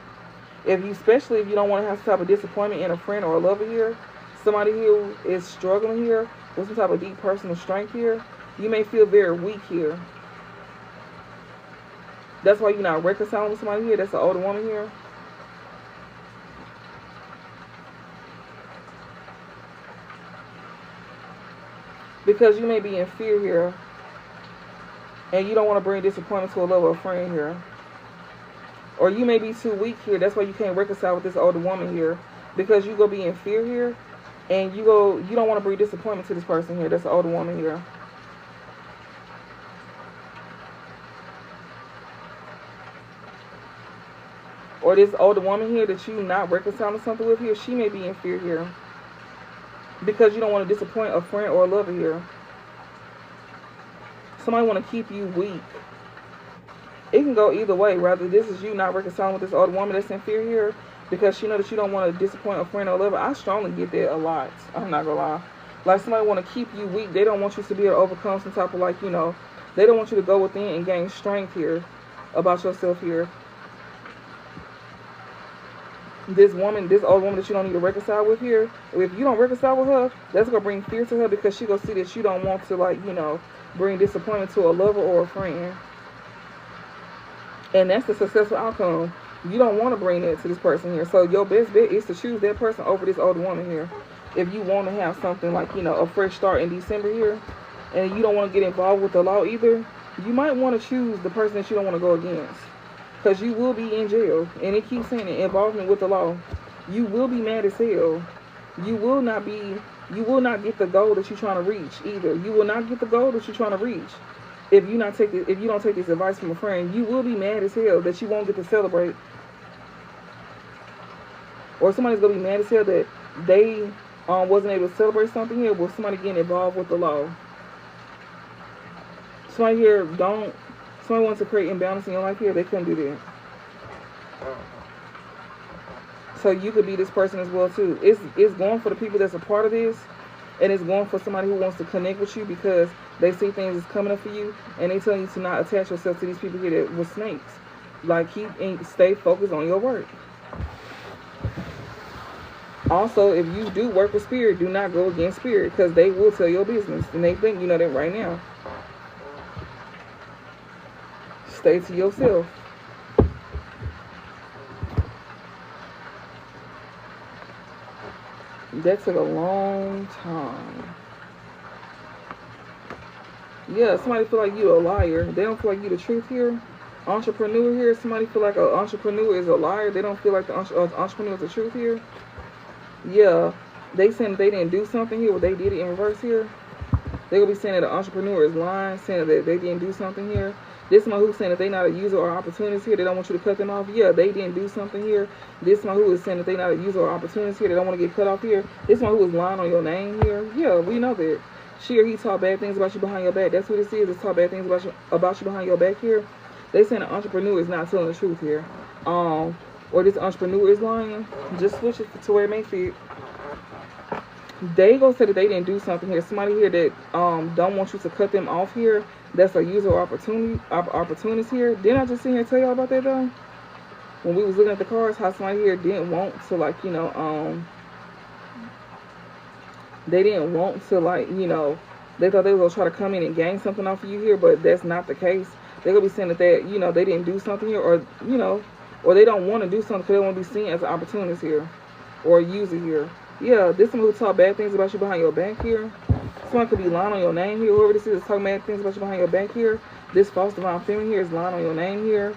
Speaker 1: Especially if you don't want to have some type of disappointment in a friend or a lover here, somebody here is struggling here, with some type of deep personal strength here. You may feel very weak here. That's why you're not reconciling with somebody here. That's an older woman here. Because you may be in fear here. And you don't want to bring disappointment to a level of friend here. Or you may be too weak here. That's why you can't reconcile with this older woman here. Because you go be in fear here. And you don't want to bring disappointment to this person here. That's an older woman here. Or this older woman here that you not reconciling something with here, she may be in fear here. Because you don't want to disappoint a friend or a lover here. Somebody want to keep you weak. It can go either way. Rather, this is you not reconciling with this older woman that's in fear here. Because she know that you don't want to disappoint a friend or a lover. I strongly get that a lot. I'm not going to lie. Like, somebody want to keep you weak. They don't want you to be able to overcome some type of, like, you know, they don't want you to go within and gain strength here about yourself here. This woman, this old woman that you don't need to reconcile with here, if you don't reconcile with her, that's going to bring fear to her because she going to see that you don't want to, like, you know, bring disappointment to a lover or a friend. And that's the successful outcome. You don't want to bring that to this person here. So your best bet is to choose that person over this older woman here. If you want to have something like, you know, a fresh start in December here, and you don't want to get involved with the law either, you might want to choose the person that you don't want to go against. Because you will be in jail. And it keeps saying it, involvement with the law. You will be mad as hell. You will not get the goal that you're trying to reach either. You will not get the goal that you're trying to reach. If you don't take this advice from a friend, you will be mad as hell that you won't get to celebrate. Or somebody's going to be mad as hell that they wasn't able to celebrate something here with somebody getting involved with the law. Somebody here somebody wants to create imbalance in your life here, they couldn't do that. So you could be this person as well too. It's going for the people that's a part of this, and it's going for somebody who wants to connect with you because they see things is coming up for you, and they tell you to not attach yourself to these people here that with snakes. Like, stay focused on your work. Also, if you do work with spirit, do not go against spirit because they will tell your business, and they think you know that right now. Stay to yourself. That took a long time. Yeah, somebody feel like you a liar. They don't feel like you the truth here. Entrepreneur here. Somebody feel like an entrepreneur is a liar. They don't feel like the entrepreneur is the truth here. Yeah, they saying they didn't do something here, but they did it in reverse here. They will be saying that the entrepreneur is lying, saying that they didn't do something here. This one who's saying that they not a user or opportunist here, they don't want you to cut them off. Yeah, they didn't do something here. This one who is saying that they not a user or opportunist here, they don't want to get cut off here. This one who is lying on your name here. Yeah, we know that. She or he talk bad things about you behind your back. That's what this is. It's talk bad things about you behind your back here. They saying the entrepreneur is not telling the truth here. Or this entrepreneur is lying. Just switch it to where it may fit. They go say that they didn't do something here. Somebody here that don't want you to cut them off here. That's a user or opportunist here. Didn't I just sit here and tell y'all about that though? When we was looking at the cards, how somebody here didn't want to, like, you know, they didn't want to, like, you know, they thought they were gonna try to come in and gain something off of you here, but that's not the case. They're gonna be saying that they, you know, they didn't do something here, or, you know, or they don't want to do something because they want to be seen as an opportunist here or a user here. Yeah, this one who talk bad things about you behind your back here. Someone could be lying on your name here. Whoever this is talking bad things about you behind your back here. This false divine feminine here is lying on your name here.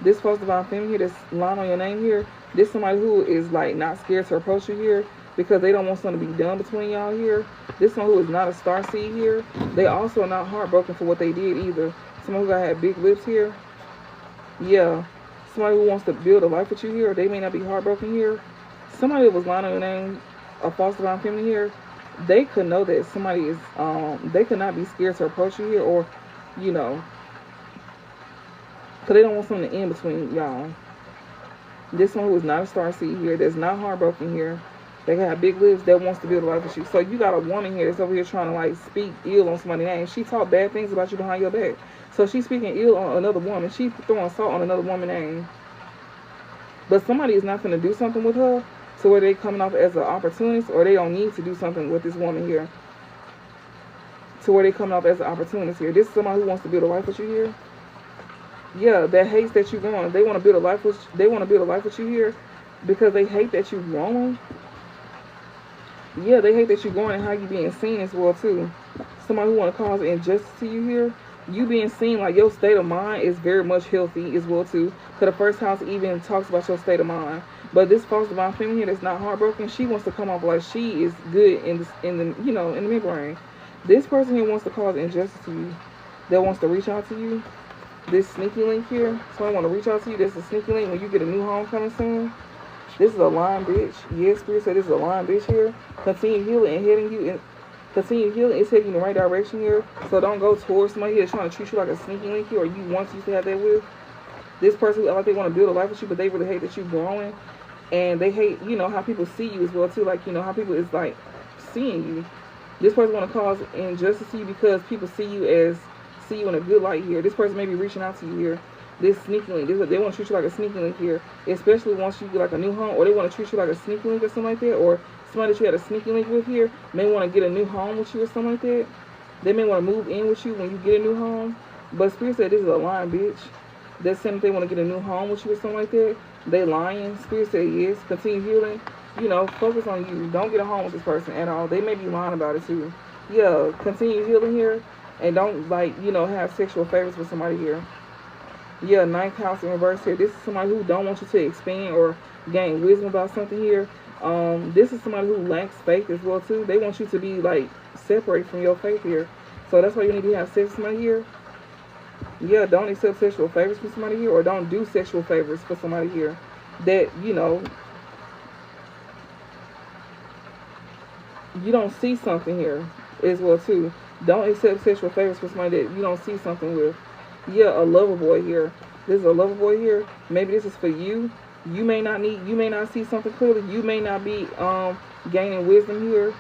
Speaker 1: This false divine feminine here that's lying on your name here. This somebody who is, like, not scared to approach you here because they don't want something to be done between y'all here. This one who is not a starseed here. They also are not heartbroken for what they did either. Someone who got big lips here. Yeah. Somebody who wants to build a life with you here. They may not be heartbroken here. Somebody that was lying on your name, a false divine feminine here, they could know that somebody is, they could not be scared to approach you here, or, you know, because they don't want something to end between y'all. This one who is not a starseed here, that's not heartbroken here, they have big lips, that wants to build a life with you. So you got a woman here that's over here trying to, like, speak ill on somebody's name. She talk bad things about you behind your back. So she's speaking ill on another woman. She's throwing salt on another woman's name. But somebody is not going to do something with her, so where they coming off as an opportunist, or they don't need to do something with this woman here. to where they coming off as opportunists here. This is somebody who wants to build a life with you here. Yeah, that hates that you're growing. They want to build a life with. They want to build a life with you here because they hate that you're growing. Yeah, they hate that you're growing and how you being seen as well too. Somebody who want to cause injustice to you here. You being seen, like your state of mind is very much healthy as well too. Because the first house even talks about your state of mind. But this false divine feminine here that's not heartbroken, she wants to come off like she is good in the you know, in the midbrain. This person here wants to cause injustice to you. That wants to reach out to you. This sneaky link here, somebody want to reach out to you. This is a sneaky link when you get a new home coming soon. This is a lying bitch. Yes, Spirit said this is a lying bitch here. Continue healing and heading you in. Continue healing. It's heading in the right direction here. So don't go towards somebody here that's trying to treat you like a sneaky link here, or you once used to have that with. This person who like they want to build a life with you, but they really hate that you're growing. And they hate, you know, how people see you as well too. Like, you know, how people is like seeing you. This person want to cause injustice to you because people see you in a good light here. This person may be reaching out to you here. This sneaky link, they want to treat you like a sneaky link here, especially once you get like a new home, or they want to treat you like a sneaky link or something like that, or somebody that you had a sneaky link with here may want to get a new home with you or something like that. They may want to move in with you when you get a new home. But Spirit said this is a lying bitch. That's saying they want to get a new home with you or something like that. They lying. Spirit said yes. Continue healing. You know, focus on you. Don't get a home with this person at all. They may be lying about it too. Yeah, continue healing here. And don't, like, you know, have sexual favors with somebody here. Yeah, ninth house in reverse here. This is somebody who don't want you to expand or gain wisdom about something here. This is somebody who lacks faith as well too. They want you to be like separate from your faith here. So that's why you need to have sex with somebody here. Yeah, don't accept sexual favors from somebody here, or don't do sexual favors for somebody here that, you know, you don't see something here as well too. Don't accept sexual favors for somebody that you don't see something with. Yeah, a lover boy here. This is a lover boy here. Maybe this is for you. You may not see something clearly. You may not be gaining wisdom here.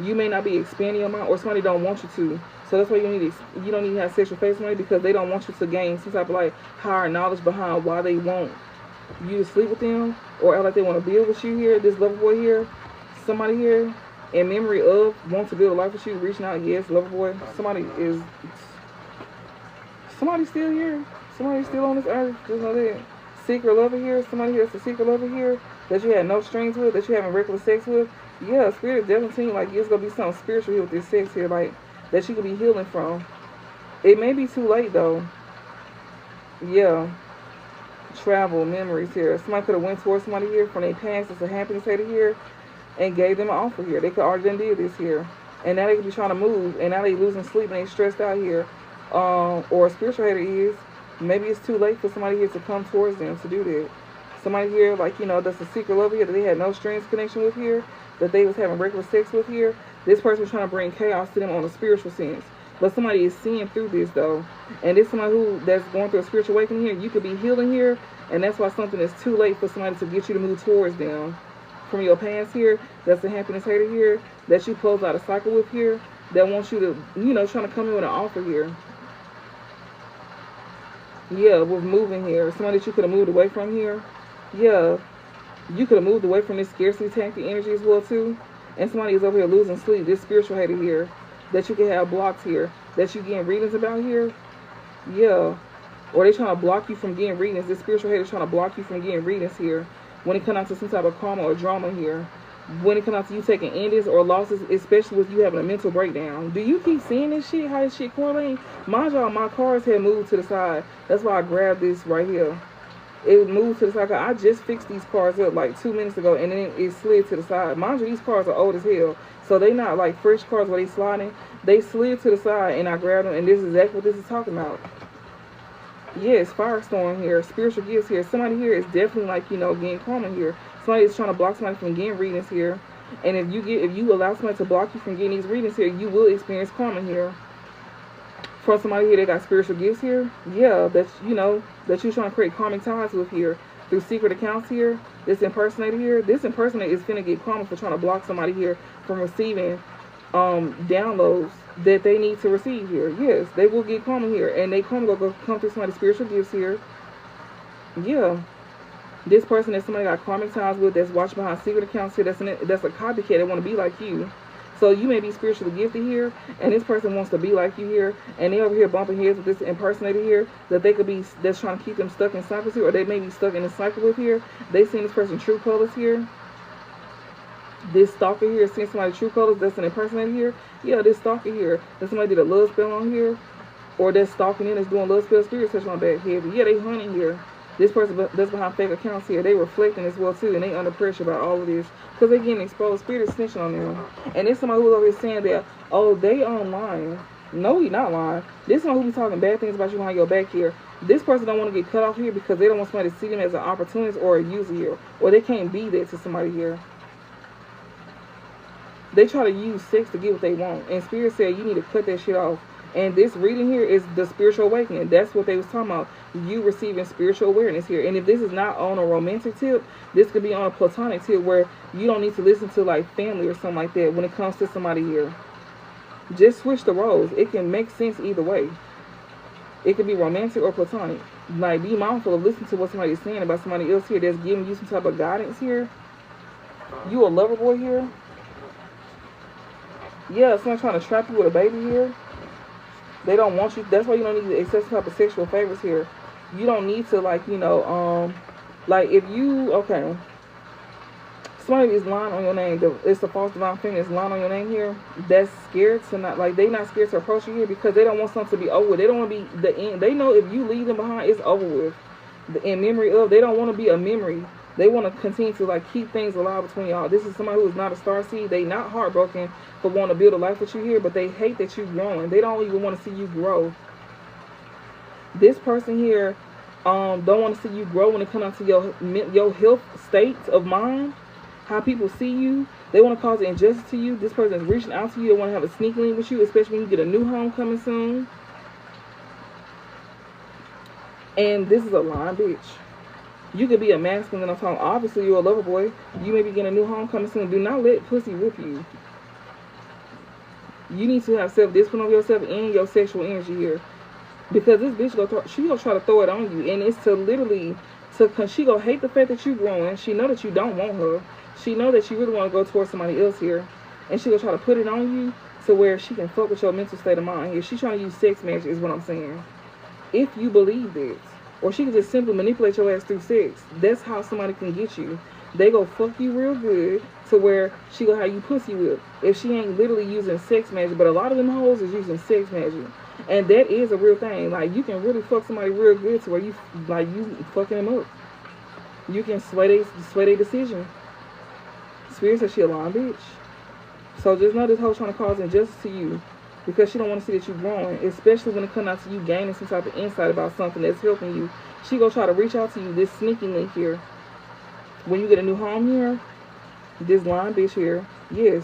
Speaker 1: You may not be expanding your mind, or somebody don't want you to. So that's why you don't need to have sexual favors with somebody, because they don't want you to gain some type of like higher knowledge behind why they want you to sleep with them, or act like they want to build with you here. This lover boy here, somebody here in memory of wants to build a life with you, reaching out. Yes, lover boy. Somebody still here. Somebody still on this earth. Just know that. Secret lover here. Somebody here that's a secret lover here that you had no strings with, that you having regular sex with. Yeah, Spirit definitely seems like it's gonna be something spiritual here with this sex here, like that you could be healing from. It may be too late though. Yeah. Travel memories here. Somebody could have went towards somebody here from their past that's a happiness hater here and gave them an offer here. They could already done did this here, and now they could be trying to move, and now they losing sleep and they stressed out here. Or a spiritual hater is, maybe it's too late for somebody here to come towards them to do that. Somebody here, like, you know, that's a secret lover here that they had no strings connection with here, that they was having regular sex with here. This person was trying to bring chaos to them on a spiritual sense. But somebody is seeing through this though. And this somebody that's going through a spiritual awakening here. You could be healing here, and that's why something is too late for somebody to get you to move towards them. From your past here, that's a happiness hater here, that you close out a cycle with here, that wants you to, you know, trying to come in with an offer here. Yeah, with moving here. Somebody that you could have moved away from here. Yeah, you could have moved away from this scarcity tactic energy as well too. And somebody is over here losing sleep. This spiritual hater here, that you can have blocks here, that you getting readings about here. Yeah, or they trying to block you from getting readings. This spiritual hater trying to block you from getting readings here. When it comes out to some type of karma or drama here. When it comes out to you taking endings or losses, especially with you having a mental breakdown. Do you keep seeing this shit? How this shit correlating? Mind y'all, my cards had moved to the side. That's why I grabbed this right here. It moved to the side. I just fixed these cards up like 2 minutes ago, and then it slid to the side. Mind you, these cards are old as hell. So they not like fresh cards where they sliding. They slid to the side, and I grabbed them, and this is exactly what this is talking about. Yes, firestorm here, spiritual gifts here. Somebody here is definitely like, you know, getting karma here. Somebody is trying to block somebody from getting readings here. And if you allow somebody to block you from getting these readings here, you will experience karma here. From somebody here that got spiritual gifts here, yeah, that, you know, that you're trying to create karmic ties with here through secret accounts here. This impersonator here, this impersonator is gonna get karma for trying to block somebody here from receiving downloads that they need to receive here. Yes, they will get karma here, and they karma will come through somebody's spiritual gifts here. Yeah, this person that somebody got karmic ties with, that's watching behind secret accounts here, that's a copycat that want to be like you. So you may be spiritually gifted here, and this person wants to be like you here, and they over here bumping heads with this impersonator here, that they could be, that's trying to keep them stuck in cycles here, or they may be stuck in a cycle with here. They seen this person true colors here. This stalker here seeing somebody true colors that's an impersonator here. Yeah, this stalker here, that somebody did a love spell on here, or that's stalking in, that's doing love spell, spirit touch on back here. But yeah, they hunting here. This person that's behind fake accounts here, they reflecting as well too, and they under pressure about all of this because they getting exposed. Spirit is snitching on them. And there's somebody who's over here saying that, oh, they online. No, you're not lying. This one who be talking bad things about you behind your back here. This person don't want to get cut off here because they don't want somebody to see them as an opportunist or a user here, or they can't be that to somebody here. They try to use sex to get what they want, and Spirit said you need to cut that shit off. And this reading here is the spiritual awakening. That's what they was talking about. You receiving spiritual awareness here. And if this is not on a romantic tip, this could be on a platonic tip where you don't need to listen to like family or something like that when it comes to somebody here. Just switch the roles. It can make sense either way. It could be romantic or platonic. Like, be mindful of listening to what somebody is saying about somebody else here that's giving you some type of guidance here. You a lover boy here. Yeah, someone trying to trap you with a baby here. They don't want you. That's why you don't need to accept some type of sexual favors here. You don't need to, like, you know, like if you, okay, somebody is lying on your name. It's a false divine feminine is lying on your name here. That's scared to not, like, they not scared to approach you here because they don't want something to be over with. They don't want to be the end. They know if you leave them behind, it's over with. In memory of, they don't want to be a memory. They want to continue to, like, keep things alive between y'all. This is somebody who is not a starseed. They not heartbroken for wanting to build a life with you here, but they hate that you're growing. They don't even want to see you grow. This person here don't want to see you grow when it comes down to your health state of mind, how people see you. They want to cause injustice to you. This person is reaching out to you. They want to have a sneak link with you, especially when you get a new home coming soon. And this is a lying bitch. You could be a masculine and I'm talking, obviously you're a lover boy. You may be getting a new home coming soon. Do not let pussy whip you. You need to have self-discipline of yourself and your sexual energy here. Because this bitch, she gonna try to throw it on you. And it's to literally, she gonna hate the fact that you're growing. She know that you don't want her. She know that you really want to go towards somebody else here. And she gonna try to put it on you to where she can fuck with your mental state of mind here. She's trying to use sex magic is what I'm saying. If you believe it. Or she can just simply manipulate your ass through sex. That's how somebody can get you. They go fuck you real good to where she gonna have you pussy whipped. If she ain't literally using sex magic. But a lot of them hoes is using sex magic. And that is a real thing. Like, you can really fuck somebody real good to where you, like, you fucking them up. You can sway their decision. Spirit says she a lying bitch. So just know this hoe trying to cause injustice to you. Because she don't want to see that you're growing. Especially when it comes out to you gaining some type of insight about something that's helping you. She gonna try to reach out to you, this sneaky link here. When you get a new home here, this lying bitch here, yes,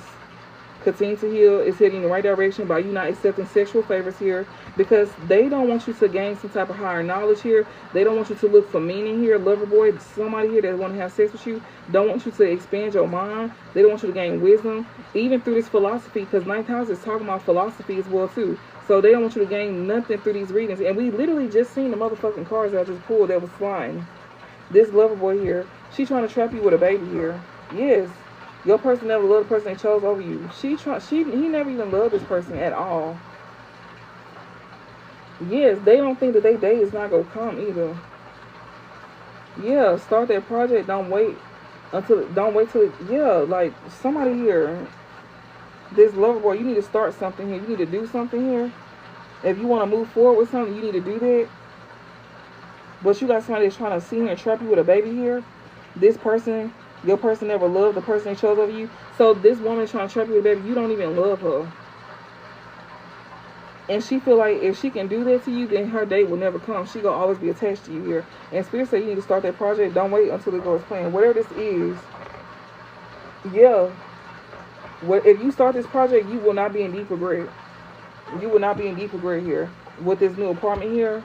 Speaker 1: continue to heal. It's heading in the right direction by you not accepting sexual favors here. Because they don't want you to gain some type of higher knowledge here. They don't want you to look for meaning here. Lover boy, somebody here that want to have sex with you, don't want you to expand your mind. They don't want you to gain wisdom. Even through this philosophy, because ninth house is talking about philosophy as well too. So they don't want you to gain nothing through these readings. And we literally just seen the motherfucking cards that I just pulled that was flying. This lover boy here, she trying to trap you with a baby here. Yes. Your person never loved the person they chose over you. He never even loved this person at all. Yes, they don't think that their day is not gonna come either. Yeah, start that project. Don't wait till yeah, like somebody here. This lover boy, you need to start something here. You need to do something here. If you want to move forward with something, you need to do that. But you got somebody that's trying to see and trap you with a baby here. This person, your person never loved the person they chose over you. So this woman trying to trap you with a baby, you don't even love her. And she feel like if she can do that to you, then her day will never come. She gonna always be attached to you here. And Spirit said you need to start that project. Don't wait until it goes planned. Whatever this is, yeah. If you start this project, you will not be in deep regret. You will not be in deep regret here with this new apartment here.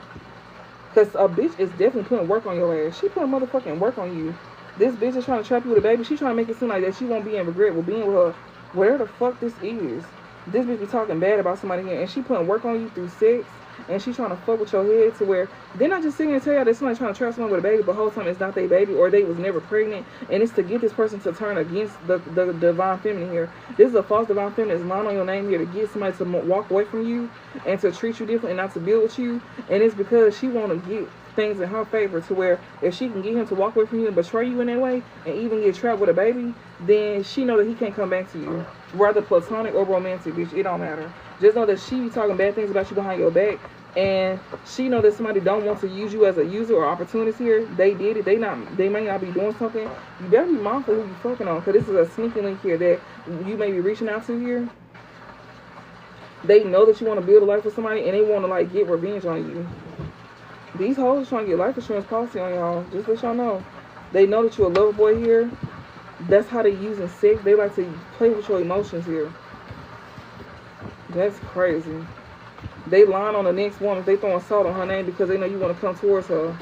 Speaker 1: Because a bitch is definitely putting work on your ass. She putting motherfucking work on you. This bitch is trying to trap you with a baby. She trying to make it seem like that she won't be in regret with being with her. Whatever the fuck this is. This bitch be talking bad about somebody here. And she putting work on you through sex. and she's trying to fuck with your head to where they're not just sitting and tell you that somebody's trying to trap someone with a baby, but the whole time it's not their baby, or they was never pregnant, and it's to get this person to turn against the divine feminine here. This is a false divine feminine that's lying on your name here to get somebody to walk away from you and to treat you differently and not to build with you, and it's because she want to get things in her favor to where if she can get him to walk away from you and betray you in that way and even get trapped with a baby, then she know that he can't come back to you, whether platonic or romantic, bitch, it don't matter. Just know that she be talking bad things about you behind your back, and she know that somebody don't want to use you as a user or opportunist here. They did it. They may not be doing something. You better be mindful who you fucking on, because this is a sneaky link here that you may be reaching out to here. They know that you want to build a life with somebody, and they want to like get revenge on you. These hoes are trying to get life insurance policy on y'all. Just let y'all know. They know that you're a lover boy here. That's how they using sex. They like to play with your emotions here. That's crazy. They lying on the next woman. They throwing salt on her name because they know you want to come towards her.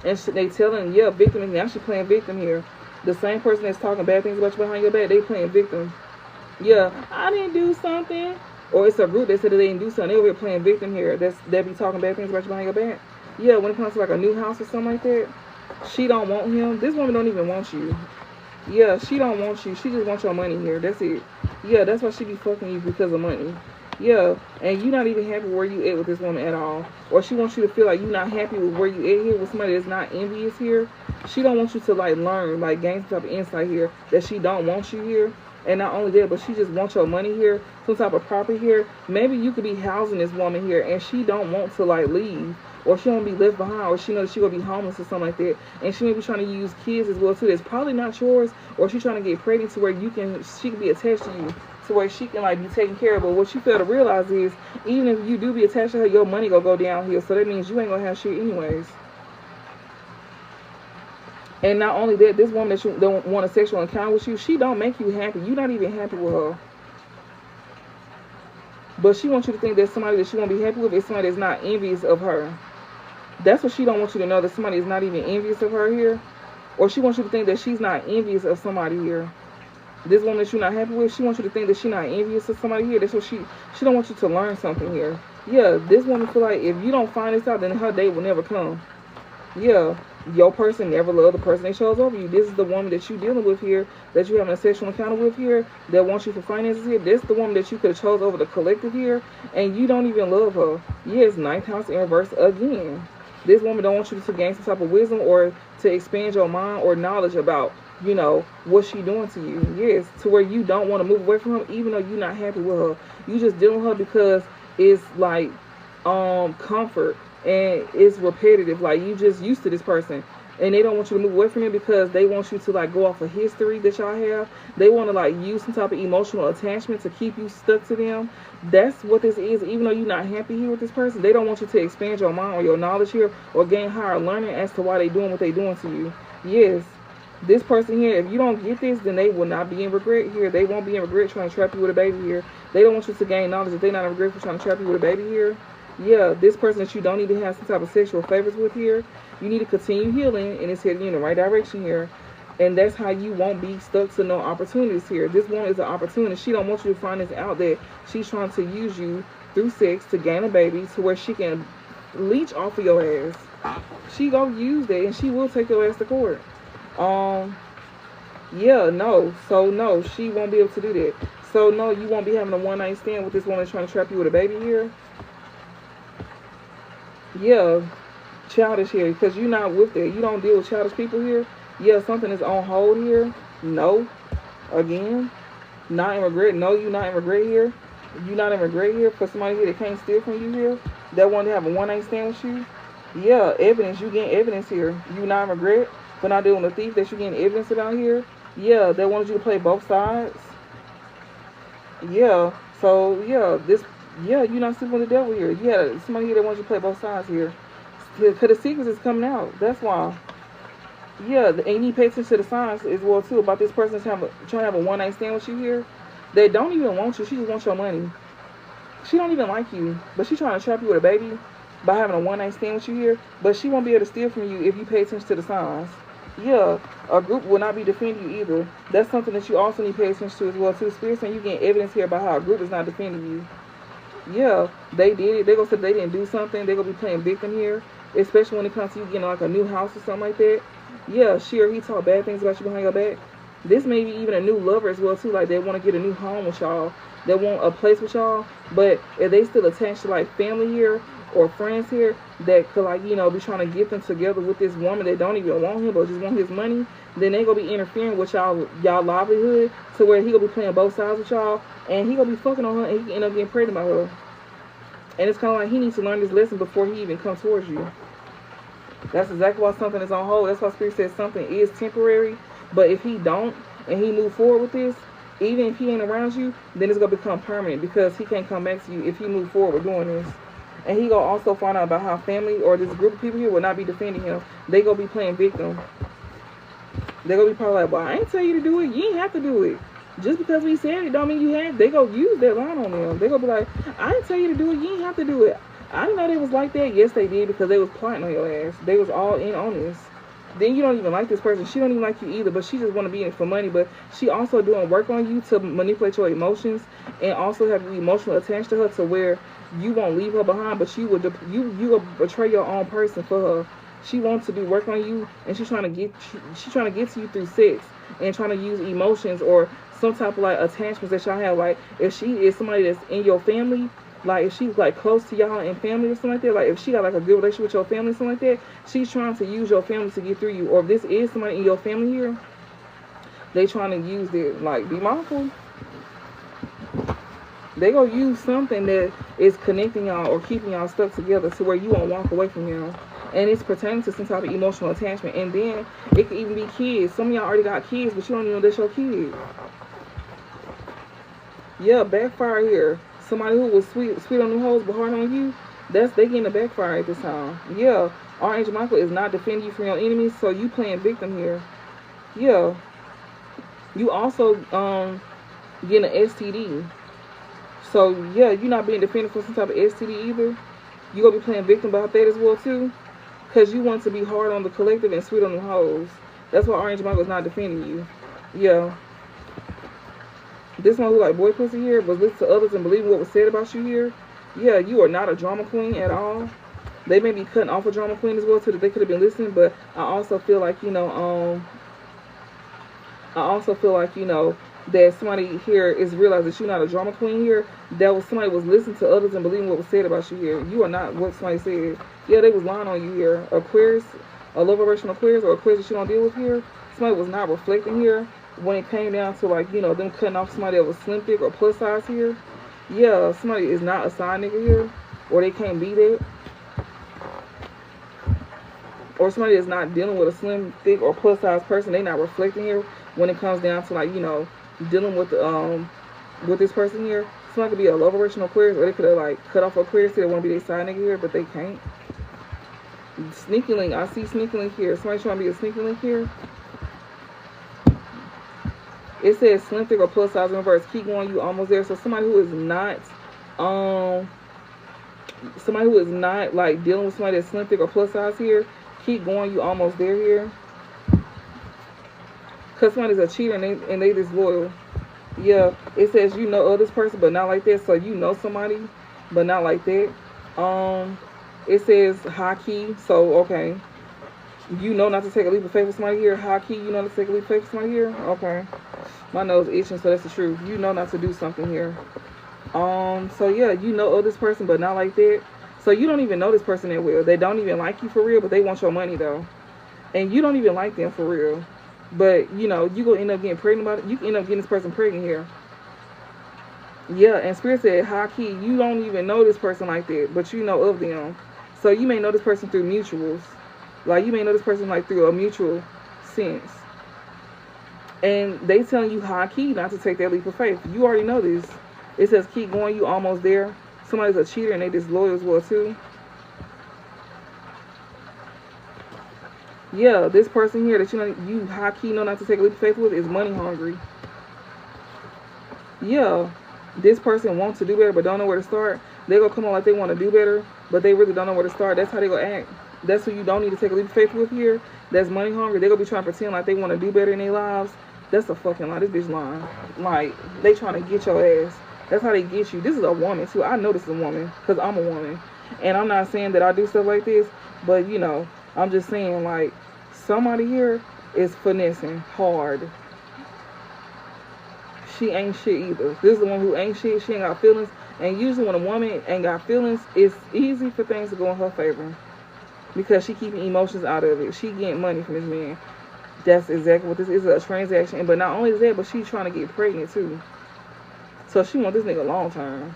Speaker 1: And they telling, yeah, victim is now she playing victim here. The same person that's talking bad things about you behind your back, they playing victim. Yeah, I didn't do something. Or it's a group that said that they didn't do something. They over here playing victim here. They be talking bad things about you behind your back. Yeah, when it comes to like a new house or something like that, she don't want him. This woman don't even want you. Yeah, she don't want you. She just wants your money here. That's it. Yeah, that's why she be fucking you, because of money. Yeah, and you not even happy where you at with this woman at all. Or she wants you to feel like you not happy with where you at here with somebody that's not envious here. She don't want you to like learn, like gain some type of insight here that she don't want you here. And not only that, but she just wants your money here, some type of property here. Maybe you could be housing this woman here, and she don't want to like leave, or she don't be left behind, or she knows she gonna be homeless or something like that. And she may be trying to use kids as well too. That's probably not yours, or she's trying to get pregnant to where she can be attached to you, to where she can like be taken care of. But what you fail to realize is, even if you do be attached to her, your money gonna go downhill. So that means you ain't gonna have shit anyways. And not only that, this woman that you don't want a sexual encounter with you, she don't make you happy. You're not even happy with her. But she wants you to think that somebody that she won't be happy with is somebody that's not envious of her. That's what she don't want you to know, that somebody is not even envious of her here. Or she wants you to think that she's not envious of somebody here. This woman that you're not happy with, she wants you to think that she's not envious of somebody here. That's what she don't want you to learn something here. Yeah, this woman feel like if you don't find this out, then her day will never come. Yeah, your person never loved the person they chose over you. This is the woman that you dealing with here, that you having a sexual encounter with here, that wants you for finances here. This is the woman that you could have chose over the collective here, and you don't even love her. Yes, ninth house in reverse again. This woman don't want you to gain some type of wisdom or to expand your mind or knowledge about, you know, what she doing to you. Yes, to where you don't want to move away from her, even though you're not happy with her. You just dealing with her because it's like comfort. And it's repetitive, like you just used to this person, and they don't want you to move away from it because they want you to like go off of history that y'all have. They want to like use some type of emotional attachment to keep you stuck to them. That's what this is. Even though you're not happy here with this person, they don't want you to expand your mind or your knowledge here or gain higher learning as to why they doing what they doing to you. Yes, this person here, if you don't get this, then they will not be in regret here. They won't be in regret trying to trap you with a baby here. They don't want you to gain knowledge if they're not in regret for trying to trap you with a baby here. Yeah, this person that you don't need to have some type of sexual favors with here, you need to continue healing, and it's heading you in the right direction here. And that's how you won't be stuck to no opportunities here. This one is an opportunity. She don't want you to find this out that she's trying to use you through sex to gain a baby to where she can leech off of your ass. She gonna use that, and she will take your ass to court. Yeah, no. So no, she won't be able to do that. So no, you won't be having a one-night stand with this woman trying to trap you with a baby here. Yeah, childish here, because you're not with that. You don't deal with childish people here. Yeah, something is on hold here. No. Again, not in regret. No, you're not in regret here. You're not in regret here for somebody here that can't steal from you here, that want to have a one-night stand with you. Yeah, evidence. You getting evidence here. You're not in regret for not dealing with a thief that you're getting evidence about here. Yeah, they wanted you to play both sides. Yeah, so yeah, yeah, you're not sleeping with the devil here. Yeah, somebody here that wants you to play both sides here. Because the secrets is coming out. That's why. Yeah, and you need to pay attention to the signs as well, too, about this person trying to have a one-night stand with you here. They don't even want you. She just wants your money. She don't even like you. But she's trying to trap you with a baby by having a one-night stand with you here. But she won't be able to steal from you if you pay attention to the signs. Yeah, a group will not be defending you either. That's something that you also need to pay attention to as well too. Spirit saying you getting evidence here about how a group is not defending you. Yeah, they did it. They gonna say they didn't do something. They gonna be playing victim here, especially when it comes to you getting like a new house or something like that. Yeah, she or he talk bad things about you behind your back. This may be even a new lover as well too. Like they want to get a new home with y'all. They want a place with y'all. But if they still attached to like family here or friends here that could like be trying to get them together with this woman that don't even want him but just want his money, then they gonna be interfering with y'all livelihood to where he gonna be playing both sides with y'all, and he gonna be fucking on her, and he can end up getting pregnant by her. And it's kind of like he needs to learn this lesson before he even comes towards you. That's exactly why something is on hold. That's why Spirit says something is temporary. But if he don't and he move forward with this, even if he ain't around you, then it's gonna become permanent because he can't come back to you if he move forward with doing this. And he gonna also find out about how family or this group of people here will not be defending him. They gonna be playing victim. They gonna be probably like, well, I ain't tell you to do it. You ain't have to do it. Just because we said it don't mean you had. They gonna use that line on them. They gonna be like, I didn't tell you to do it. You ain't have to do it. I didn't know they was like that. Yes, they did because they was plotting on your ass. They was all in on this. Then you don't even like this person. She don't even like you either, but she just want to be in it for money. But she also doing work on you to manipulate your emotions and also have you emotionally attached to her to where you won't leave her behind, but you will betray your own person for her. She wants to do work on you, and she's trying to get to you through sex and trying to use emotions or some type of like attachments that y'all have. Like if she is somebody that's in your family, like if she's like close to y'all in family or something like that, like if she got like a good relationship with your family or something like that, she's trying to use your family to get through you. Or if this is somebody in your family here, they trying to use it. Like be mindful. They gonna use something that is connecting y'all or keeping y'all stuck together to where you won't walk away from y'all. And it's pertaining to some type of emotional attachment. And then it could even be kids. Some of y'all already got kids, but you don't even know that's your kid. Yeah, backfire here. Somebody who was sweet on them hoes but hard on you, they getting a backfire at this time. Yeah, Archangel Michael is not defending you from your enemies, so you playing victim here. Yeah. You also getting an STD. So yeah, you're not being defended for some type of STD either. You gonna be playing victim about that as well too, cause you want to be hard on the collective and sweet on them hoes. That's why Archangel Michael is not defending you. Yeah. This one who like boy pussy here was listening to others and believing what was said about you here. Yeah, you are not a drama queen at all. They may be cutting off a drama queen as well too, that they could have been listening, but I also feel like that somebody here is realizing that you're not a drama queen here. That was somebody was listening to others and believing what was said about you here. You are not what somebody said. Yeah, they was lying on you here. Aquarius, a low vibrational Aquarius or Aquarius that you don't deal with here. Somebody was not reflecting here when it came down to like, them cutting off somebody that was slim thick or plus size here. Yeah, somebody is not a side nigga here, or they can't be that. Or somebody is not dealing with a slim, thick, or plus size person. They not reflecting here when it comes down to like, dealing with this person here. Somebody could be a low vibrational Aquarius, or they could have like cut off Aquarius so they want to be their side nigga here, but they can't. Sneaky link, I see sneaky link here. Somebody trying to be a sneaky link here. It says slim, thick, or plus size in reverse. Keep going, you almost there. So somebody who is not like dealing with somebody that's slim, thick, or plus size here, keep going, you almost there here. Because somebody's a cheater and they disloyal. Yeah, it says you know of this person but not like that. So you know somebody but not like that. It says high key. So okay, you know not to take a leap of faith with somebody here. High key, you know not to take a leap of faith with somebody here. Okay, my nose itching, so that's the truth. You know not to do something here. So yeah, you know of this person but not like that. So you don't even know this person that well. They don't even like you for real, but they want your money though. And you don't even like them for real. But, you gonna end up getting pregnant about it. You can end up getting this person pregnant here. Yeah, and Spirit said, high key, you don't even know this person like that, but you know of them. So you may know this person through mutuals. Like, you may know this person, like, through a mutual sense. And they telling you high key not to take that leap of faith. You already know this. It says, keep going, you almost there. Somebody's a cheater and they disloyal as well, too. Yeah, this person here that you high key know not to take a leap of faith with is money hungry. Yeah, this person wants to do better but don't know where to start. They gonna come on like they want to do better, but they really don't know where to start. That's how they gonna act. that's who you don't need to take a leap of faith with here, that's money hungry, they're gonna be trying to pretend like they want to do better in their lives. That's a fucking lie. This bitch lying. Like, they trying to get your ass. That's how they get you. This is a woman too. I know this is a woman because I'm a woman, and I'm not saying that I do stuff like this, but you know, I'm just saying like somebody here is finessing hard. She ain't shit either. This is the one who ain't shit. She ain't got feelings. And usually when a woman ain't got feelings, it's easy for things to go in her favor because she keeping emotions out of it. She getting money from this man. That's exactly what this is, a transaction. But not only is that, but she's trying to get pregnant too. So she want this nigga long term.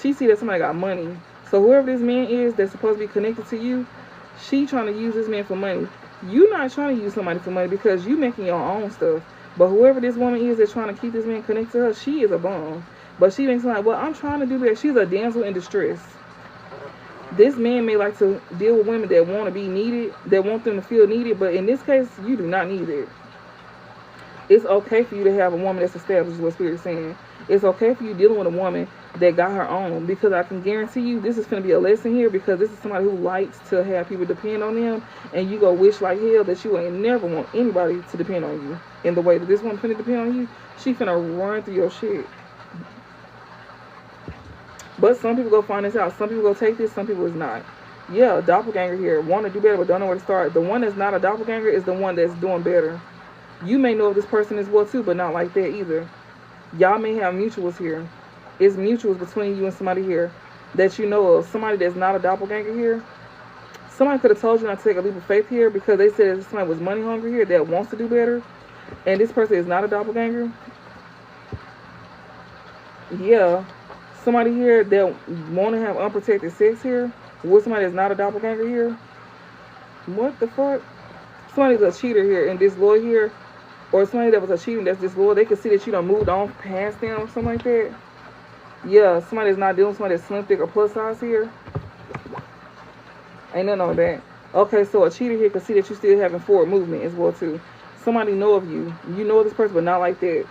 Speaker 1: She see that somebody got money. So whoever this man is that's supposed to be connected to you, she trying to use this man for money. You not trying to use somebody for money because you making your own stuff. But whoever this woman is that's trying to keep this man connected to her, she is a bum. But she thinks like, well, I'm trying to do that. She's a damsel in distress. This man may like to deal with women that want to be needed, that want them to feel needed, but in this case, you do not need it. It's okay for you to have a woman that's established, is what Spirit is saying. It's okay for you dealing with a woman that got her own, because I can guarantee you this is going to be a lesson here, because this is somebody who likes to have people depend on them, and you go wish like hell that you ain't never want anybody to depend on you in the way that this woman finna depend on you. She finna run through your shit. But some people go find this out. Some people go take this, some people is not. Yeah, a doppelganger here. Want to do better but don't know where to start. The one that's not a doppelganger is the one that's doing better. You may know this person as well too, but not like that either. Y'all may have mutuals here. It's mutuals between you and somebody here that you know of. Somebody that's not a doppelganger here. Somebody could have told you not to take a leap of faith here because they said somebody was money hungry here that wants to do better. And this person is not a doppelganger. Yeah. Somebody here that want to have unprotected sex here with somebody that's not a doppelganger here. What the fuck? Somebody's a cheater here and disloyal here, or somebody that was a cheater that's disloyal. They can see that you done moved on past them or something like that. Yeah, somebody that's not dealing with somebody that's slim, thick, or plus size here. Ain't nothing on that. Okay, so a cheater here can see that you still having forward movement as well too. Somebody know of you. You know this person, but not like that.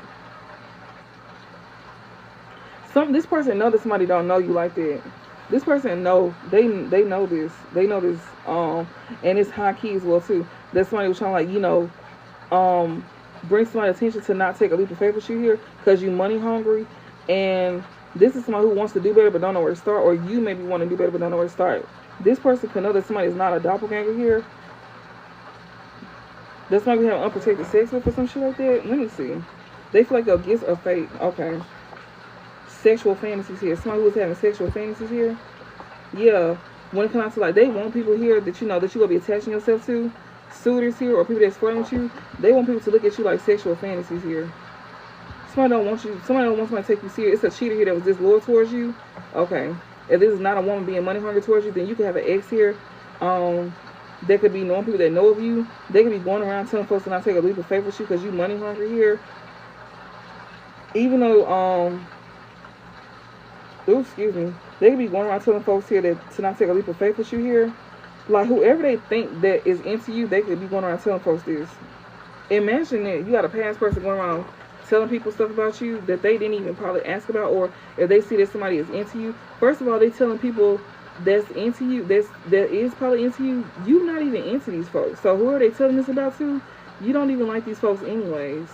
Speaker 1: This person know that somebody don't know you like that. This person know, they know this. They know this, and it's high key as well too. That somebody was trying to, like, you know, bring somebody's attention to not take a leap of faith with you here because you money hungry, and this is somebody who wants to do better but don't know where to start, or you maybe want to do better but don't know where to start. This person can know that somebody is not a doppelganger here. That's why we have unprotected sex with or some shit like that. Let me see. They feel like they'll get a fate. Okay. Sexual fantasies here. Somebody who's having sexual fantasies here. Yeah. When it comes to, like, they want people here that you know that you gonna be attaching yourself to. Suitors here or people that's flirting with you. They want people to look at you like sexual fantasies here. Somebody don't want you. Somebody don't want somebody to take you serious. It's a cheater here that was disloyal towards you. Okay. If this is not a woman being money hungry towards you, then you can have an ex here. There could be knowing people that know of you. They could be going around telling folks to not take a leap of faith with you because you money hungry here. Even though excuse me. They could be going around telling folks here that to not take a leap of faith with you here. Like, whoever they think that is into you, they could be going around telling folks this. Imagine that you got a past person going around telling people stuff about you that they didn't even probably ask about, or if they see that somebody is into you. First of all, they telling people that's into you, that is probably into you. You're not even into these folks. So who are they telling this about to? You don't even like these folks anyways.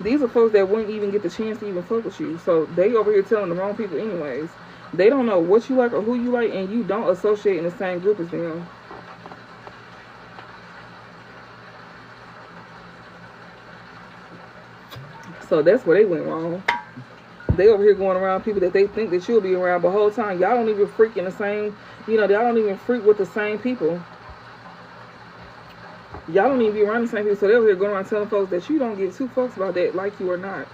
Speaker 1: These are folks that wouldn't even get the chance to even fuck with you. So they over here telling the wrong people anyways. They don't know what you like or who you like, and you don't associate in the same group as them. So that's where they went wrong. They over here going around people that they think that you'll be around, but the whole time y'all don't even freak in the same, you know, y'all don't even freak with the same people. Y'all don't even be around the same people, so they're over here going around telling folks that you don't give two fucks about that, like you or not.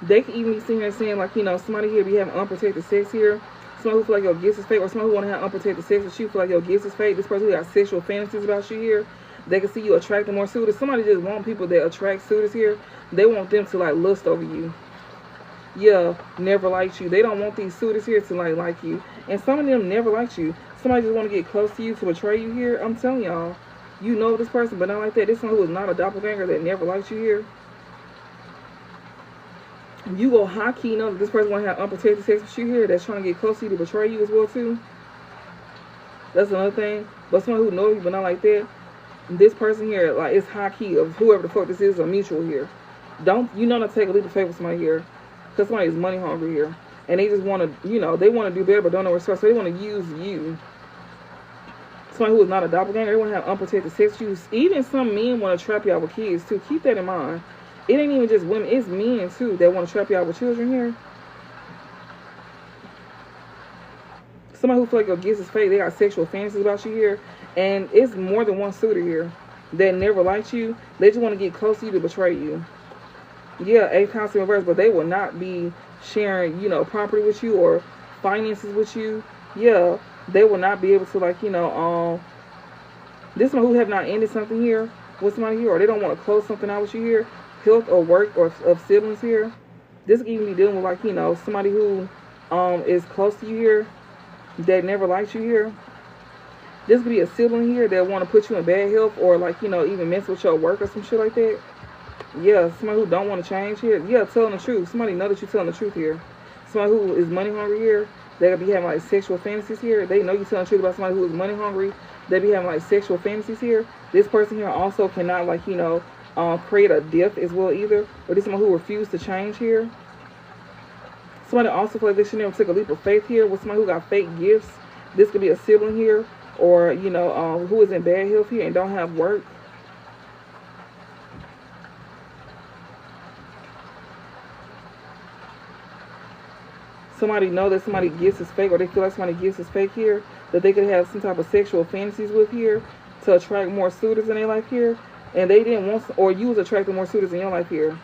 Speaker 1: They can even be sitting here saying, like, you know, somebody here be having unprotected sex here. Somebody who feel like your guess is fake, or somebody who want to have unprotected sex with you feel like your guess is fake. This person who got sexual fantasies about you here. They can see you attracting more suitors. Somebody just want people that attract suitors here. They want them to, like, lust over you. Yeah, never liked you. They don't want these suitors here to, like you. And some of them never liked you. Somebody just want to get close to you to betray you here. I'm telling y'all. You know this person, but not like that. This one who is not a doppelganger that never liked you here. You go high key know that this person want to have unprotected sex with you here that's trying to get close to you to betray you as well too. That's another thing. But someone who knows you but not like that, this person here, like, it's high key of whoever the fuck this is, a mutual here. Don't, you know, not take a leap of faith with somebody here, because somebody is money hungry here, and they just want to, you know, they want to do better but don't know respect, so they want to use you. Somebody who is not a doppelganger, they want to have unprotected sex use. Even some men want to trap you out with kids too. Keep that in mind. It ain't even just women, it's men too that want to trap you out with children here. Somebody who feel like your gifts is fake, they got sexual fantasies about you here, and it's more than one suitor here that never liked you. They just want to get close to you to betray you. Yeah, a constant reverse, but they will not be sharing, you know, property with you or finances with you. Yeah, they will not be able to, like, you know, this one who have not ended something here with somebody here, or they don't want to close something out with you here, health or work or of siblings here. This can even be dealing with, like, you know, somebody who is close to you here that never liked you here. This could be a sibling here that want to put you in bad health, or, like, you know, even mess with your work or some shit like that. Yeah, somebody who don't want to change here. Yeah, telling the truth. Somebody know that you're telling the truth here. Somebody who is money hungry here, they could be having, like, sexual fantasies here. They know you're telling the truth about somebody who is money hungry. They be having, like, sexual fantasies here. This person here also cannot, like, you know, create a death as well either. Or this someone who refused to change here. Somebody also feel like they should never take a leap of faith here with somebody who got fake gifts. This could be a sibling here, or, you know, who is in bad health here and don't have work. Somebody know that somebody gifts is fake, or they feel like somebody gifts is fake here, that they could have some type of sexual fantasies with here to attract more suitors in their life here, and they didn't want, or you was attracting more suitors in your life here,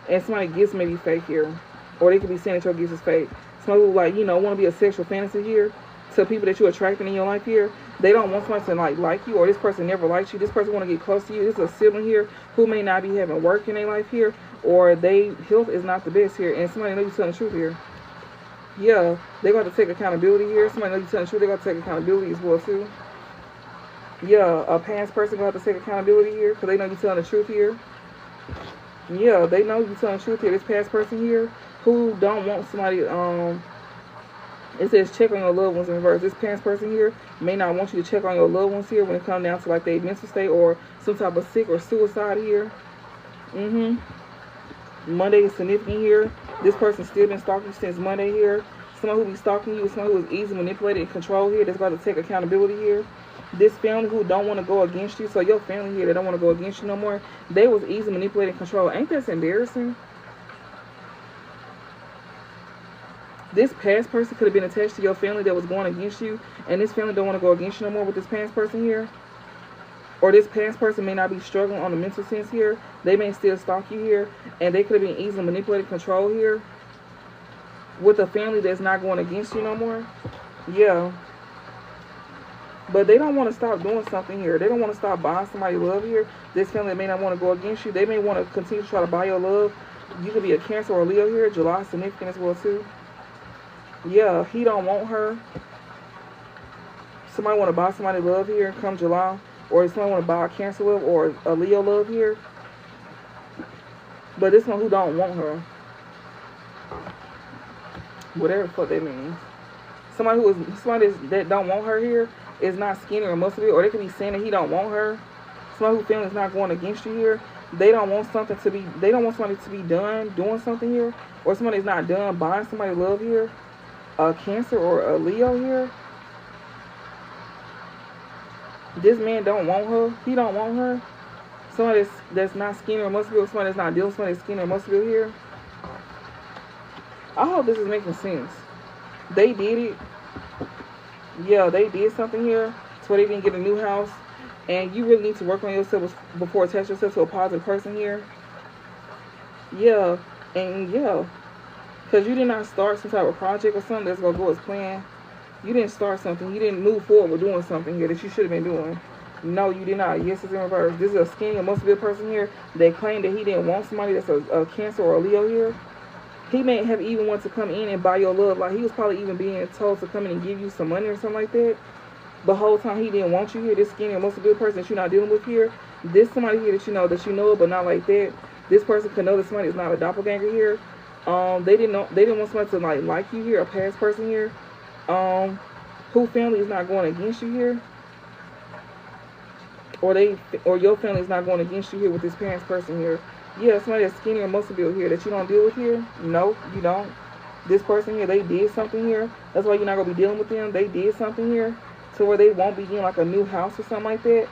Speaker 1: and somebody gifts may be fake here, or they could be saying that your gifts is fake. Somebody who, like, you know, want to be a sexual fantasy here to people that you're attracting in your life here. They don't want somebody to, like you, or this person never liked you. This person want to get close to you. This is a sibling here who may not be having work in their life here, or they health is not the best here, and somebody knows you're telling the truth here. Yeah, they got to take accountability here. Somebody knows you're telling the truth. They got to take accountability as well too. Yeah, a past person gonna have to take accountability here because they know you're telling the truth here. Yeah, they know you're telling the truth here. This past person here who don't want somebody, it says check on your loved ones in reverse. This past person here may not want you to check on your loved ones here when it comes down to, like, their mental state or some type of sick or suicide here. Monday is significant here. This person still been stalking you since Monday here. Someone who be stalking you is someone who is easily manipulated and controlled here. That's got to take accountability here. This family who don't want to go against you, so your family here that don't want to go against you no more, they was easily manipulated and controlled. Ain't that embarrassing? This past person could have been attached to your family that was going against you, and this family don't want to go against you no more with this past person here. Or this past person may not be struggling on the mental sense here. They may still stalk you here, and they could have been easily manipulated, controlled here with a family that's not going against you no more. Yeah. But they don't want to stop doing something here. They don't want to stop buying somebody's love here. This family may not want to go against you. They may want to continue to try to buy your love. You could be a Cancer or a Leo here. July is significant as well too. Yeah, he don't want her. Somebody want to buy somebody love here come July. Or somebody want to buy a Cancer love or a Leo love here. But this one who don't want her. Whatever the fuck that means. Somebody that don't want her here is not skinny or muscular, or they could be saying that he don't want her. Somebody who feeling is not going against you here. They don't want something to be, they don't want somebody to be done doing something here. Or somebody's not done buying somebody love here. A Cancer or a Leo here. This man don't want her. He don't want her. Somebody that's not skinny or muscular. Somebody that's not dealing with somebody that's skinny or muscular here. I hope this is making sense. They did it. Yeah, they did something here. So they didn't get a new house. And you really need to work on yourself before attaching yourself to a positive person here. Yeah. And yeah. Because you did not start some type of project or something that's going to go as planned. You didn't start something. You didn't move forward with doing something here that you should have been doing. No, you did not. Yes, it's in reverse. This is a skinny or muscular person here. They claim that he didn't want somebody that's a Cancer or a Leo here. He may have even wanted to come in and buy your love. Like, he was probably even being told to come in and give you some money or something like that. The whole time he didn't want you here. This skinny or muscular person that you're not dealing with here. This somebody here that you know but not like that. This person could know that somebody is not a doppelganger here. They didn't want somebody to like you here, a past person here. who family is not going against you here, or your family is not going against you here with this parents person here. Yeah, somebody that's skinny or muscle built here that you don't deal with here. No, you don't. This person here, they did something here. That's why you're not gonna be dealing with them. They did something here to where they won't be getting like a new house or something like that.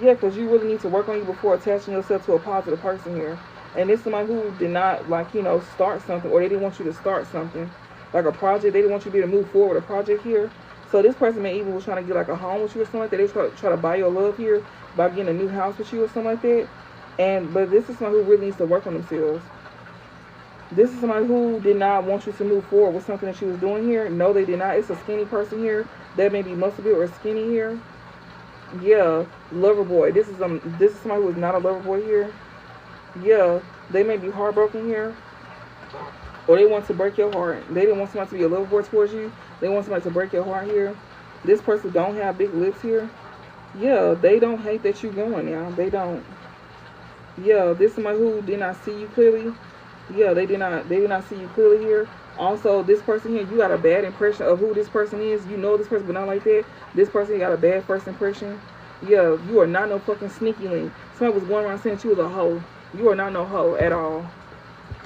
Speaker 1: Yeah, because you really need to work on you before attaching yourself to a positive person here. And this somebody who did not, like, you know, start something, or they didn't want you to start something, like a project. They didn't want you to be able to move forward with a project here. So this person may even was trying to get like a home with you or something like that. They try to buy your love here by getting a new house with you or something like that. But this is somebody who really needs to work on themselves. This is somebody who did not want you to move forward with something that she was doing here. No, they did not. It's a skinny person here. That may be muscle built or skinny here. Yeah, lover boy. This is somebody who is not a lover boy here. Yeah, they may be heartbroken here, or they want to break your heart. They didn't want somebody to be a lover boy towards you. They want somebody to break your heart here. This person don't have big lips here. Yeah, they don't hate that you're going now. They don't. Yeah, this is somebody who did not see you clearly. Yeah, they did not see you clearly here. Also, this person here, you got a bad impression of who this person is. You know this person, but not like that. This person got a bad first impression. Yeah, you are not no fucking sneaky link. Somebody was going around saying she was a hoe. You are not no hoe at all.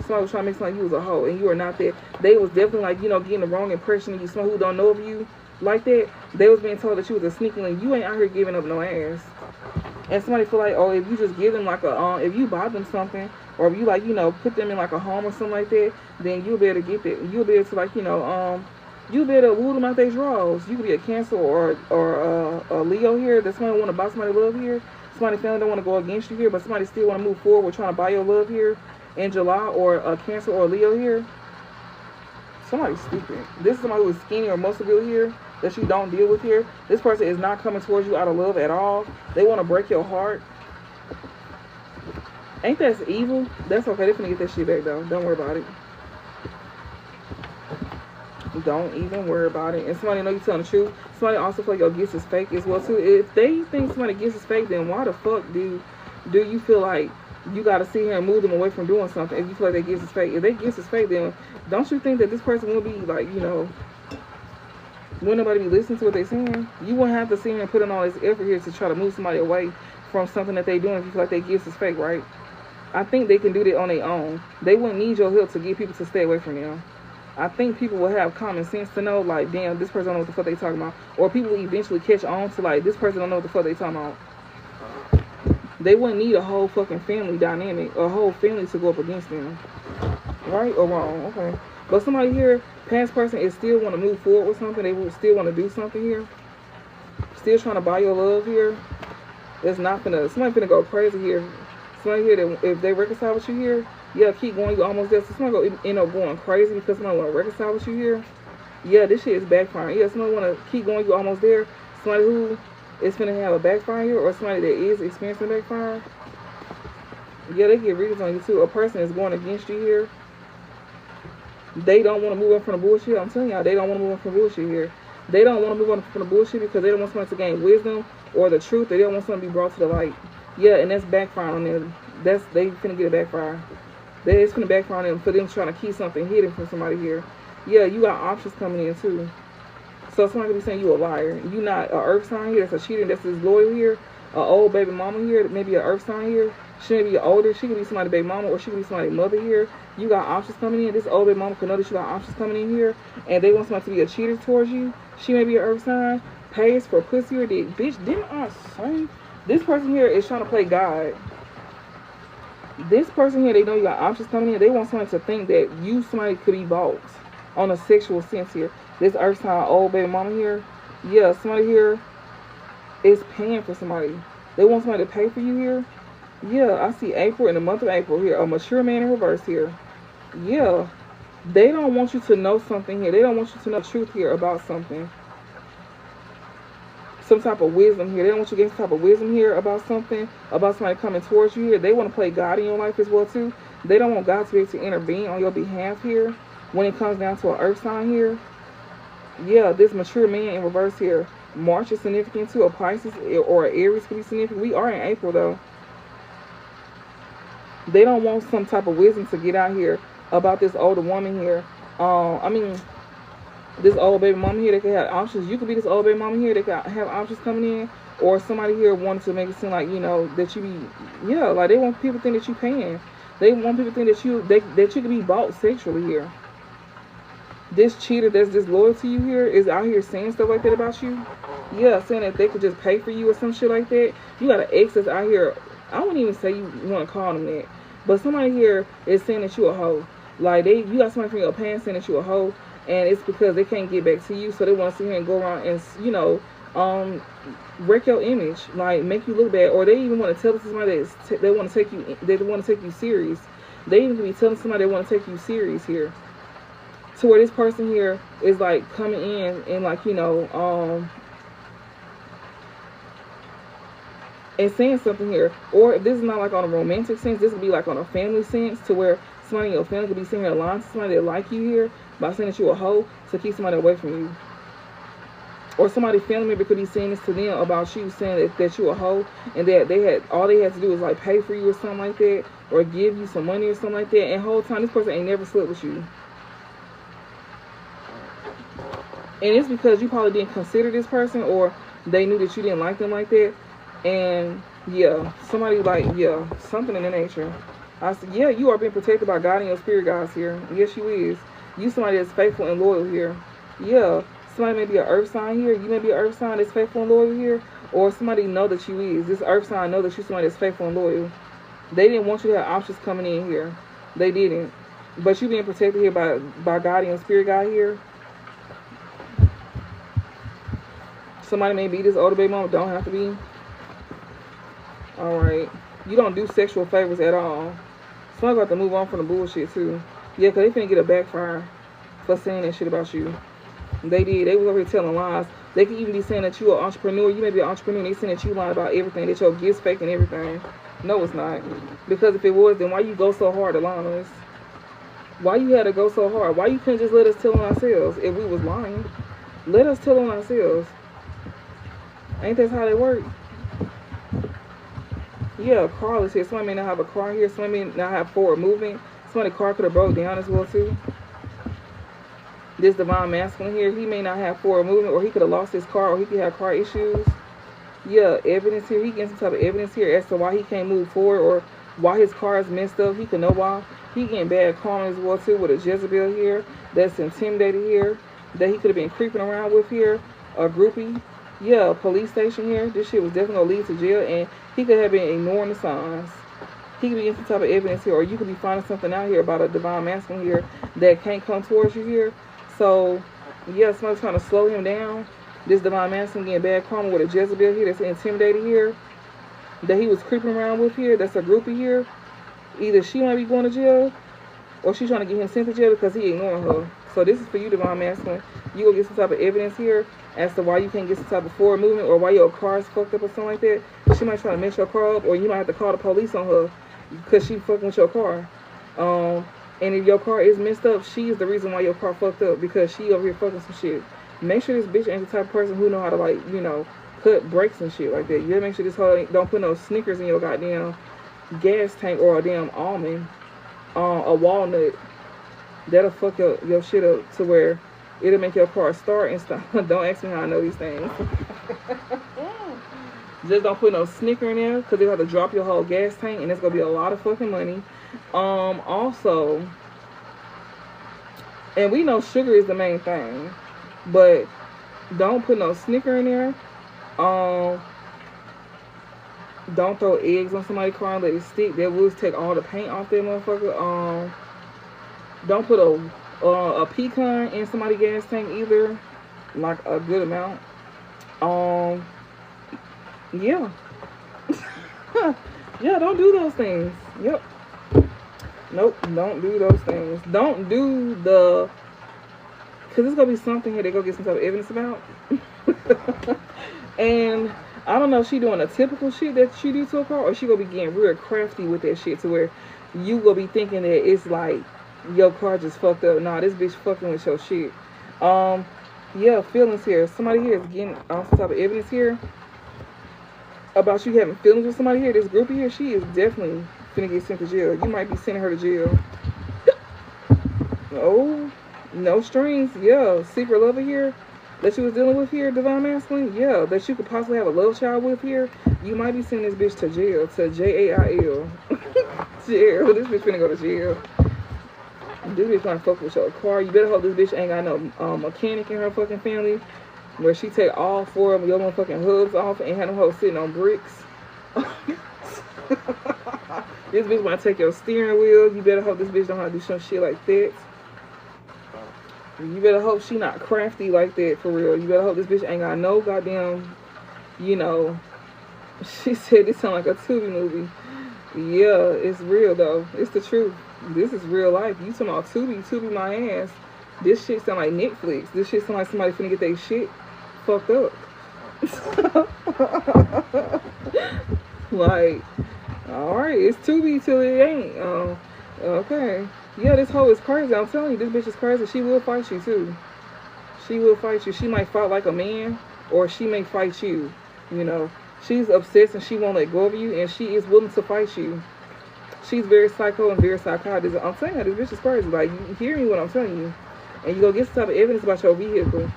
Speaker 1: Somebody was trying to make something like you was a hoe, and you are not that. They was definitely like, you know, getting the wrong impression of you. Somebody who don't know of you like that. They was being told that you was a sneaky link. You ain't out here giving up no ass. And somebody feel like, oh, if you just give them like a, if you buy them something, or if you like, you know, put them in like a home or something like that, then you'll be able to get that. You'll be able to like, you know, you'll be able to woo them out their drawers. You could be a Cancer or a Leo here. That somebody want to buy somebody love here. Somebody family don't want to go against you here, but somebody still want to move forward with trying to buy your love here in July, or a Cancer or a Leo here. Somebody's stupid. This is somebody who is skinny or muscle built here that you don't deal with here. This person is not coming towards you out of love at all. They want to break your heart. Ain't that evil? That's okay. They're finna get that shit back though. Don't worry about it. Don't even worry about it. And somebody know you telling the truth. Somebody also feel like your guess is fake as well too. If they think somebody guess is fake, then why the fuck do you feel like you gotta sit here and move them away from doing something if you feel like they guess is fake? If they guess is fake, then don't you think that this person will be like, you know, wouldn't nobody be listening to what they're saying? You wouldn't have to sit here and put in all this effort here to try to move somebody away from something that they're doing if you feel like they guess is fake, right? I think they can do that on their own. They wouldn't need your help to get people to stay away from them. I think people will have common sense to know, like, damn, this person don't know what the fuck they talking about. Or people will eventually catch on to, like, this person don't know what the fuck they talking about. They wouldn't need a whole fucking family dynamic, or a whole family to go up against them. Right or wrong? Okay. But somebody here, past person, is still want to move forward with something. They will still want to do something here. Still trying to buy your love here. It's not finna, somebody finna go crazy here. Somebody here that if they reconcile with you here, yeah, keep going, you almost there. So somebody gonna end up going crazy because somebody want to reconcile with you here. Yeah, this shit is backfiring. Yeah, somebody want to keep going, you almost there. Somebody who is finna have a backfire here, or somebody that is experiencing backfire. Yeah, they get readings on you too. A person is going against you here. They don't want to move on from the bullshit. I'm telling y'all, they don't want to move on from bullshit here. They don't want to move on from the bullshit because they don't want somebody to gain wisdom or the truth. They don't want somebody to be brought to the light. Yeah, and that's backfiring on them. They finna get a backfire. It's finna backfire on them for them trying to keep something hidden from somebody here. Yeah, you got options coming in too. So somebody could be saying you a liar. You not a earth sign here. That's a cheater. That's disloyal here. A old baby mama here. Maybe an earth sign here. She may be older. She could be somebody's baby mama, or she could be somebody's mother here. You got options coming in. This old baby mama could know that you got options coming in here, and they want somebody to be a cheater towards you. She may be an earth sign. Pays for pussy or dick. Bitch, didn't I say? This person here is trying to play God. This person here, they know you got options coming in. They want somebody to think that you, somebody could be bought on a sexual sense here. This earth sign, old baby mama here. Yeah, somebody here is paying for somebody. They want somebody to pay for you here. Yeah, I see April, in the month of April here. A mature man in reverse here. Yeah, they don't want you to know something here. They don't want you to know the truth here about something. Some type of wisdom here. They don't want you to get some type of wisdom here about something, about somebody coming towards you here. They want to play God in your life as well too. They don't want God to be able to intervene on your behalf here when it comes down to an earth sign here. Yeah, this mature man in reverse here. March is significant too. A Pisces or an Aries could be significant. We are in April though. They don't want some type of wisdom to get out here about this older woman here. I mean, This old baby mama here that could have options. You could be this old baby mama here that could have options coming in, or somebody here wanted to make it seem like, you know, that you be, yeah, like they want people to think that you paying. They want people to think that that you could be bought sexually here. This cheater that's disloyal to you here is out here saying stuff like that about you. Yeah, saying that they could just pay for you or some shit like that. You got an ex that's out here. I wouldn't even say you want to call them that, but somebody here is saying that you a hoe. Like you got somebody from your past saying that you a hoe, and it's because they can't get back to you, so they want to sit here and go around and, you know, wreck your image, like make you look bad, or they even want to tell somebody that they want to take you serious. They even could be telling somebody they want to take you serious here, to where this person here is like coming in and, like, you know, and saying something here. Or if this is not like on a romantic sense, this would be like on a family sense, to where somebody in your family could be sitting here lying to somebody that like you here by saying that you a hoe to keep somebody away from you. Or somebody family member could be saying this to them about you, saying that you a hoe, and that all they had to do was like pay for you or something like that, or give you some money or something like that, and the whole time this person ain't never slept with you. And it's because you probably didn't consider this person, or they knew that you didn't like them like that. And yeah, somebody like, yeah, something in the nature. I said, yeah, you are being protected by God and your spirit guides here. Yes, you is. You somebody that's faithful and loyal here. Yeah, somebody may be an earth sign here. You may be an earth sign that's faithful and loyal here. Or somebody know that you is. This earth sign know that you're somebody that's faithful and loyal. They didn't want you to have options coming in here. They didn't. But you being protected here by God and your spirit guide here. Somebody may be this older baby mama, don't have to be. Alright. You don't do sexual favors at all. Somebody got to move on from the bullshit too. Yeah, because they finna get a backfire for saying that shit about you. They did. They was over here telling lies. They could even be saying that you an entrepreneur. You may be an entrepreneur, and they saying that you lying about everything, that your gifts fake and everything. No, it's not. Because if it was, then why you go so hard to lie on us? Why you had to go so hard? Why you couldn't just let us tell on ourselves if we was lying? Let us tell on ourselves. Ain't that how they work? Yeah, car is here. Somebody may not have a car here. Somebody may not have forward movement. Somebody's car could have broke down as well too. This divine masculine here, he may not have forward movement, or he could have lost his car, or he could have car issues. Yeah, evidence here. He gets some type of evidence here as to why he can't move forward, or why his car is messed up. He could know why. He getting bad karma as well too, with a Jezebel here that's intimidated here, that he could have been creeping around with here. A groupie. Yeah, a police station here. This shit was definitely going to lead to jail, and he could have been ignoring the signs. He could be getting some type of evidence here, or you could be finding something out here about a divine masculine here that can't come towards you here. So, yeah, somebody's trying to slow him down. This divine masculine getting bad karma with a Jezebel here that's intimidated here, that he was creeping around with here, that's a groupie here. Either she might be going to jail, or she's trying to get him sent to jail because he ignoring her. So this is for you, divine masculine. You gonna get some type of evidence here as to why you can't get some type of forward movement, or why your car is fucked up or something like that. She might try to mess your car up, or you might have to call the police on her because she fucking with your car. And if your car is messed up, she is the reason why your car fucked up, because she over here fucking some shit. Make sure this bitch ain't the type of person who know how to, like, you know, cut brakes and shit like that. You gotta make sure this hoe don't put no Snickers in your goddamn gas tank, or a damn almond, a walnut. That'll fuck your shit up to where it'll make your car start and stop. Don't ask me how I know these things. Just don't put no Snicker in there, because they'll have to drop your whole gas tank, and it's gonna be a lot of fucking money. Also, and we know sugar is the main thing, but don't put no Snicker in there. Don't throw eggs on somebody's car and let it stick. That will take all the paint off that motherfucker. Don't put a pecan in somebody's gas tank either, like a good amount. Yeah. Yeah, don't do those things. Yep. Nope, don't do those things. Don't do the, because there's gonna be something here they go get some type of evidence about. And I don't know if she doing a typical shit that she do to a car, or she gonna be getting real crafty with that shit to where you gonna be thinking that it's like your car just fucked up. Nah, this bitch fucking with your shit. Yeah, feelings here. Somebody here is getting some type of evidence here about you having feelings with somebody here. This groupie here, she is definitely finna get sent to jail. You might be sending her to jail. Oh, No strings, yeah. Secret lover here that you was dealing with here, divine masculine, yeah. That you could possibly have a love child with here. You might be sending this bitch to jail, to Jail. Jail. This bitch finna go to jail. This bitch trying to fuck with your car. You better hope this bitch ain't got no mechanic in her fucking family where she take all four of your motherfucking hooves off and have them hoes sitting on bricks. This bitch might take your steering wheel. You better hope this bitch don't have to do some shit like that. You better hope she not crafty like that for real. You better hope this bitch ain't got no goddamn, you know. She said this sound like a Tubi movie. Yeah, it's real though. It's the truth. This is real life. You talking about Tubi my ass. This shit sound like Netflix. This shit sound like somebody finna get their shit fucked up. Like, alright, it's Tubi till it ain't. Okay. Yeah, this hoe is crazy. I'm telling you, this bitch is crazy. She will fight you too. She will fight you. She might fight like a man, or she may fight you. You know, she's obsessed and she won't let go of you, and she is willing to fight you. She's very psycho and very psychotic. I'm saying that this bitch is crazy. Like, you hear me what I'm telling you, and you go get some type of evidence about your vehicle.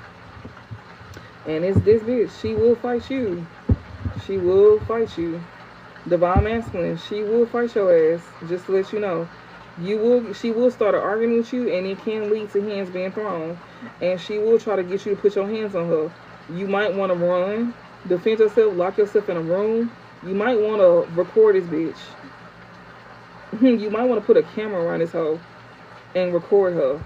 Speaker 1: And it's this bitch. She will fight you. She will fight you. Divine masculine. She will fight your ass. Just to let you know. She will start an argument with you, and it can lead to hands being thrown. And she will try to get you to put your hands on her. You might want to run, defend yourself, lock yourself in a room. You might want to record this bitch. You might want to put a camera around this hoe and record her.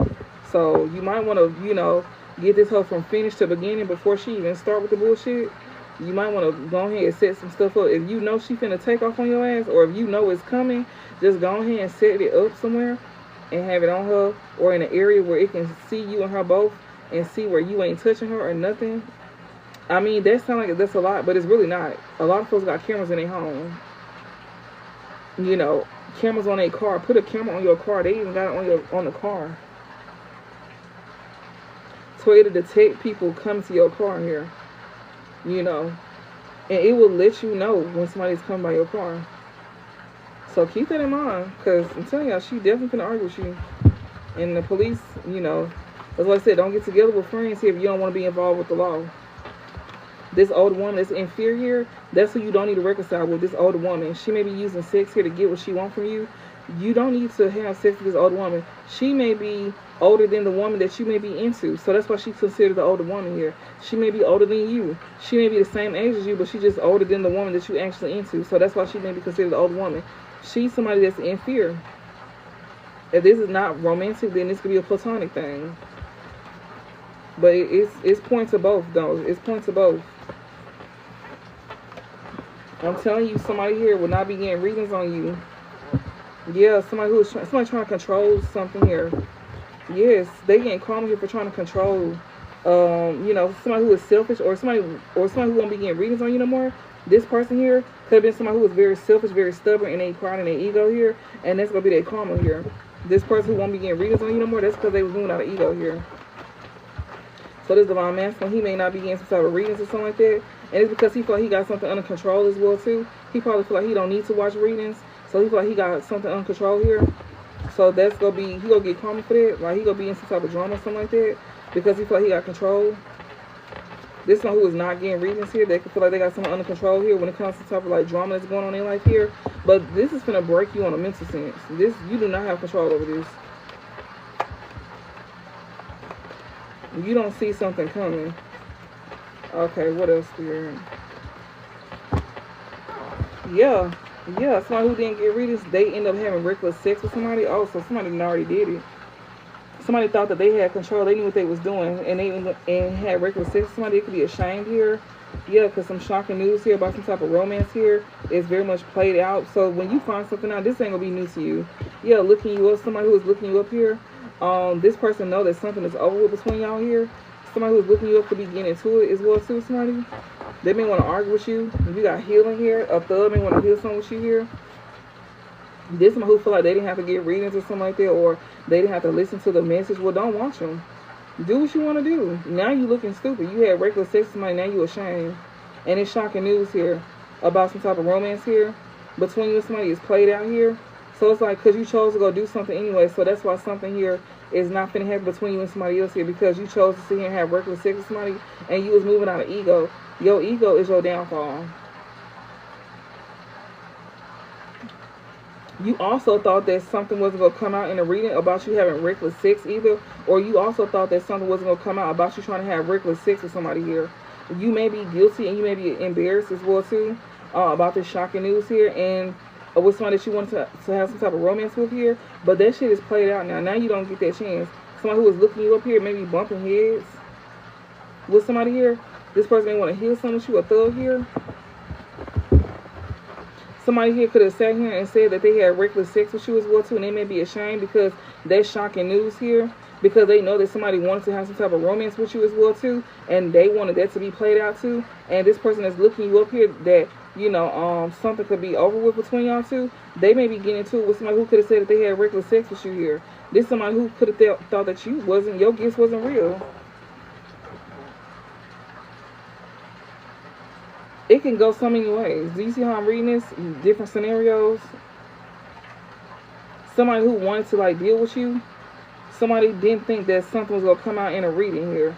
Speaker 1: So you might want to, you know, get this hoe from finish to beginning before she even start with the bullshit. You might want to go ahead and set some stuff up. If you know she finna take off on your ass, or if you know it's coming, just go ahead and set it up somewhere and have it on her, or in an area where it can see you and her both and see where you ain't touching her or nothing. I mean, that sounds like that's a lot, but it's really not. A lot of folks got cameras in their home. You know, cameras on their car. Put a camera on your car. They even got it on the car. So it'll detect people come to your car here. You know, and it will let you know when somebody's coming by your car. So keep that in mind, because I'm telling y'all, she definitely gonna argue with you. And the police, you know, as I said, don't get together with friends here if you don't want to be involved with the law. This older woman that's in fear here, that's who you don't need to reconcile with. This older woman, she may be using sex here to get what she wants from you. You don't need to have sex with this older woman. She may be older than the woman that you may be into. So that's why she's considered the older woman here. She may be older than you. She may be the same age as you, but she's just older than the woman that you actually into. So that's why she may be considered the older woman. She's somebody that's in fear. If this is not romantic, then this could be a platonic thing. But it's points to both, though. It's points to both. I'm telling you, somebody here will not be getting readings on you. Yeah, somebody trying to control something here. Yes, they getting calm here for trying to control. You know, somebody who is selfish, or somebody who won't be getting readings on you no more. This person here could have been somebody who was very selfish, very stubborn, and they pride in their ego here, and that's gonna be their karma here. This person who won't be getting readings on you no more, that's because they was moving out of ego here. So this divine masculine, he may not be getting some type of readings or something like that, and it's because he feel like he got something under control as well too. He probably feel like he don't need to watch readings. So he feel like he got something under control here. So that's gonna be, he gonna get karma for that. Like he gonna be in some type of drama or something like that. Because he feel like he got control. This one who is not getting readings here, they can feel like they got something under control here when it comes to type of like drama that's going on in their life here. But this is gonna break you on a mental sense. This, you do not have control over this. You don't see something coming. Okay, what else here? Yeah, somebody who didn't get readings, they end up having reckless sex with somebody. Oh, so somebody already did it. Somebody thought that they had control, they knew what they was doing, and they had reckless sex with somebody. It could be ashamed here. Yeah, because some shocking news here about some type of romance here is very much played out. So when you find something out, this ain't gonna be new to you. Yeah, looking you up, somebody who is looking you up here. This person know that something is over with between y'all here. Somebody who's looking you up could be getting into it as well too. Somebody, they may want to argue with you. If you got healing here, a thug may want to heal something with you here. This one who feel like they didn't have to get readings or something like that, or they didn't have to listen to the message. Well, don't watch them. Do what you want to do. Now you looking stupid. You had reckless sex with somebody, now you ashamed. And it's shocking news here about some type of romance here between you and somebody is played out here. So it's like, because you chose to go do something anyway. So that's why something here is not finna happen between you and somebody else here, because you chose to sit here and have reckless sex with somebody and you was moving out of ego. Your ego is your downfall. You also thought that something wasn't going to come out in a reading about you having reckless sex either. Or you also thought that something wasn't going to come out about you trying to have reckless sex with somebody here. You may be guilty and you may be embarrassed as well too about this shocking news here. And with somebody that you wanted to have some type of romance with here. But that shit is played out now. Now you don't get that chance. Somebody who was looking you up here, maybe bumping heads with somebody here. This person may want to heal something with you, a thug here. Somebody here could have sat here and said that they had reckless sex with you as well too, and they may be ashamed because that's shocking news here, because they know that somebody wanted to have some type of romance with you as well too, and they wanted that to be played out too. And this person that's looking you up here, that, you know, something could be over with between y'all two, they may be getting into it with somebody who could have said that they had reckless sex with you here. This is somebody who could have thought that your gifts wasn't real. It can go so many ways. Do you see how I'm reading this? Different scenarios. Somebody who wanted to like deal with you. Somebody didn't think that something was going to come out in a reading here.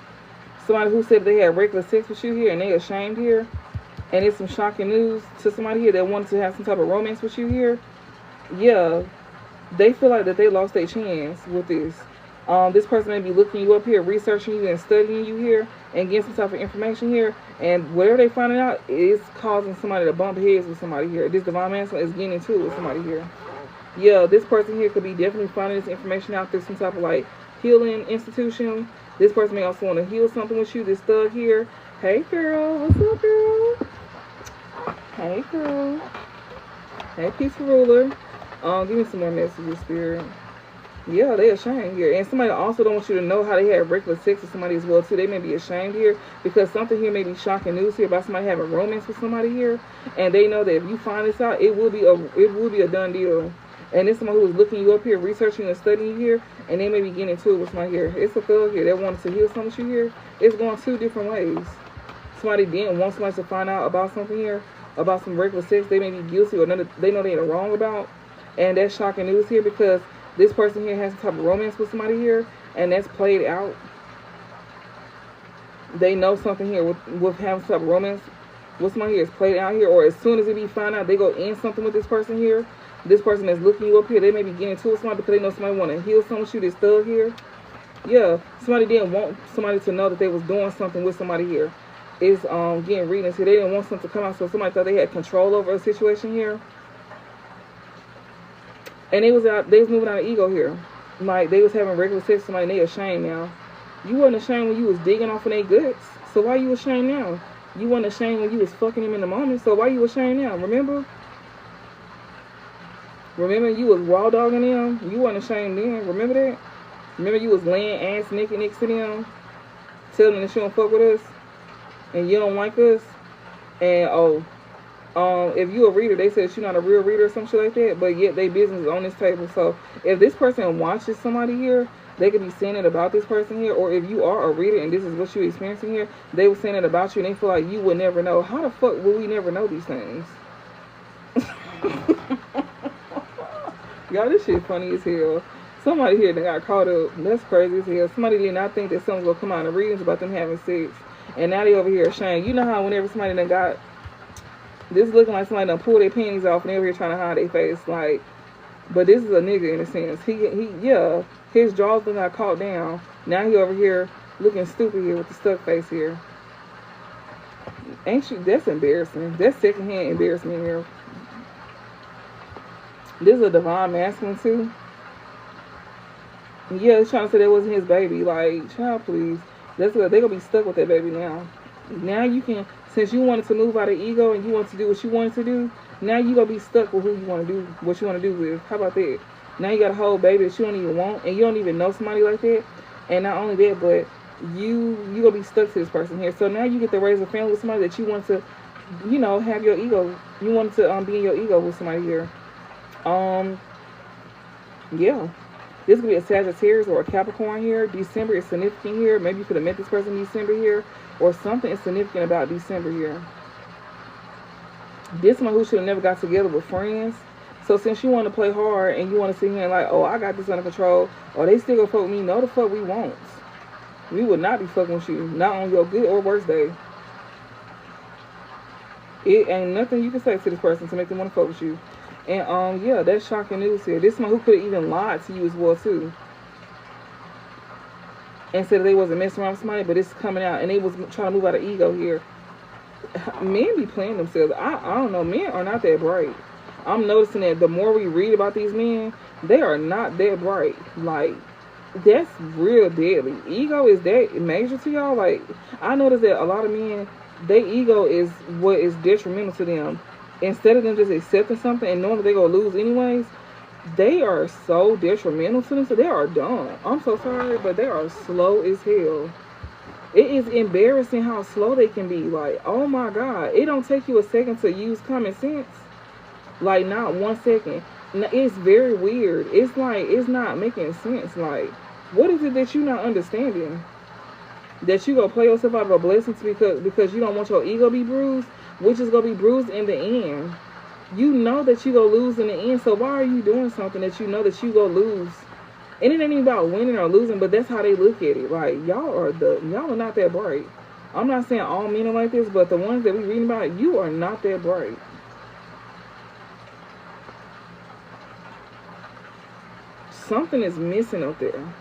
Speaker 1: Somebody who said they had reckless sex with you here and they ashamed here. And it's some shocking news to somebody here that wanted to have some type of romance with you here. Yeah, they feel like that they lost their chance with this. This person may be looking you up here, researching you and studying you here, and getting some type of information here. And whatever they finding out is causing somebody to bump heads with somebody here. This divine masculine is getting into it with somebody here. Yeah, this person here could be definitely finding this information out through some type of like healing institution. This person may also want to heal something with you. This thug here. Hey girl, what's up girl? Hey girl. Hey peaceful ruler. Give me some more messages, spirit. Yeah, they ashamed here. And somebody also don't want you to know how they had reckless sex with somebody as well too. They may be ashamed here because something here may be shocking news here about somebody having romance with somebody here, and they know that if you find this out, it will be a done deal. And it's someone who is looking you up here, researching and studying you here, and they may be getting into it with somebody here. It's a thug here that wanted to heal something with you here. It's going two different ways. Somebody didn't want somebody to find out about something here, about some reckless sex they may be guilty or they know they're wrong about, and that's shocking news here because this person here has some type of romance with somebody here, and that's played out. They know something here with having some type of romance with somebody here is played out here, or as soon as it be found out, they go in something with this person here. This person that's looking you up here, they may be getting into it with somebody because they know somebody want to heal something with you, this thug here. Yeah, somebody didn't want somebody to know that they was doing something with somebody here. It's getting readings here. They didn't want something to come out, so somebody thought they had control over a situation here. And they was moving out of ego here. Like, they was having regular sex with somebody and they ashamed now. You wasn't ashamed when you was digging off of their guts. So why you ashamed now? You wasn't ashamed when you was fucking them in the moment. So why you ashamed now? Remember? Remember you was raw dogging them? You wasn't ashamed then. Remember that? Remember you was laying ass naked next to them? Telling them that you don't fuck with us? And you don't like us? And, if you a reader, they said you're not a real reader or some shit like that, but yet they business is on this table. So if this person watches somebody here, they could be saying it about this person here. Or if you are a reader and this is what you're experiencing here, they were saying it about you and they feel like you would never know. How the fuck will we never know these things? Y'all, this shit funny as hell. Somebody here that got caught up. That's crazy as hell. Somebody did not think that something's gonna come out in the readings about them having sex, and now they over here ashamed. You know how whenever somebody done got this looking like somebody done pull their panties off and they over here trying to hide their face, like, but this is a nigga in a sense. Yeah, his jaws done got caught down. Now he over here looking stupid here with the stuck face here. Ain't you? That's embarrassing. That's secondhand embarrassment here. This is a divine masculine too. Yeah, it's trying to say that wasn't his baby. Like, child, please. They gonna be stuck with that baby now. Now you can, since you wanted to move out of ego and you wanted to do what you wanted to do, now you gonna be stuck with who you want to do, what you want to do with. How about that? Now you got a whole baby that you don't even want, and you don't even know somebody like that. And not only that, but you gonna be stuck to this person here. So now you get to raise a family with somebody that you want to, you know, have your ego. You want to be in your ego with somebody here. Yeah. This could be a Sagittarius or a Capricorn here. December is significant here. Maybe you could have met this person in December here, or something is significant about December here. This one who should have never got together with friends. So since you want to play hard and you want to sit here and like, oh, I got this under control, or they still gonna fuck with me, no the fuck we won't. We would not be fucking with you, not on your good or worst day. It ain't nothing you can say to this person to make them want to fuck with you. And yeah, that's shocking news here. This one who could have even lied to you as well too, and said that they wasn't messing around with somebody, but it's coming out, and they was trying to move out of ego here. Men be playing themselves. I don't know. Men are not that bright. I'm noticing that the more we read about these men, they are not that bright. Like, that's real deadly. Ego is that major to y'all. Like, I noticed that a lot of men, their ego is what is detrimental to them. Instead of them just accepting something and knowing that they're going to lose anyways, they are so detrimental to them. So they are dumb. I'm so sorry, but they are slow as hell. It is embarrassing how slow they can be. Like, oh my God. It don't take you a second to use common sense. Like, not 1 second. It's very weird. It's like, it's not making sense. Like, what is it that you not understanding? That you gonna play yourself out of a blessing because you don't want your ego be bruised, which is gonna be bruised in the end. You know that you gonna lose in the end, so why are you doing something that you know that you gonna lose? And it ain't even about winning or losing, but that's how they look at it. Like, y'all are not that bright. I'm not saying all men are like this, but the ones that we reading about, you are not that bright. Something is missing up there.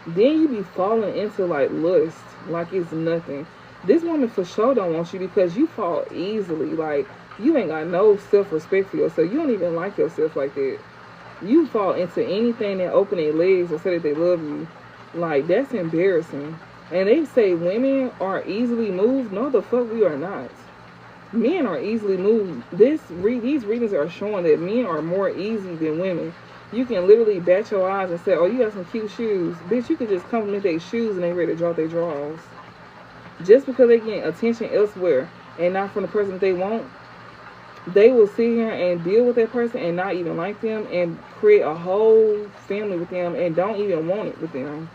Speaker 1: Then you be falling into like lust, like it's nothing. This woman for sure don't want you because you fall easily. Like, you ain't got no self-respect for yourself. You don't even like yourself like that. You fall into anything that open their legs or say that they love you. Like, that's embarrassing. And they say women are easily moved. No, the fuck we are not. Men are easily moved. These readings are showing that men are more easy than women. You can literally bat your eyes and say, oh, you got some cute shoes. Bitch, you can just compliment their shoes and they ready to drop their drawers. Just because they get attention elsewhere and not from the person that they want, they will sit here and deal with that person and not even like them and create a whole family with them and don't even want it with them.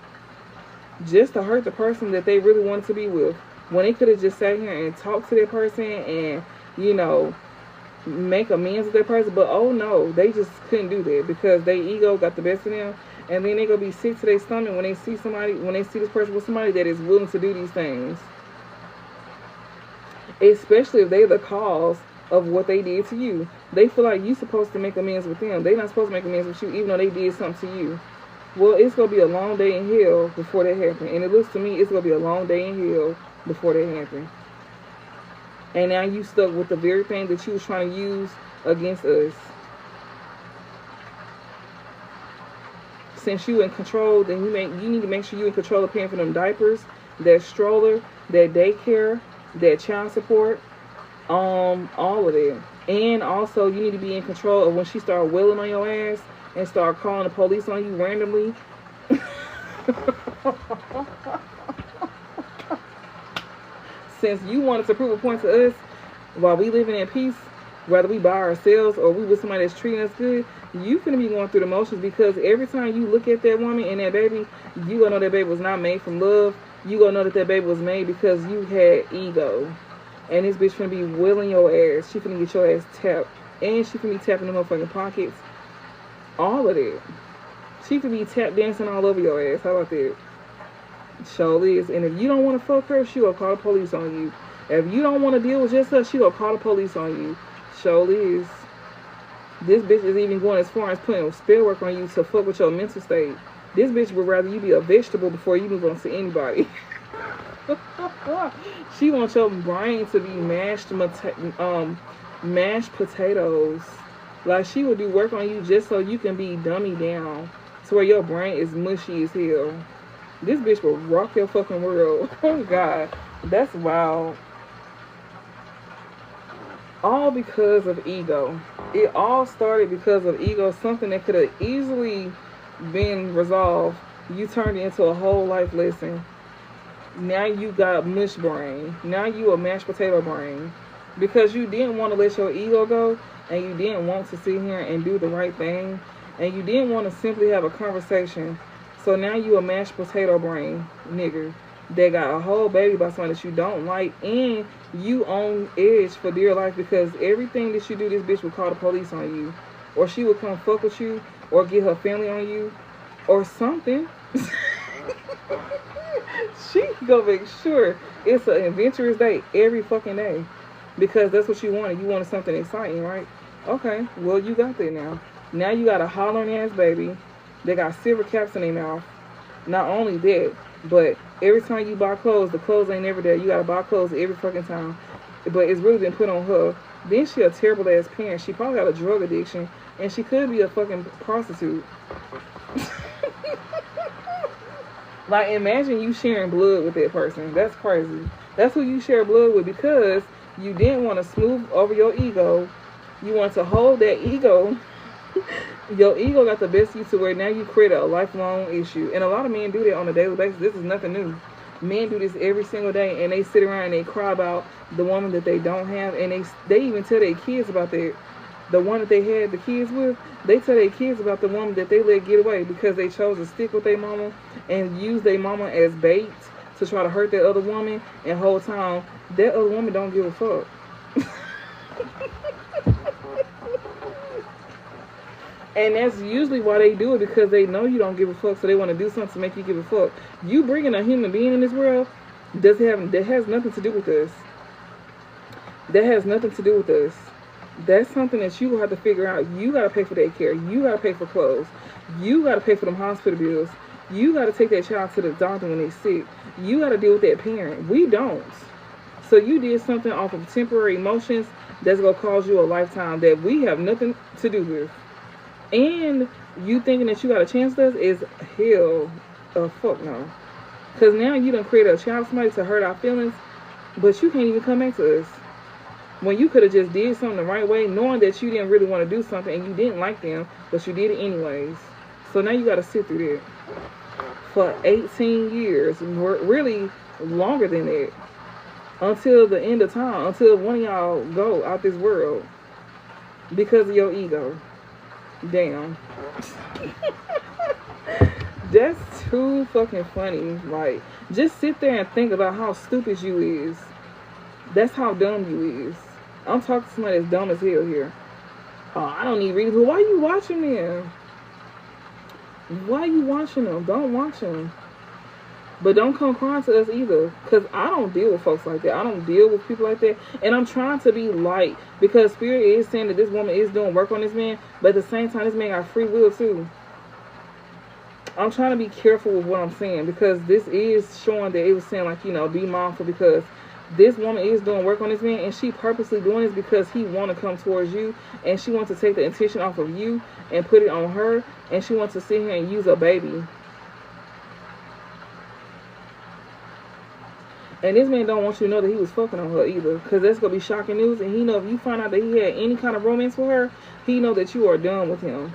Speaker 1: Just to hurt the person that they really wanted to be with. When they could have just sat here and talked to that person and, you know, make amends with that person. But oh no, they just couldn't do that because their ego got the best of them. And then they gonna be sick to their stomach when they see this person with somebody that is willing to do these things. Especially if they're the cause of what they did to you. They feel like you're supposed to make amends with them. They're not supposed to make amends with you even though they did something to you. Well, it's going to be a long day in hell before that happens. And it looks to me it's going to be a long day in hell before that happens. And now you stuck with the very thing that you was trying to use against us. Since you in control, then you need to make sure you in control of paying for them diapers, that stroller, that daycare, that child support, all of that. And also you need to be in control of when she start wailing on your ass and start calling the police on you randomly. Since you wanted to prove a point to us while we living in peace, whether we by ourselves or we with somebody that's treating us good, you finna be going through the motions because every time you look at that woman and that baby, you gonna know that baby was not made from love. You gonna know that that baby was made because you had ego. And this bitch finna be wheeling your ass. She finna get your ass tapped. And she finna be tapping them motherfucking pockets. All of that. She finna be tap dancing all over your ass. How about that? Surely is. And if you don't want to fuck her, she gonna call the police on you. If you don't want to deal with just her, she gonna call the police on you. Surely is. This bitch is even going as far as putting spell work on you to fuck with your mental state. This bitch would rather you be a vegetable before you move on to anybody. She wants your brain to be mashed potatoes. Like, she would do work on you just so you can be dummy down to where your brain is mushy as hell. This bitch will rock your fucking world. Oh God, that's wild. All because of ego. It all started because of ego. Something that could have easily been resolved. You turned it into a whole life lesson. Now you got mush brain. Now you a mashed potato brain. Because you didn't want to let your ego go. And you didn't want to sit here and do the right thing. And you didn't want to simply have a conversation. So now you a mashed potato brain, nigga. that got a whole baby by somebody that you don't like, and you on edge for dear life because everything that you do, this bitch will call the police on you, or she will come fuck with you, or get her family on you, or something. She gonna make sure it's an adventurous day every fucking day because that's what you wanted. You wanted something exciting, right? Okay, well, you got that now. Now you got a hollering ass baby. They got silver caps in their mouth. Not only that, but every time you buy clothes, the clothes ain't never there. You gotta buy clothes every fucking time. But it's really been put on her. Then she a terrible ass parent. She probably got a drug addiction, and she could be a fucking prostitute. Like, imagine you sharing blood with that person. That's crazy. That's who you share blood with because you didn't want to smooth over your ego. You want to hold that ego. Your ego got the best of you to where now you create a lifelong issue. And a lot of men do that on a daily basis. This is nothing new. Men do this every single day, and they sit around and they cry about the woman that they don't have, and they even tell their kids about that. The one that they had the kids with, they tell their kids about the woman that they let get away because they chose to stick with their mama and use their mama as bait to try to hurt that other woman, and whole time that other woman don't give a fuck. And that's usually why they do it, because they know you don't give a fuck, so they want to do something to make you give a fuck. You bringing a human being in this world that has nothing to do with us. That has nothing to do with us. That's something that you will have to figure out. You got to pay for that care. You got to pay for clothes. You got to pay for them hospital bills. You got to take that child to the doctor when they're sick. You got to deal with that parent. We don't. So you did something off of temporary emotions that's going to cause you a lifetime that we have nothing to do with. And you thinking that you got a chance with us is hell fuck no. Because now you done created a child with somebody to hurt our feelings, but you can't even come back to us. When you could have just did something the right way, knowing that you didn't really want to do something and you didn't like them, but you did it anyways. So now you got to sit through that for 18 years, really longer than that, until the end of time, until one of y'all go out this world because of your ego. Damn. That's too fucking funny. Like, just sit there and think about how stupid you is. That's how dumb you is. I'm talking to somebody that's dumb as hell here. Oh, I don't need reading. But why you watching them? Why you watching them? Don't watch them. But don't come crying to us either. Because I don't deal with folks like that. I don't deal with people like that. And I'm trying to be light. Because Spirit is saying that this woman is doing work on this man. But at the same time, this man got free will too. I'm trying to be careful with what I'm saying. Because this is showing that it was saying, like, you know, be mindful. Because this woman is doing work on this man, and she purposely doing this because he want to come towards you, and she wants to take the intention off of you and put it on her, and she wants to sit here and use a baby. And this man don't want you to know that he was fucking on her either, because that's going to be shocking news, and he know if you find out that he had any kind of romance with her, he know that you are done with him.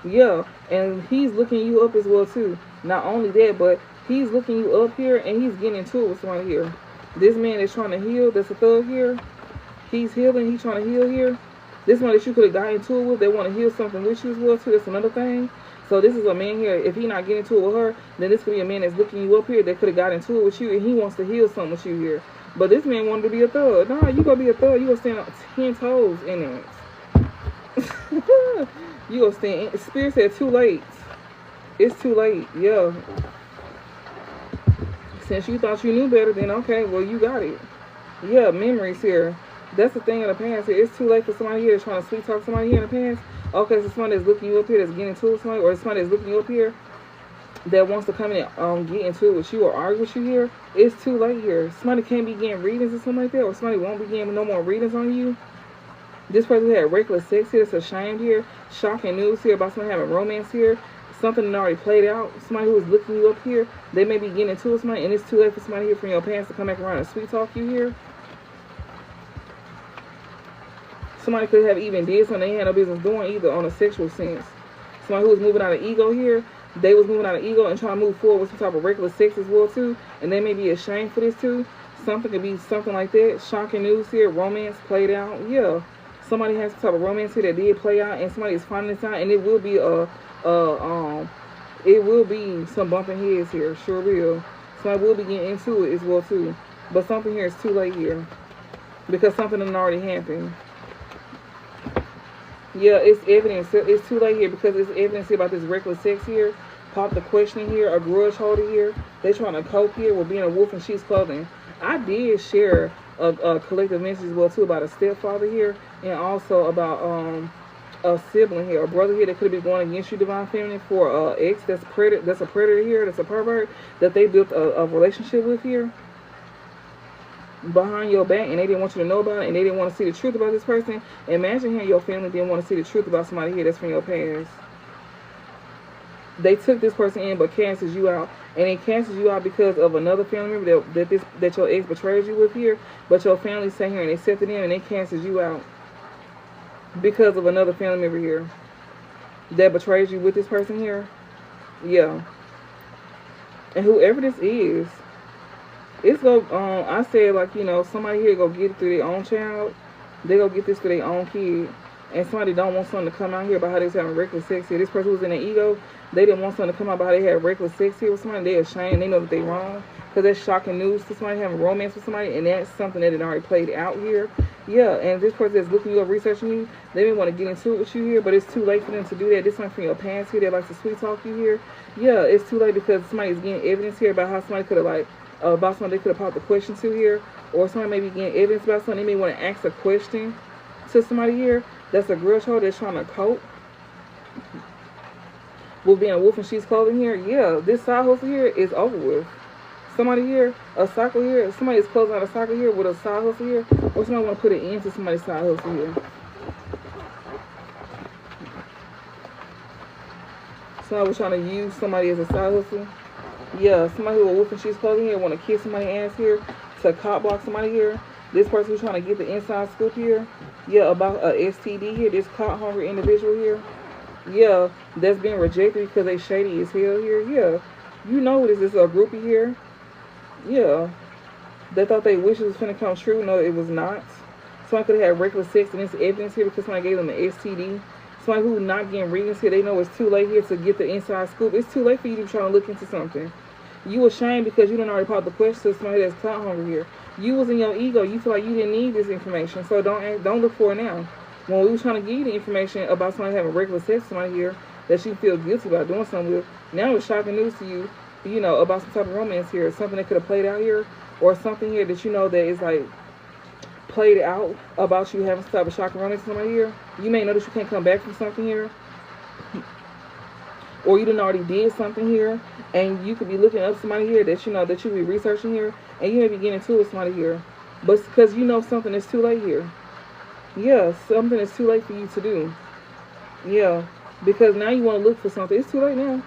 Speaker 1: Yeah, and he's looking you up as well too. Not only that, but he's looking you up here, and he's getting into it with someone here. This man is trying to heal. That's a thug here. He's healing. He's trying to heal here. This one that you could have got into it with, they want to heal something with you as well too. That's another thing. So this is a man here. If he not getting into it with her, then this could be a man that's looking you up here that could have got into it with you, and he wants to heal something with you here. But this man wanted to be a thug. Nah, you gonna be a thug. You gonna stand on 10 toes in it. You gonna stand. Spirit said too late. It's too late. Yeah. Since you thought you knew better, then okay, well, you got it. Yeah, memories here. That's the thing in the past here. It's too late for somebody here that's trying to sweet talk somebody here in the past. Okay, so somebody that's looking you up here that's getting into it with somebody, or somebody that's looking you up here that wants to come in and get into it with you or argue with you here. It's too late here. Somebody can't be getting readings or something like that, or somebody won't be getting no more readings on you. This person had reckless sex here. It's ashamed here. Shocking news here about somebody having romance here. Something that already played out. Somebody who is looking you up here, they may be getting into it with somebody, and it's too late for somebody here from your past to come back around and sweet talk you here. Somebody could have even did something they had no business doing either on a sexual sense. Somebody who was moving out of ego here, they was moving out of ego and trying to move forward with some type of reckless sex as well too, and they may be ashamed for this too. Something could be something like that. Shocking news here. Romance played out. Yeah. Somebody has some type of romance here that did play out, and somebody is finding this out, and it will be it will be some bumping heads here, sure will. So I will be getting into it as well too. But something here is too late here. Because something done already happened. Yeah, it's evidence. It's too late here because it's evidence about this reckless sex here. Pop the question here, a grudge holder here. They trying to cope here with being a wolf in sheep's clothing. I did share a collective message as well too about a stepfather here, and also about a sibling here, a brother here that could be going against you, divine feminine, for ex that's a predator here, that's a pervert that they built a relationship with here behind your back, and they didn't want you to know about it, and they didn't want to see the truth about this person. Imagine here your family didn't want to see the truth about somebody here that's from your past. They took this person in but cancels you out, and it cancels you out because of another family member that your ex betrayed you with here, but your family sat here and accepted them, and they cancels you out because of another family member here that betrays you with this person here. Yeah. And whoever this is, it's go I said, like, you know, somebody here go get it through their own child. They go get this through their own kid. And somebody don't want something to come out here about how they was having reckless sex here. This person was in their ego. They didn't want something to come out about how they had reckless sex here with somebody. They're ashamed. They know that they're wrong. Because that's shocking news to somebody having romance with somebody. And that's something that had already played out here. Yeah, and this person that's looking you up, researching you, they didn't want to get into it with you here. But it's too late for them to do that. This one from your past here that likes to sweet talk you here. Yeah, it's too late because somebody's getting evidence here about how somebody could have, like, about something they could have popped the question to here. Or somebody may be getting evidence about something. They may want to ask a question to somebody here that's a grudge holder that's trying to cope with being a wolf in sheep's clothing here. Yeah, this side hustle here is over with. Somebody here, a cycle here, somebody is closing out a cycle here with a side hustle here, or somebody want to put an end to somebody's side hustle here. Somebody was trying to use somebody as a side hustle. Yeah, somebody who a wolf in sheep's clothing here want to kiss somebody's ass here, to cop block somebody here. This person who's trying to get the inside scoop here. Yeah, about a STD here. This caught hungry individual here. Yeah, that's being rejected because they shady as hell here. Yeah, you know this is a groupie here. Yeah, they thought they wish it was finna come true. No, it was not. Somebody could have had reckless sex and it's evidence here because somebody gave them an STD. Somebody who's not getting readings here, they know it's too late here to get the inside scoop. It's too late for you to try to look into something. You ashamed because you done already popped the question to somebody that's clout hungry here. You was in your ego. You feel like you didn't need this information, so don't look for it now. When we was trying to give you the information about somebody having regular sex with somebody here that you feel guilty about doing something with, now it's shocking news to you, you know, about some type of romance here, something that could have played out here, or something here that you know that is like played out about you having some type of shocking romance with somebody here. You may know that you can't come back from something here, or you done already did something here, and you could be looking up somebody here that you know that you be researching here, and you may be getting into it with somebody here, but because you know something is too late here. Yeah, something is too late for you to do. Yeah, because now you want to look for something. It's too late now.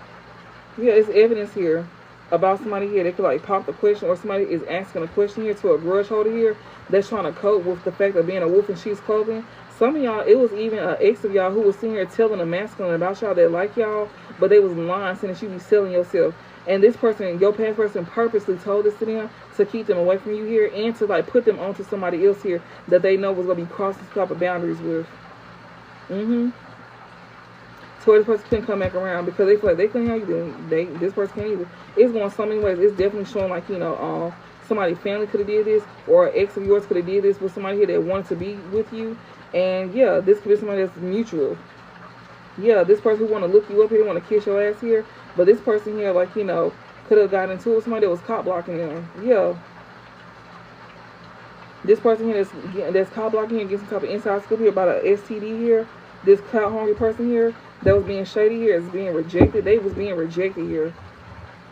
Speaker 1: Yeah, it's evidence here about somebody here that could like pop the question, or somebody is asking a question here to a grudge holder here that's trying to cope with the fact of being a wolf in sheep's clothing. Some of y'all, it was even an ex of y'all who was sitting here telling a masculine about y'all that like y'all, but they was lying, saying that you be selling yourself. And this person, your past person, purposely told this to them to keep them away from you here and to like put them onto somebody else here that they know was gonna be crossing some type of boundaries with. So this person couldn't come back around because they feel like they couldn't have you. This person can't either. It's going so many ways. It's definitely showing like, you know, somebody's family could have did this, or an ex of yours could have did this with somebody here that wanted to be with you. And yeah, this could be somebody that's mutual. Yeah, this person who want to look you up here, want to kiss your ass here, but this person here, like, you know, could have gotten into it with somebody that was cop blocking them. Yeah. This person here that's cop blocking here, getting some type of inside scoop here about a STD here. This clout hungry person here that was being shady here is being rejected. They was being rejected here.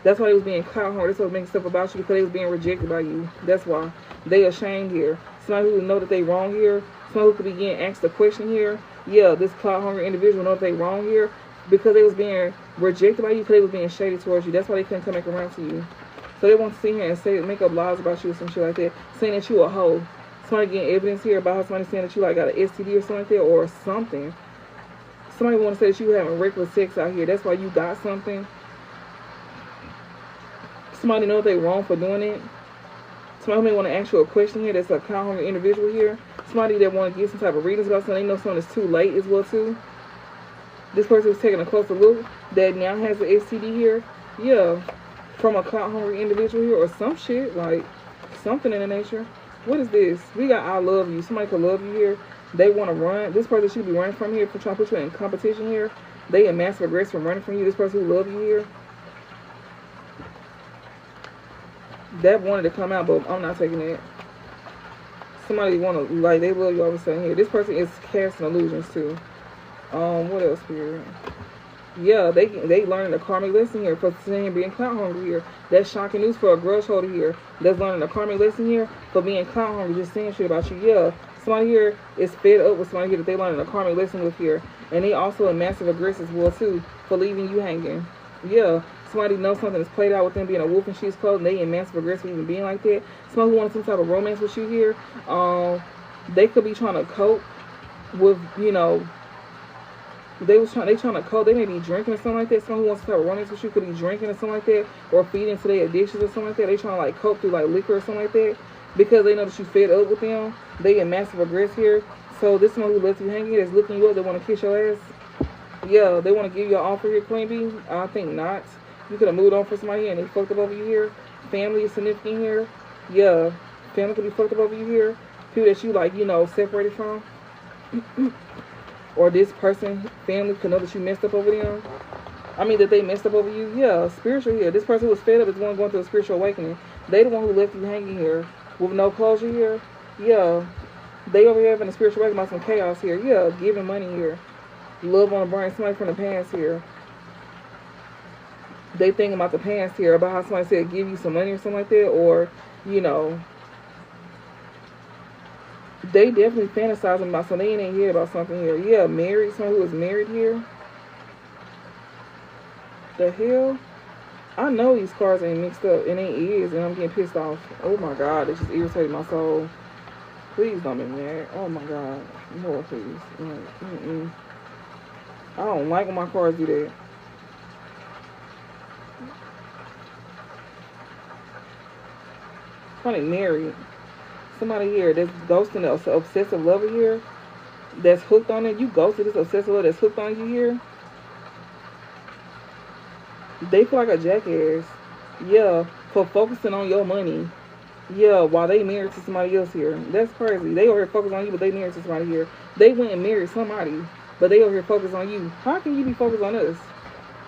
Speaker 1: That's why they was being clout hungry. That's what was making stuff about you, because they was being rejected by you. That's why. They ashamed here. Somebody who know that they wrong here. Somebody who could be getting asked a question here. Yeah, this clout hungry individual know that they wrong here because they was being rejected by you, because they was being shady towards you. That's why they couldn't come back around to you. So they want to sit here and say, make up lies about you or some shit like that, saying that you a hoe. Somebody getting evidence here about how somebody saying that you like got an STD or something like that, or something. Somebody want to say that you having reckless sex out here. That's why you got something. Somebody know they wrong for doing it. Somebody may want to ask you a question here that's a clout-hungry individual here. Somebody that want to get some type of readings about something. They know something is too late as well too. This person is taking a closer look that now has an STD here. Yeah. from a clout hungry individual here, or some shit, like something in the nature. What is this? We got I love you. Somebody could love you here. They want to run. This person should be running from here for trying to put you in competition here. They in massive aggression from running from you. This person who love you here. That wanted to come out, but I'm not taking it. Somebody want to, like, they love you all of a sudden here. This person is casting illusions too. What else here? Yeah, they learning a karmic lesson here for saying being clout hungry here. That's shocking news for a grudge holder here. That's learning a karmic lesson here for being clout hungry, just saying shit about you. Yeah, somebody here is fed up with somebody here that they learning a karmic lesson with here. And they also in massive aggression as well too for leaving you hanging. Yeah, somebody knows something is played out with them being a wolf in sheep's clothing. They in massive aggression even being like that. Somebody who wants some type of romance with you here. They could be trying to cope with, you know, they trying to cope. They may be drinking or something like that. Someone who wants to have a romance with you could be drinking or something like that, or feeding into their addictions or something like that. They trying to like cope through like liquor or something like that because they know that you fed up with them. They in massive aggression here. So this one who lets you hang here, that's looking you up, they want to kiss your ass. Yeah, they want to give you an offer here, Queen Bee. I think not. You could have moved on for somebody here and they fucked up over you here. Family is significant here. Yeah, family could be fucked up over you here. People that you like, you know, separated from. Or this person, family, could know that you messed up over them. I mean, that they messed up over you. Yeah, spiritual here. This person who was fed up is the one going through a spiritual awakening. They the one who left you hanging here with no closure here. Yeah, they over here having a spiritual awakening about some chaos here. Yeah, giving money here. Love on the brain, somebody from the past here. They thinking about the past here, about how somebody said give you some money or something like that. Or, you know, they definitely fantasizing about something. They ain't hear about something here. Yeah, married. Someone who is married here. The hell? I know these cards ain't mixed up. And it is. And I'm getting pissed off. Oh my God. It just irritated my soul. Please don't be mad. Oh my God. Lord, please. I don't like when my cards do that. Funny, married. Somebody here that's ghosting the obsessive lover here, that's hooked on it. You ghosted this obsessive lover that's hooked on you here. They feel like a jackass. Yeah, for focusing on your money. Yeah, while they married to somebody else here. That's crazy. They over here focused on you, but they married to somebody here. They went and married somebody, but they over here focused on you. How can you be focused on us?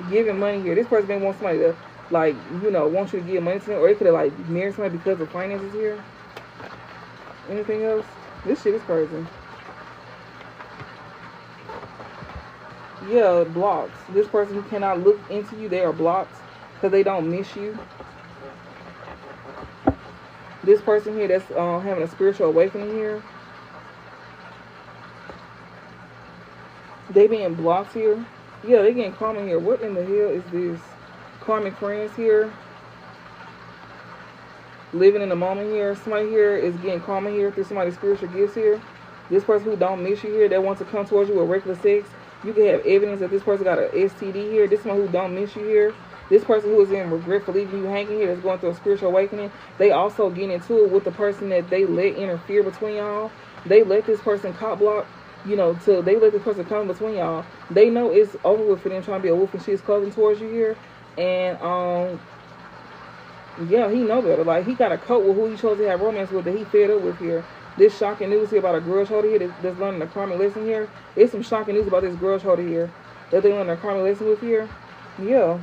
Speaker 1: Giving money here. This person may want somebody to, like, you know, want you to give money to them, or they could have, like, married somebody because of finances here. Anything else? This shit is crazy. Yeah, blocks. This person who cannot look into you, they are blocked because they don't miss you. This person here that's having a spiritual awakening here, they being blocked here. Yeah, they getting karma here. What in the hell is this? Karmic friends here. Living in the moment here. Somebody here is getting karma here through somebody's spiritual gifts here. This person who don't miss you here, that wants to come towards you with reckless sex. You can have evidence that this person got an STD here. This one who don't miss you here. This person who is in regret for leaving you hanging here, that's going through a spiritual awakening. They also get into it with the person that they let interfere between y'all. They let this person cop block, you know, till they let this person come between y'all. They know it's over with for them trying to be a wolf in sheep's clothing towards you here. And yeah, he know better. Like, he got a coat with who he chose to have romance with that he fed up with here. This shocking news here about a grudge holder here that's learning a karmic lesson here. It's some shocking news about this grudge holder here that they learning a karmic lesson with here. Yeah.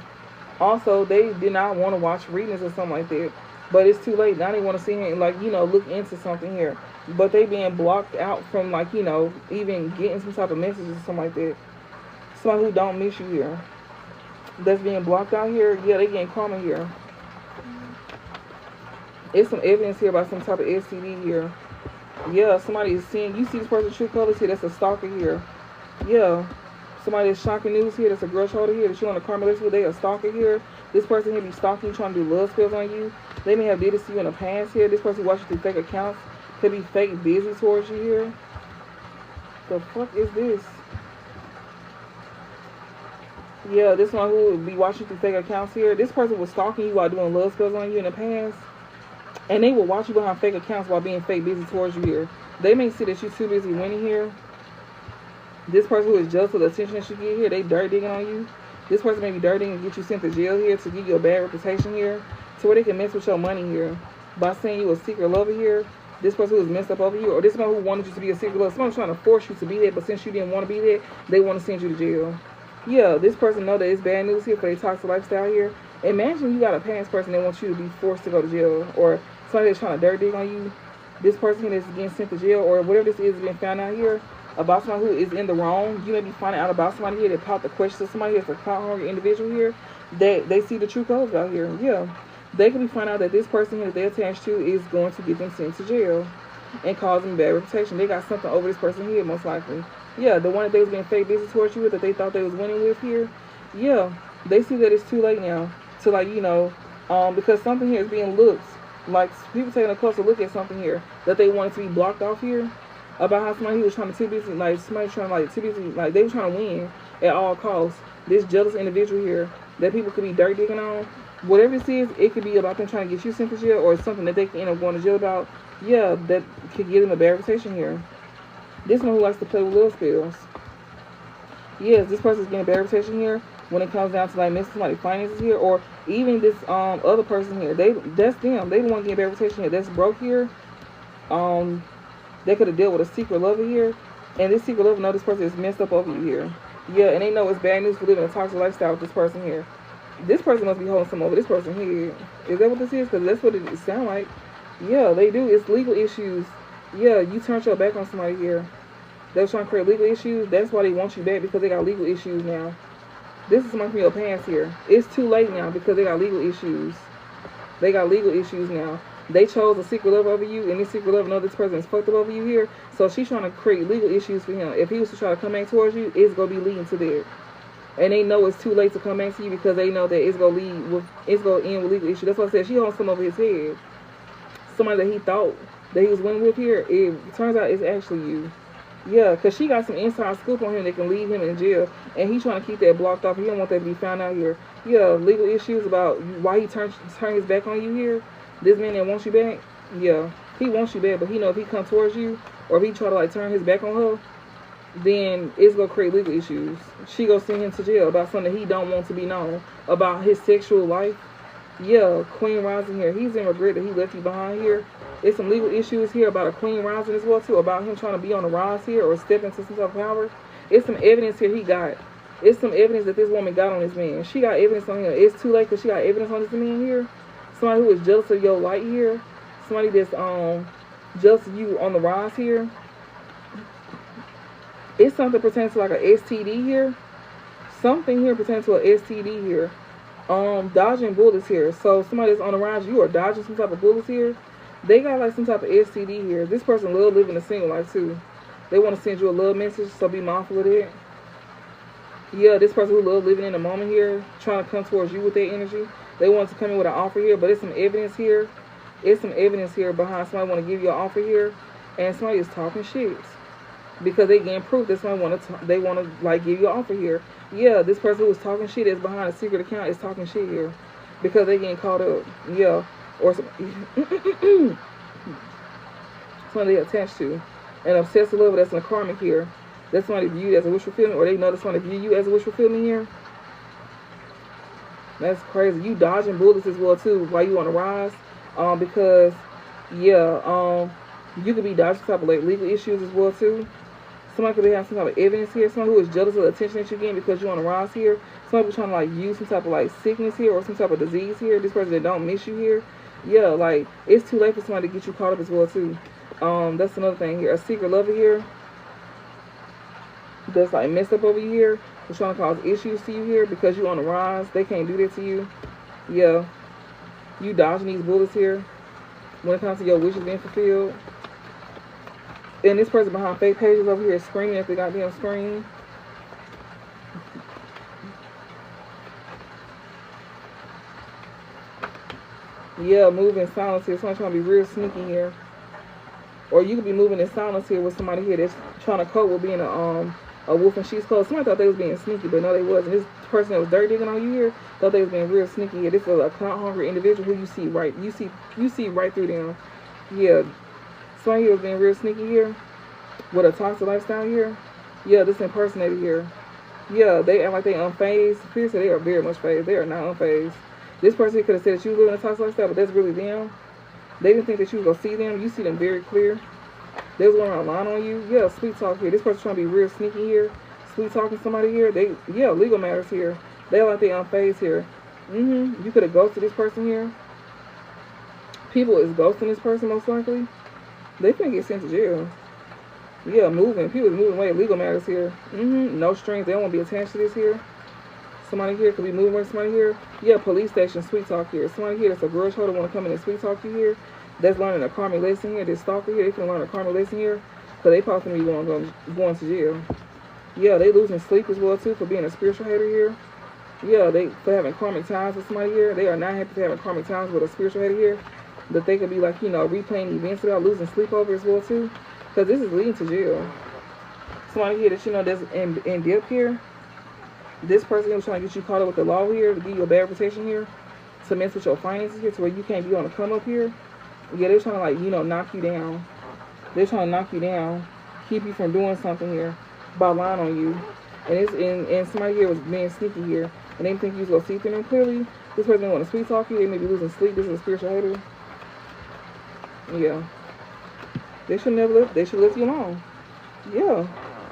Speaker 1: Also, they did not want to watch readings or something like that. But it's too late. Now they want to see him, like, you know, look into something here. But they being blocked out from, like, you know, even getting some type of messages or something like that. Somebody who don't miss you here. That's being blocked out here. Yeah, they getting karma here. It's some evidence here about some type of STD here. Yeah, somebody is seeing, you see this person's true colors here, that's a stalker here. Yeah, somebody that's shocking news here, that's a grudge holder here, that you on a karma list with, they a stalker here. This person here be stalking you, trying to do love spells on you. They may have did this to you in the past here. This person watching through fake accounts could be fake busy towards you here. The fuck is this? Yeah, this one who would be watching through fake accounts here. This person was stalking you while doing love spells on you in the past. And they will watch you behind fake accounts while being fake busy towards you here. They may see that you're too busy winning here. This person who is jealous of the attention that you get here, they dirt digging on you. This person may be dirty and get you sent to jail here to give you a bad reputation here, to where they can mess with your money here by saying you a secret lover here. This person who is messed up over you, or this one who wanted you to be a secret lover. Someone's trying to force you to be there, but since you didn't want to be there, they want to send you to jail. Yeah, this person know that it's bad news here for their toxic lifestyle here. Imagine you got a past person that wants you to be forced to go to jail, or somebody that's trying to dirt dig on you. This person that's getting sent to jail, or whatever this is being found out here about somebody who is in the wrong. You may be finding out about somebody here that popped the question to somebody that's a hungry individual here. They see the true colors out here. Yeah, they could be finding out that this person here that they're attached to is going to get them sent to jail and cause them bad reputation. They got something over this person here, most likely. Yeah, the one that they was being fake business towards you with, that they thought they was winning with here. Yeah, they see that it's too late now to, like, you know, because something here is being looked, like people taking a closer look at something here that they wanted to be blocked off here, about how somebody was trying to too busy, like somebody trying to like too busy, like they were trying to win at all costs. This jealous individual here that people could be dirt digging on, whatever this is, it could be about them trying to get you sent to jail, or something that they can end up going to jail about. Yeah, that could give them a bad reputation here. This one who likes to play with little spells. Yes, this person's getting a bad reputation here when it comes down to like missing somebody's finances here, or even this other person here. That's them. They don't want to get a bad reputation here. That's broke here. They could have dealt with a secret lover here, and this secret lover know this person is messed up over you here. Yeah, and they know it's bad news for living a toxic lifestyle with this person here. This person must be holding something over this person here. Is that what this is? Because that's what it sounds like. Yeah, they do. It's legal issues. Yeah, you turned your back on somebody here. They was trying to create legal issues. That's why they want you back, because they got legal issues now. This is somebody from your past here. It's too late now because they got legal issues. They got legal issues now. They chose a secret lover over you, and this secret lover knows this person is fucked up over you here. So she's trying to create legal issues for him. If he was to try to come back towards you, it's gonna be leading to that. And they know it's too late to come back to you, because they know that it's gonna end with legal issues. That's why I said she holds something over his head. Somebody that he thought that he was winning with here, it turns out it's actually you. Yeah, because she got some inside scoop on him that can leave him in jail, and he's trying to keep that blocked off. He don't want that to be found out here. Yeah, legal issues about why he turned his back on you here. This man that wants you back, yeah, he wants you back, but he know if he come towards you, or if he try to like turn his back on her, then it's gonna create legal issues. She gonna send him to jail about something he don't want to be known about, his sexual life. Yeah, Queen Rising here. He's in regret that he left you behind here. It's some legal issues here about a Queen Rising as well too, about him trying to be on the rise here or step into some type of power. It's some evidence here he got. It's some evidence that this woman got on this man. She got evidence on him. It's too late because she got evidence on this man here. Somebody who is jealous of your light here. Somebody that's jealous of you on the rise here. It's something pertaining to like a STD here. Something here pertaining to a STD here. Dodging bullets here. So somebody that's on the rise, you are dodging some type of bullets here. They got like some type of STD here. This person love living a single life too. They want to send you a love message, so be mindful of that. Yeah, this person who love living in the moment here, trying to come towards you with their energy. They want to come in with an offer here, but it's some evidence here. It's some evidence here behind somebody want to give you an offer here, and somebody is talking shit because they getting proof that somebody they want to like give you an offer here. Yeah, this person who is talking shit is behind a secret account is talking shit here because they getting caught up. Yeah, or somebody they attached to, an obsessive lover that's in a karmic here. That's somebody viewed as a wish fulfillment, or they know that's somebody view you as a wish fulfillment here. That's crazy. You dodging bullets as well too while you on the rise, because yeah, you could be dodging some type of like legal issues as well too. Somebody could be having some type of evidence here. Somebody who is jealous of the attention that you're getting because you're on the rise here. Somebody trying to like use some type of like sickness here or some type of disease here. This person that don't miss you here. Yeah, like it's too late for somebody to get you caught up as well too. That's another thing here. A secret lover here that's like messed up over you here. They're trying to cause issues to you here because you're on the rise. They can't do that to you. Yeah, you dodging these bullets here when it comes to your wishes being fulfilled. And this person behind fake pages over here is screaming at the goddamn screen. Yeah, moving in silence here. Someone's trying to be real sneaky here. Or you could be moving in silence here with somebody here that's trying to cope with being a wolf in sheep's clothes. Somebody thought they was being sneaky, but no, they wasn't. This person that was dirt digging on you here thought they was being real sneaky here. This is a clout hungry individual who you see right. You see right through them. Yeah. Somebody here was being real sneaky here with a toxic lifestyle here. Yeah, this impersonator here. Yeah, they act like they unfazed. Seriously, they are very much phased. They are not unfazed. This person could have said that you live in a toxic lifestyle, but that's really them. They didn't think that you was gonna see them. You see them very clear. They was going around lying on you. Yeah, sweet talk here. This person trying to be real sneaky here. Sweet talking somebody here. They, yeah, legal matters here. They like they unfazed here. You could have ghosted this person here. People is ghosting this person most likely. They finna get sent to jail. Yeah, moving. People is moving away. Legal matters here. No strings. They don't want to be attached to this here. Somebody here could be moving with somebody here. Yeah, police station, sweet talk here. Somebody here that's a grudge holder want to come in and sweet talk you here. That's learning a karmic lesson here. This stalker here, they can learn a karmic lesson here. So they probably be going to jail. Yeah, they losing sleep as well too for being a spiritual hater here. Yeah, they for having karmic ties with somebody here. They are not happy for having karmic ties with a spiritual hater here. That they could be like, you know, replaying events without losing sleep over as well too. Because this is leading to jail. Somebody here that you know that's in depth here. This person was trying to get you caught up with the law here, to give you a bad reputation here, to mess with your finances here, to where you can't be on the come up here. Yeah, they're trying to, like, you know, knock you down. They're trying to knock you down, keep you from doing something here by lying on you. And somebody here was being sneaky here, and they didn't think you was gonna see through them clearly. This person didn't want to sweet talk you. They may be losing sleep. This is a spiritual hater. Yeah, they should never live. They should leave you alone. Yeah.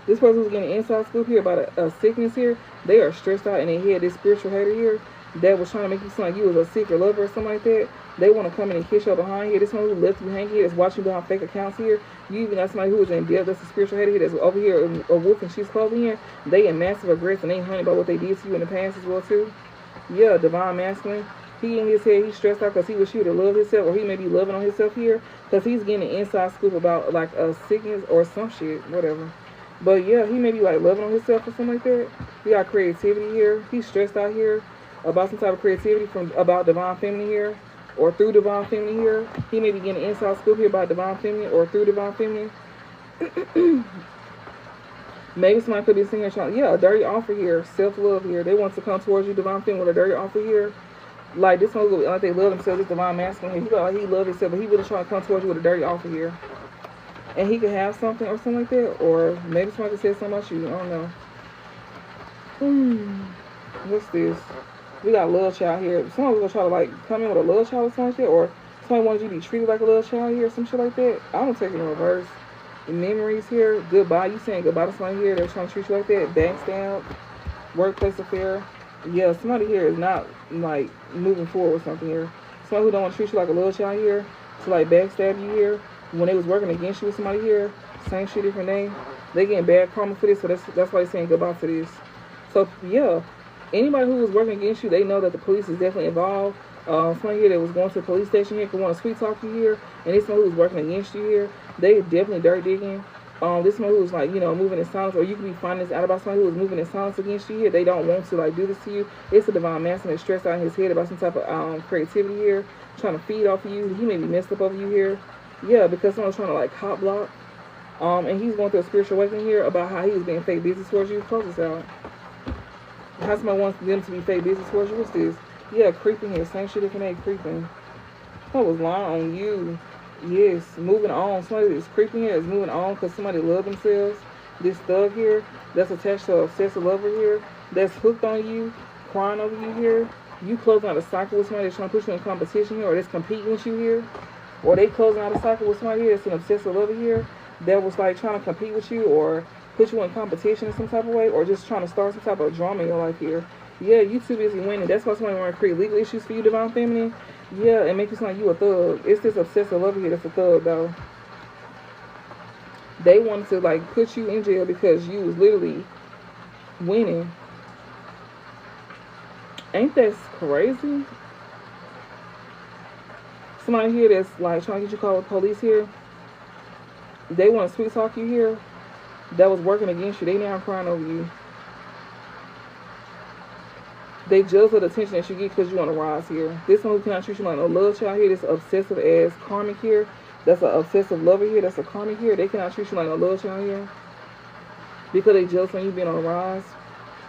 Speaker 1: This person who's getting an inside scoop here about a sickness here, they are stressed out in their head. This spiritual hater here that was trying to make you seem like you was a secret lover or something like that. They want to come in and kiss you behind here. This one who left you hanging here that's watching you behind fake accounts here. You even got somebody who is in depth. That's a spiritual hater here that's over here, a wolf in sheep's clothing here. They in massive regrets and they honey about what they did to you in the past as well too. Yeah, divine masculine. He in his head, he's stressed out because he wish he would have loved himself, or he may be loving on himself here because he's getting an inside scoop about like a sickness or some shit, whatever. But yeah, he may be like loving on himself or something like that. He got creativity here. He's stressed out here about some type of creativity from about divine feminine here, or through divine feminine here. He may be getting an inside scoop here about divine feminine or through divine feminine. Maybe somebody could be sitting here trying, yeah, a dirty offer here, self-love here. They want to come towards you, divine feminine, with a dirty offer here. Like this one, like they love themselves, this divine masculine here. He felt like he loved himself, but he really trying to come towards you with a dirty offer here. And he could have something or something like that. Or maybe somebody could say something about you. I don't know. What's this? We got a love child here. Someone's going to try to like come in with a love child or something like that. Or somebody wants you to be treated like a love child here or some shit like that. I don't take it in reverse. The memories here. Goodbye. You saying goodbye to somebody here. They're trying to treat you like that. Backstab. Workplace affair. Yeah, somebody here is not like moving forward with something here. Somebody who don't want to treat you like a love child here. To like backstab you here. When they was working against you with somebody here, same shit, different name. They getting bad karma for this, so that's why they're saying goodbye to this. So yeah, anybody who was working against you, they know that the police is definitely involved. Somebody here that was going to the police station here could want to sweet talk you here, and this one who was working against you here, they definitely dirt digging. This one who was like, you know, moving in silence, or you could be finding this out about somebody who was moving in silence against you here. They don't want to like do this to you. It's a divine masculine that's stressed out in his head about some type of creativity here, trying to feed off of you. He may be messed up over you here. Yeah, because someone's trying to like hot block. And he's going through a spiritual awakening here about how he was being fake business towards you. Close this out. How somebody wants them to be fake business towards you. What's this? Yeah, creeping here. Same shit, different name, creeping. What was lying on you? Yes, moving on. Somebody that's creeping here is moving on because somebody loves themselves. This thug here that's attached to an obsessive lover here that's hooked on you, crying over you here. You closing out a cycle with somebody that's trying to put you in competition here, or that's competing with you here. Or they closing out a cycle with somebody here that's an obsessive lover here that was like trying to compete with you or put you in competition in some type of way, or just trying to start some type of drama in your life here. Yeah, you too busy winning. That's why somebody want to create legal issues for you, divine feminine. Yeah, and make you sound like you a thug. It's this obsessive lover here that's a thug though. They wanted to like put you in jail because you was literally winning. Ain't that crazy? Somebody here that's like trying to get you called with police here. They want to sweet talk you here. That was working against you. They now crying over you. They jealous of the attention that you get because you want to rise here. This one who cannot treat you like a love child here. This obsessive ass karmic here. That's an obsessive lover here. That's a karmic here. They cannot treat you like a love child here because they jealous when you being on the rise.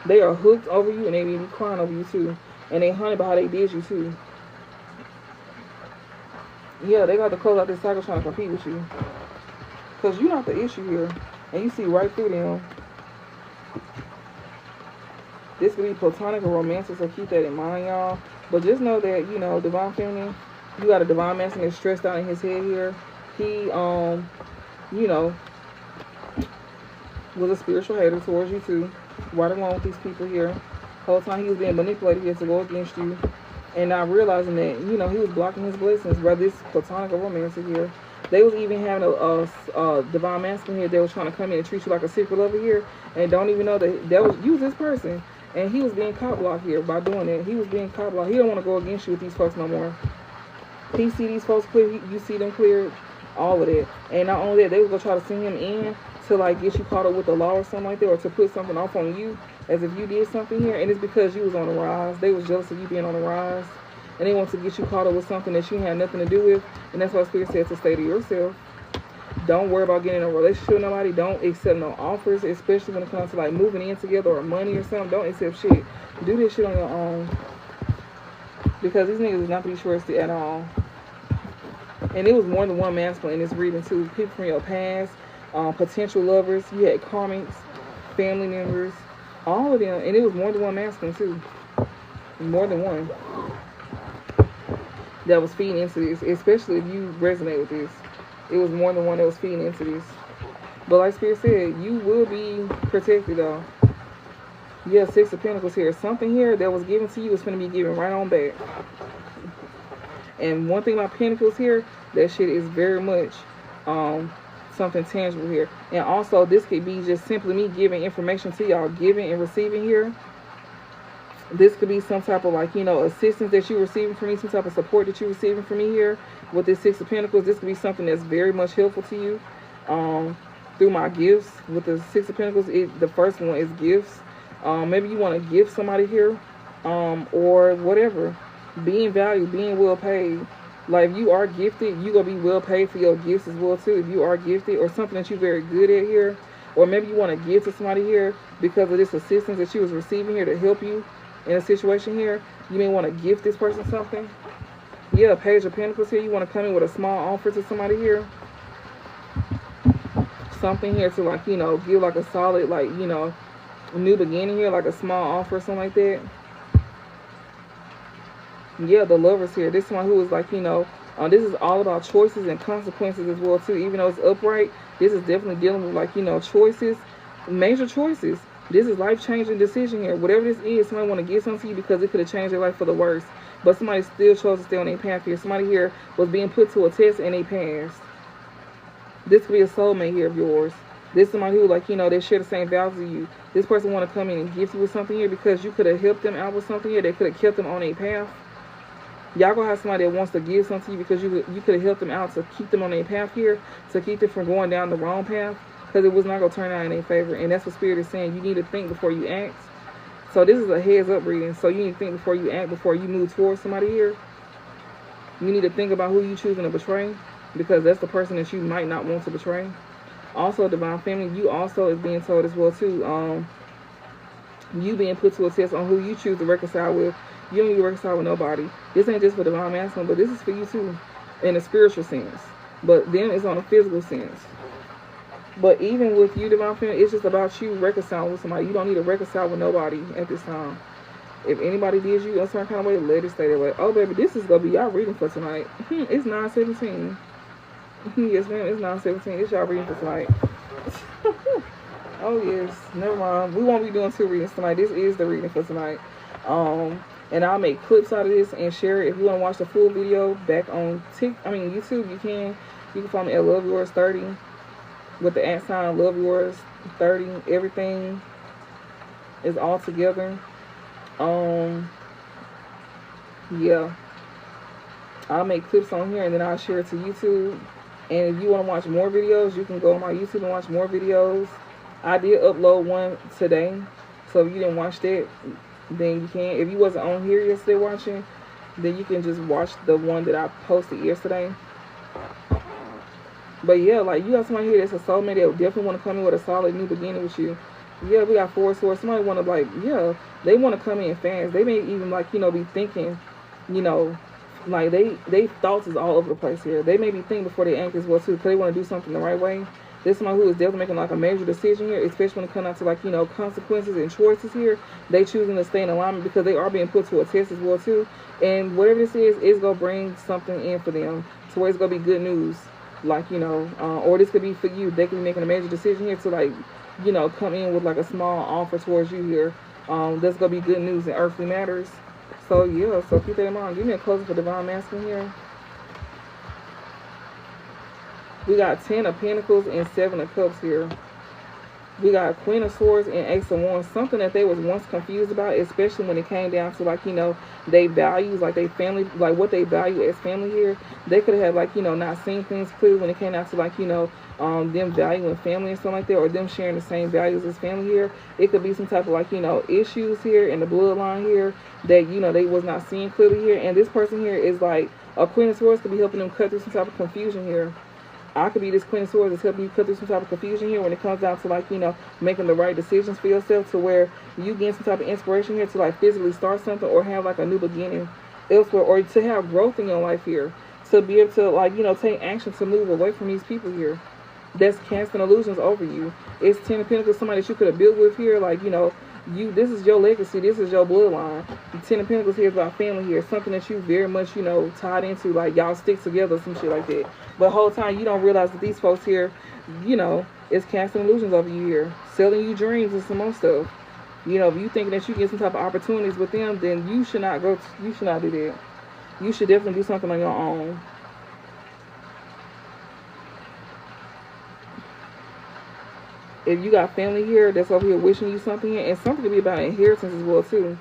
Speaker 1: They are hooked over you and they be crying over you too. And they honey about how they did you too. Yeah, they got to close out this cycle trying to compete with you. Because you're not the issue here. And you see right through them. This could be platonic or romantic, so keep that in mind, y'all. But just know that, you know, divine feminine, you got a divine masculine that's stressed out in his head here. He, you know, was a spiritual hater towards you too. Right along with these people here. The whole time he was being manipulated here to go against you. And not realizing that, you know, he was blocking his blessings, whether it's platonic or romantic here. They was even having a divine masculine here. They was trying to come in and treat you like a secret lover here. And don't even know that was you, this person. And he was being cop blocked here by doing it. He was being cop blocked. He don't want to go against you with these folks no more. He see these folks clear. You see them clear. All of that. And not only that, they was going to try to send him in to like get you caught up with the law or something like that, or to put something off on you as if you did something here. And it's because you was on the rise. They was jealous of you being on the rise. And they want to get you caught up with something that you had nothing to do with. And that's why Spirit said to stay to yourself. Don't worry about getting in a relationship with nobody. Don't accept no offers, especially when it comes to like moving in together or money or something. Don't accept shit. Do this shit on your own. Because these niggas is not to be trusted at all. And it was more than one masculine in this reading too. People from your past, potential lovers. You had karmics, family members, all of them. And it was more than one masculine too. More than one. That was feeding into this. Especially if you resonate with this. It was more than one that was feeding into this. But like Spirit said, you will be protected though. You have Six of Pentacles here. Something here that was given to you is going to be given right on back. And one thing about Pentacles here, that shit is very much something tangible here. And also, this could be just simply me giving information to y'all, giving and receiving here. This could be some type of like, you know, assistance that you're receiving from me, some type of support that you're receiving from me here. With this Six of Pentacles, this could be something that's very much helpful to you through my gifts. With the Six of Pentacles, the first one is gifts. Maybe you want to gift somebody here or whatever. Being valued, being well paid. Like if you are gifted, you're going to be well paid for your gifts as well too. If you are gifted or something that you're very good at here. Or maybe you want to give to somebody here because of this assistance that you was receiving here to help you in a situation here. You may want to gift this person something. Yeah, Page of Pentacles here. You want to come in with a small offer to somebody here. Something here to like, you know, give like a solid, like, you know, new beginning here. Like a small offer or something like that. Yeah, the Lovers here. This one who is like, you know, this is all about choices and consequences as well too. Even though it's upright, this is definitely dealing with like, you know, choices, major choices. This is life-changing decision here. Whatever this is, somebody want to give something to you because it could have changed their life for the worse. But somebody still chose to stay on their path here. Somebody here was being put to a test and they passed. This could be a soulmate here of yours. This is somebody who, like, you know, they share the same values as you. This person want to come in and gift you with something here because you could have helped them out with something here. They could have kept them on their path. Y'all gonna have somebody that wants to give something to you because you could have helped them out to keep them on their path here, to keep them from going down the wrong path, because it was not going to turn out in their favor. And that's what Spirit is saying. You need to think before you act. So this is a heads up reading. So you need to think before you act, before you move towards somebody here. You need to think about who you choosing to betray, because that's the person that you might not want to betray. Also, Divine Feminine, you also is being told as well too, you being put to a test on who you choose to reconcile with. You don't need to reconcile with nobody. This ain't just for Divine Masculine, but this is for you too, in a spiritual sense. But then it's on a physical sense. But even with you, Divine Feminine, it's just about you reconciling with somebody. You don't need to reconcile with nobody at this time. If anybody did you a certain kind of way, let it stay that way. Oh, baby, this is going to be y'all reading for tonight. It's 9:17. Yes, ma'am, it's 9:17. It's y'all reading for tonight. Oh, yes. Never mind. We won't be doing 2 readings tonight. This is the reading for tonight. And I'll make clips out of this and share it. If you want to watch the full video back on YouTube, you can. You can find me at LoveYours30 with the @ LoveYours30. Everything is all together. Yeah. I'll make clips on here and then I'll share it to YouTube. And if you want to watch more videos, you can go on my YouTube and watch more videos. I did upload one today. So if you didn't watch that, then you can. If you wasn't on here yesterday watching, then you can just watch the one that I posted yesterday. But yeah, like, you got somebody here that's a soulmate that definitely want to come in with a solid new beginning with you. Yeah, we got 4 swords. Somebody want to, like, yeah, they want to come in fast. They may even, like, you know, be thinking, you know, like, they thoughts is all over the place here. They may be thinking before they act as well too, because they want to do something the right way. This is somebody who is definitely making like a major decision here, especially when it comes down to like, you know, consequences and choices here. They choosing to stay in alignment because they are being put to a test as well too. And whatever this is, it's gonna bring something in for them to where it's gonna be good news. Like, you know, or this could be for you. They could be making a major decision here to like, you know, come in with like a small offer towards you here. That's gonna be good news in earthly matters. So yeah, so keep that in mind. Give me a closing for Divine Masculine here. We got 10 of Pentacles and 7 of Cups here. We got Queen of Swords and Ace of Wands. Something that they was once confused about, especially when it came down to like, you know, they values, like they family, like what they value as family here. They could have like, you know, not seen things clearly when it came down to like, you know, them valuing family and stuff like that, or them sharing the same values as family here. It could be some type of like, you know, issues here in the bloodline here that, you know, they was not seeing clearly here. And this person here is like a Queen of Swords, could be helping them cut through some type of confusion here. I could be this Queen of Swords that's helping you cut through some type of confusion here when it comes down to like, you know, making the right decisions for yourself, to where you gain some type of inspiration here to like physically start something or have like a new beginning elsewhere, or to have growth in your life here, to be able to like, you know, take action to move away from these people here that's casting illusions over you. It's 10 of Pentacles, somebody that you could have built with here, like, you know, this is your legacy, this is your bloodline. The 10 of Pentacles here is about family here, something that you very much, you know, tied into, like y'all stick together, some shit like that. But the whole time you don't realize that these folks here, you know, is casting illusions over you here, selling you dreams and some more stuff. You know, if you thinking that you get some type of opportunities with them, then you should not do that. You should definitely do something on your own. If you got family here that's over here wishing you something here, and something could be about inheritance as well too.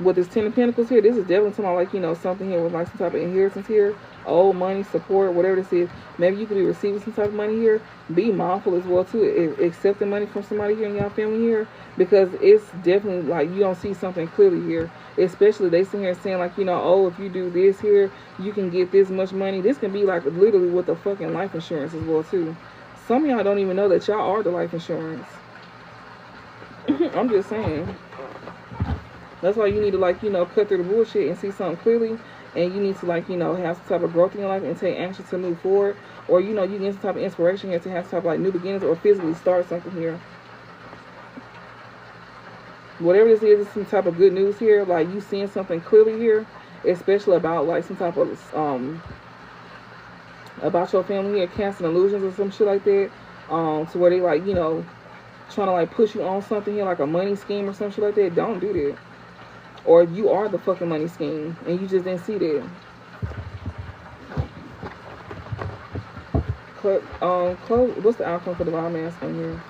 Speaker 1: With this 10 of Pentacles here, this is definitely talking about like, you know, something here with like some type of inheritance here, old money, support, whatever this is. Maybe you could be receiving some type of money here. Be mindful as well too, accepting money from somebody here in your family here, because it's definitely like you don't see something clearly here. Especially they sit here saying like, you know, oh, if you do this here, you can get this much money. This can be like literally with the fucking life insurance as well too. Some of y'all don't even know that y'all are the life insurance. I'm just saying. That's why you need to like, you know, cut through the bullshit and see something clearly. And you need to like, you know, have some type of growth in your life and take action to move forward. Or, you know, you get some type of inspiration here to have some type of like new beginnings or physically start something here. Whatever this is some type of good news here. Like you seeing something clearly here. Especially about like some type of, about your family here, casting illusions or some shit like that. To where they like, you know, trying to like push you on something here, like a money scheme or some shit like that. Don't do that. Or you are the fucking money scheme and you just didn't see that. What's the outcome for the Divine Masculine here?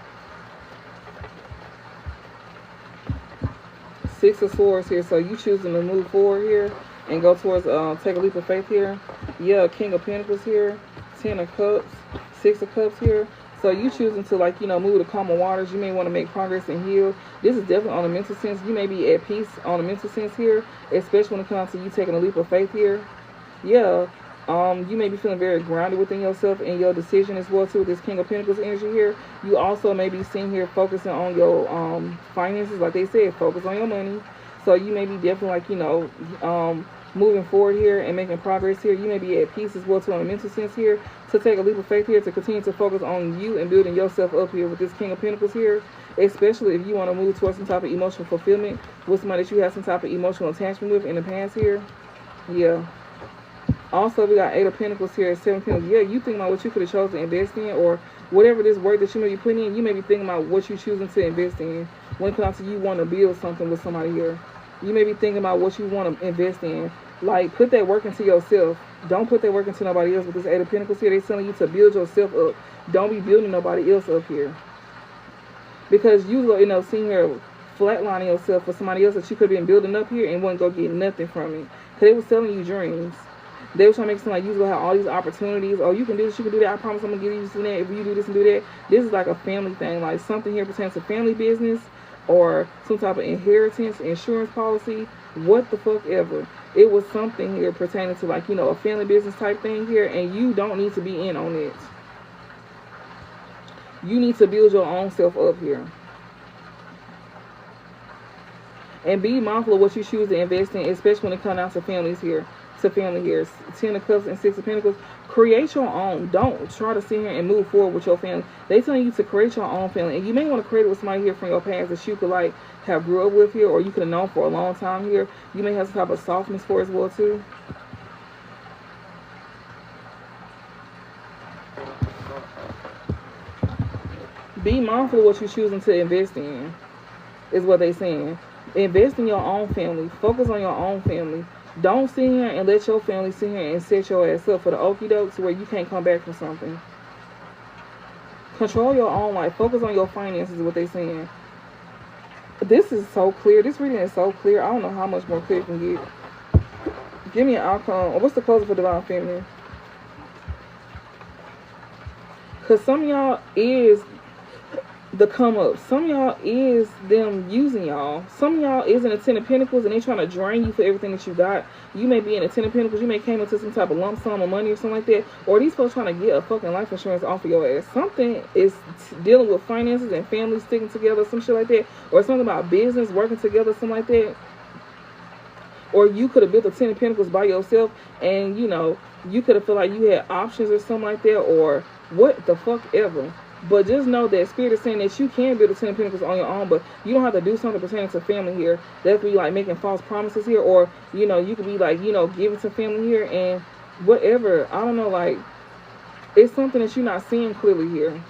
Speaker 1: 6 of Swords here. So you choosing to move forward here and go towards take a leap of faith here. Yeah, King of Pentacles here, 10 of Cups, 6 of Cups here. So you choosing to like, you know, move to calmer waters. You may want to make progress and heal. This is definitely on a mental sense. You may be at peace on a mental sense here, especially when it comes to you taking a leap of faith here. Yeah, you may be feeling very grounded within yourself and your decision as well too. With this King of Pentacles energy here, you also may be seen here focusing on your finances, like they said, focus on your money. So you may be definitely like, you know, moving forward here and making progress here. You may be at peace as well too on a mental sense here, to take a leap of faith here, to continue to focus on you and building yourself up here with this King of Pentacles here, especially if you want to move towards some type of emotional fulfillment with somebody that you have some type of emotional attachment with in the past here. Yeah. Also, we got 8 of Pentacles here, 7 of Pentacles. Yeah, you think about what you could have chosen to invest in, or whatever this work that you may be putting in, you may be thinking about what you're choosing to invest in. When it comes to you want to build something with somebody here, you may be thinking about what you want to invest in. Like, put that work into yourself. Don't put that work into nobody else. With this 8 of Pentacles here, they're telling you to build yourself up. Don't be building nobody else up here. Because you will end up seeing here flatlining yourself for somebody else that you could have been building up here and wouldn't go get nothing from it. Because they were selling you dreams. They were trying to make it seem like you will have all these opportunities. Oh, you can do this, you can do that. I promise I'm going to give you this and that. If you do this and do that. This is like a family thing. Like something here pertains to family business or some type of inheritance, insurance policy, what the fuck ever. It was something here pertaining to like, you know, a family business type thing here, and you don't need to be in on it. You need to build your own self up here. And be mindful of what you choose to invest in, especially when it comes down to families here. to family here. 10 of Cups and 6 of Pentacles. Create your own. Don't try to sit here and move forward with your family. They telling you to create your own family. And you may want to create it with somebody here from your past that you could like have grew up with here, or you could have known for a long time here. You may have some type of softness for as well too. Be mindful of what you're choosing to invest in, is what they're saying. Invest in your own family. Focus on your own family. Don't sit here and let your family sit here and set your ass up for the okie doke to where you can't come back from something. Control your own life. Focus on your finances is what they're saying. This is so clear. This reading is so clear. I don't know how much more clear it can get. Give me an outcome. What's the closing for Divine Feminine? Because some of y'all is the come up. Some of y'all is them using y'all. Some of y'all is in the 10 of Pentacles and they trying to drain you for everything that you got. You may be in the 10 of Pentacles. You may came into some type of lump sum of money or something like that. Or these folks trying to get a fucking life insurance off of your ass. Something is dealing with finances and families sticking together, some shit like that. Or something about business working together, something like that. Or you could have built the 10 of Pentacles by yourself and, you know, you could have felt like you had options or something like that. Or what the fuck ever. But just know that Spirit is saying that you can build a 10 of Pentacles on your own, but you don't have to do something pertaining to family here. That could be like making false promises here, or, you know, you could be like, you know, giving to family here and whatever. I don't know, like, it's something that you're not seeing clearly here.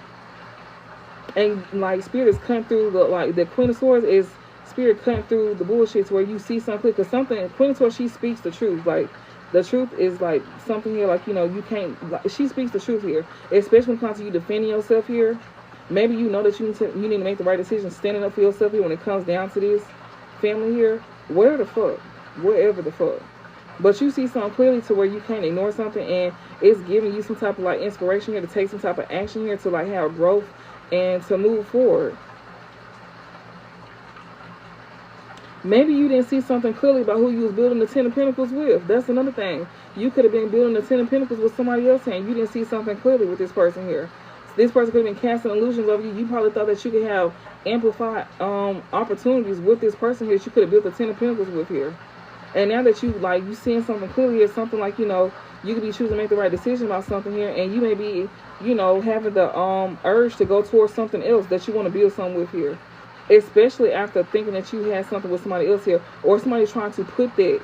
Speaker 1: And, like, Spirit is cutting through the, like, the Queen of Swords is Spirit cutting through the bullshit to where you see something clear. Because something, Queen of Swords, she speaks the truth. Like, the truth is like something here, like, you know, you can't, like, she speaks the truth here, especially when it comes to you defending yourself here. Maybe you know that you need to make the right decision standing up for yourself here when it comes down to this family here. Wherever the fuck. But you see something clearly to where you can't ignore something, and it's giving you some type of like inspiration here to take some type of action here to like have growth and to move forward. Maybe you didn't see something clearly about who you was building the 10 of Pentacles with. That's another thing. You could have been building the 10 of Pentacles with somebody else and you didn't see something clearly with this person here. This person could have been casting illusions over you. You probably thought that you could have amplified opportunities with this person here that you could have built the 10 of Pentacles with here. And now that you like, you seeing something clearly here, something like, you know, you could be choosing to make the right decision about something here, and you may be, you know, having the urge to go towards something else that you want to build something with here. Especially after thinking that you had something with somebody else here, or somebody trying to put that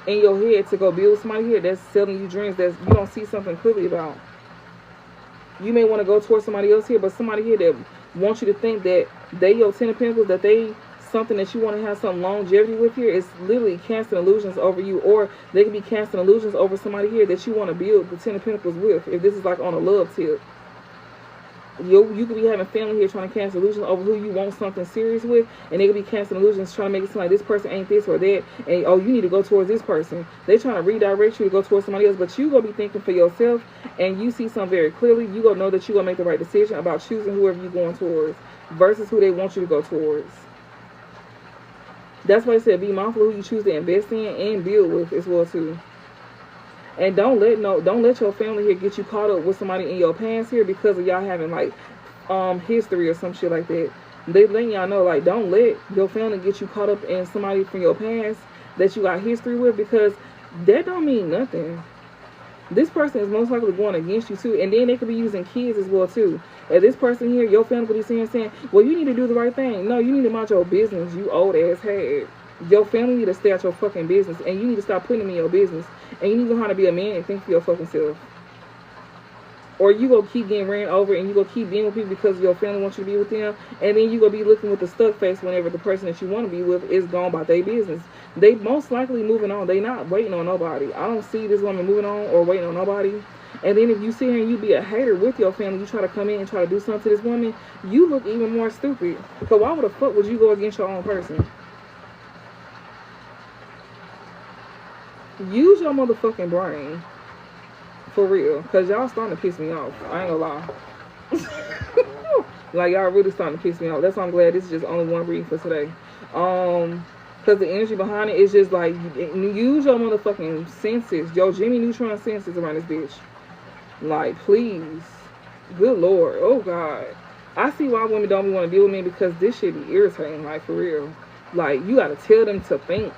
Speaker 1: in your head to go build with somebody here that's selling you dreams that you don't see something clearly about. You may want to go towards somebody else here, but somebody here that wants you to think that they your 10 of Pentacles, that they something that you want to have some longevity with here, is literally casting illusions over you, or they could be casting illusions over somebody here that you want to build the 10 of Pentacles with, if this is like on a love tip. You could be having family here trying to cast illusions over who you want something serious with, and they could be casting illusions trying to make it seem like this person ain't this or that, and oh, you need to go towards this person. They trying to redirect you to go towards somebody else, but you gonna be thinking for yourself, and you see something very clearly. You gonna know that you gonna make the right decision about choosing whoever you going towards versus who they want you to go towards. That's why I said be mindful who you choose to invest in and build with as well too. And don't let your family here get you caught up with somebody in your past here because of y'all having like history or some shit like that. They letting y'all know, like, don't let your family get you caught up in somebody from your past that you got history with, because that don't mean nothing. This person is most likely going against you too, and then they could be using kids as well too. And this person here, your family could be saying, well, you need to do the right thing. No, you need to mind your business, you old ass head. Your family need to stay out your fucking business, and you need to stop putting them in your business, and you need to learn how to be a man and think for your fucking self. Or you gonna keep getting ran over, and you gonna keep being with people because your family wants you to be with them, and then you gonna be looking with the stuck face whenever the person that you want to be with is gone about their business. They most likely moving on. They not waiting on nobody. I don't see this woman moving on or waiting on nobody. And then if you sit here and you be a hater with your family, you try to come in and try to do something to this woman, you look even more stupid. Because why the fuck would you go against your own person? Use your motherfucking brain. For real. Because y'all starting to piss me off. I ain't gonna lie. Like, y'all really starting to piss me off. That's why I'm glad this is just only one reading for today. Because the energy behind it is just like, use your motherfucking senses. Your Jimmy Neutron senses around this bitch. Like, please. Good Lord. Oh, God. I see why women don't want to deal with me, because this shit be irritating. Like, for real. Like, you gotta tell them to think.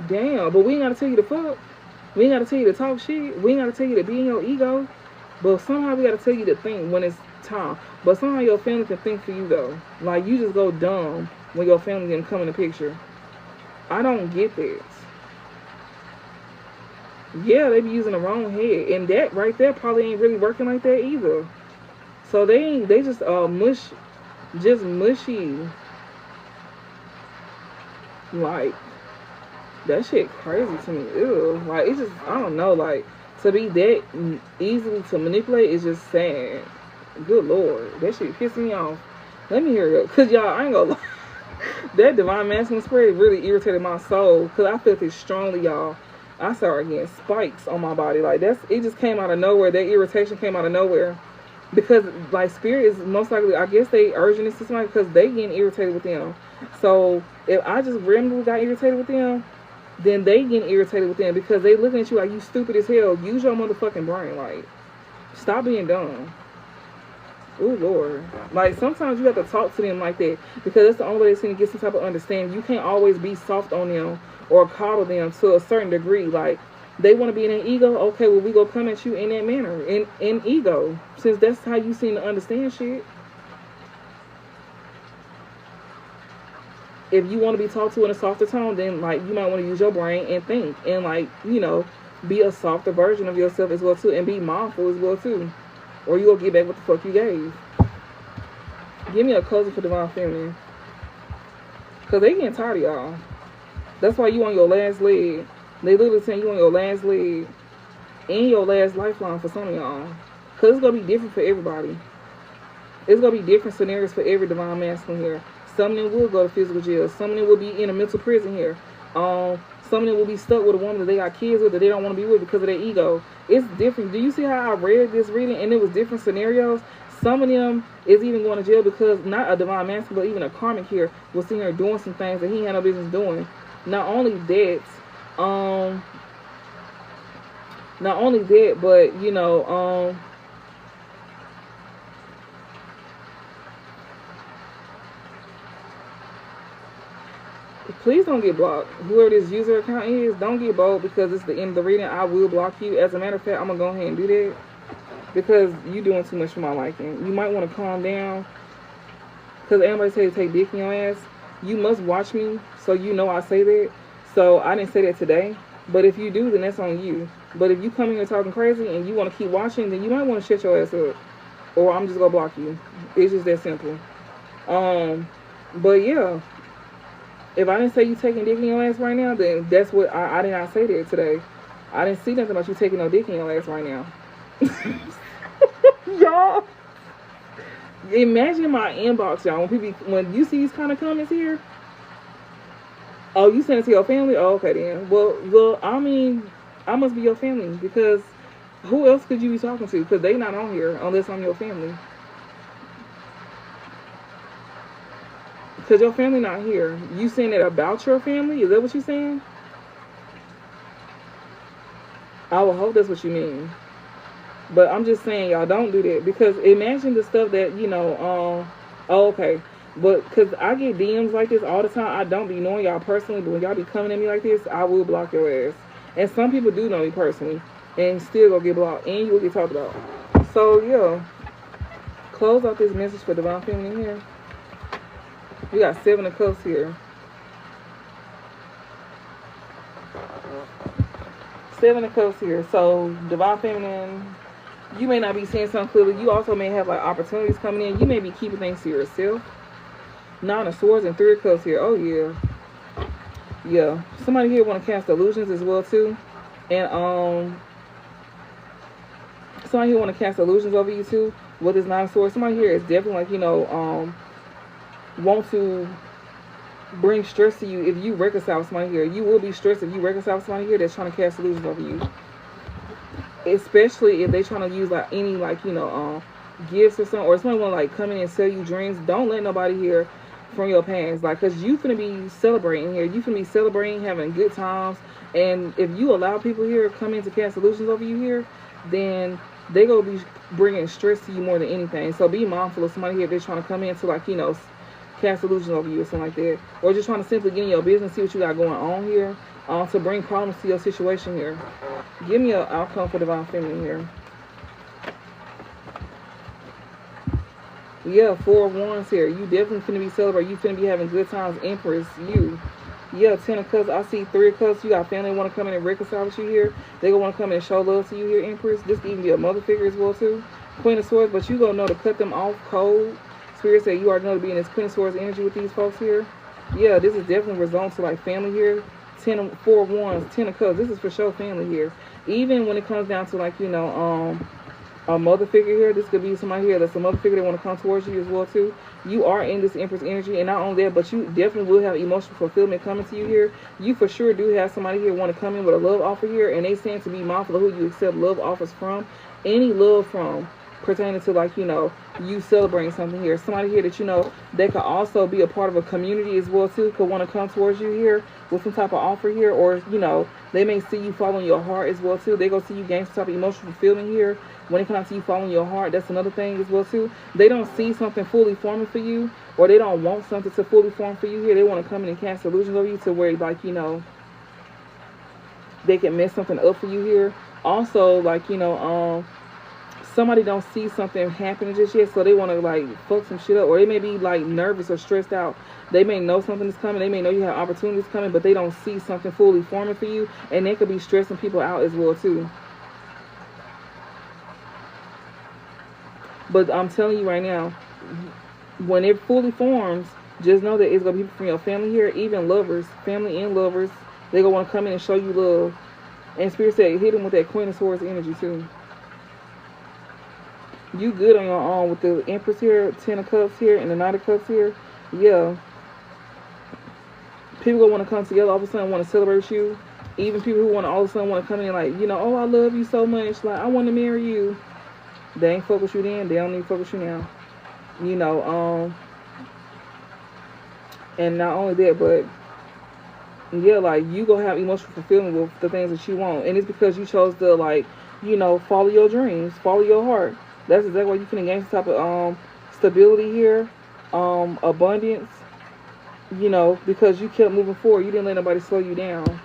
Speaker 1: Damn, but we ain't gotta tell you to fuck. We ain't gotta tell you to talk shit. We ain't gotta tell you to be in your ego. But somehow we gotta tell you to think when it's time. But somehow your family can think for you though. Like you just go dumb when your family didn't come in the picture. I don't get that. Yeah, they be using the wrong head, and that right there probably ain't really working like that either. So they just mushy. Like that shit crazy to me. Ew. Like it's just I don't know. Like to be that easily to manipulate is just sad. Good lord, that shit pissed me off. Let me hear it, cause y'all I ain't gonna lie. That divine masculine spirit really irritated my soul, cause I felt it strongly, y'all. I started getting spikes on my body. Like it just came out of nowhere. That irritation came out of nowhere. Because like spirit is most likely, I guess they urging this to somebody because they getting irritated with them. So if I just randomly got irritated with them, then they getting irritated with them because they looking at you like you stupid as hell. Use your motherfucking brain. Like stop being dumb. Oh Lord. Like sometimes you have to talk to them like that because that's the only way they seem to get some type of understanding. You can't always be soft on them or coddle them to a certain degree. Like they want to be in an ego. Okay, well we go come at you in that manner, in ego, since that's how you seem to understand shit. If you want to be talked to in a softer tone, then like you might want to use your brain and think and like be a softer version of yourself as well too, and be mindful as well too, or you gonna get back what the fuck you gave. Give me a closing for divine feminine, cause they getting tired of y'all. That's why you on your last leg. They literally saying you on your last leg and your last lifeline for some of y'all. Because it's going to be different for everybody. It's going to be different scenarios for every divine masculine here. Some of them will go to physical jail. Some of them will be in a mental prison here. Some of them will be stuck with a woman that they got kids with that they don't want to be with because of their ego. It's different. Do you see how I read this reading and it was different scenarios? Some of them is even going to jail because not a divine masculine, but even a karmic here was seeing her doing some things that he had no business doing. Not only that, but please don't get blocked. Whoever this user account is, don't get bold because it's the end of the reading. I will block you. As a matter of fact, I'm gonna go ahead and do that because you're doing too much for my liking. You might want to calm down because everybody say to take dick in your ass. You must watch me, so you know I say that. So I didn't say that today, but if you do, then that's on you. But if you come in here talking crazy and you want to keep watching, then you might want to shut your ass up, or I'm just gonna block you. It's just that simple. But yeah, if I didn't say you taking dick in your ass right now, then that's what I did not say that today. I didn't see nothing about you taking no dick in your ass right now. Y'all, imagine my inbox, y'all. When you see these kind of comments here. Oh, you sent it to your family? Oh, okay then. Well, I mean, I must be your family because who else could you be talking to? Because they not on here unless I'm your family. Because your family not here. You saying it about your family? Is that what you saying? I will hope that's what you mean. But I'm just saying, y'all, don't do that. Because imagine the stuff that, oh, okay. But because I get DMs like this all the time, I don't be knowing y'all personally, but when y'all be coming at me like this, I will block your ass. And some people do know me personally and still go get blocked and you will get talked about. So yeah, close out this message for divine feminine here. We got 7 of Cups here. 7 of Cups here. So divine feminine, you may not be seeing something clearly. You also may have like opportunities coming in. You may be keeping things to yourself. 9 of Swords and 3 of Cups here. Oh yeah. Yeah. Somebody here want to cast illusions as well too. And somebody here want to cast illusions over you too with this 9 of Swords. Somebody here is definitely like, want to bring stress to you if you reconcile with somebody here. You will be stressed if you reconcile with somebody here that's trying to cast illusions over you. Especially if they trying to use like any gifts or something, or somebody want to like come in and sell you dreams. Don't let nobody here from your past, like, because you finna be celebrating here. You finna be celebrating, having good times. And if you allow people here come in to cast illusions over you here, then they gonna be bringing stress to you more than anything. So be mindful of somebody here if they're trying to come in to like, cast illusions over you or something like that, or just trying to simply get in your business, see what you got going on here, to bring problems to your situation here. Give me an outcome for Divine Feminine here. Yeah, 4 of Wands here. You definitely finna be celebrating. You finna be having good times. Empress, you. Yeah, 10 of Cups. I see 3 of Cups. You got family want to come in and reconcile with you here. They gonna want to come in and show love to you here, Empress. This can even be a mother figure as well too. Queen of Swords, but you gonna know to cut them off cold. Spirit said you already know to be in this Queen of Swords energy with these folks here. Yeah, this is definitely resolved to like family here. 4 of Wands, 10 of Cups. This is for sure family here. Even when it comes down to like, you know, a mother figure here, this could be somebody here that's a mother figure that want to come towards you as well too. You are in this Empress energy, and not only that, but you definitely will have emotional fulfillment coming to you here. You for sure do have somebody here want to come in with a love offer here, and they stand to be mindful of who you accept love offers from. Any love from pertaining to, like, you know, you celebrating something here. Somebody here that you know they could also be a part of a community as well too, could want to come towards you here with some type of offer here, or you know, they may see you following your heart as well too. They go see you gain some type of emotional fulfillment here when it comes to you following your heart. That's another thing as well too. They don't see something fully forming for you, or they don't want something to fully form for you here. They want to come in and cast illusions over you to where, like, you know, they can mess something up for you here. Also, like, you know, somebody don't see something happening just yet, so they want to like fuck some shit up, or they may be like nervous or stressed out. They may know something is coming, they may know you have opportunities coming, but they don't see something fully forming for you, and they could be stressing people out as well too. But I'm telling you right now, when it fully forms, just know that it's gonna be from your family here, even lovers, family and lovers. They gonna want to come in and show you love. And Spirit said hit them with that Queen of Swords energy too. You good on your own with the Empress here, 10 of Cups here, and the Knight of Cups here. Yeah. People gonna want to come together all of a sudden, want to celebrate you. Even people who want to all of a sudden want to come in like, you know, oh, I love you so much. Like, I want to marry you. They ain't fuck with you then. They don't need to fuck with you now. You know, and not only that, but yeah, like, you gonna have emotional fulfillment with the things that you want. And it's because you chose to, like, you know, follow your dreams, follow your heart. That's exactly why you can gain some type of stability here, abundance, you know, because you kept moving forward. You didn't let nobody slow you down.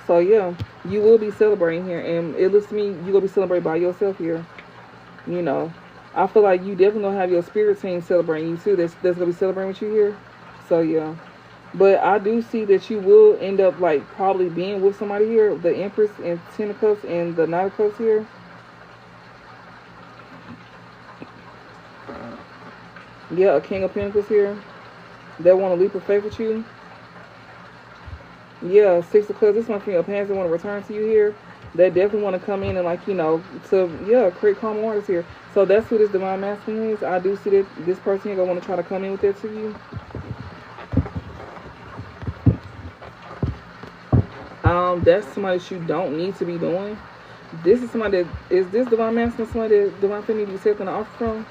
Speaker 1: So yeah, you will be celebrating here, and it looks to me you're gonna be celebrating by yourself here. You know, I feel like you definitely gonna have your spirit team celebrating you too. That's gonna be celebrating with you here. So yeah. But I do see that you will end up like probably being with somebody here, the Empress and 10 of Cups and the Knight of Cups here. Yeah, a King of Pentacles here. They want to leap of faith with you. Yeah, 6 of Cups. This one from your past. They want to return to you here. They definitely want to come in and, like, you know, to, yeah, create calm waters here. So that's who this Divine Masculine is. I do see that this person here going to want to try to come in with that to you. That's somebody that you don't need to be doing. This is somebody that, is this Divine Masculine somebody that Divine Feminine be accepting the offer from?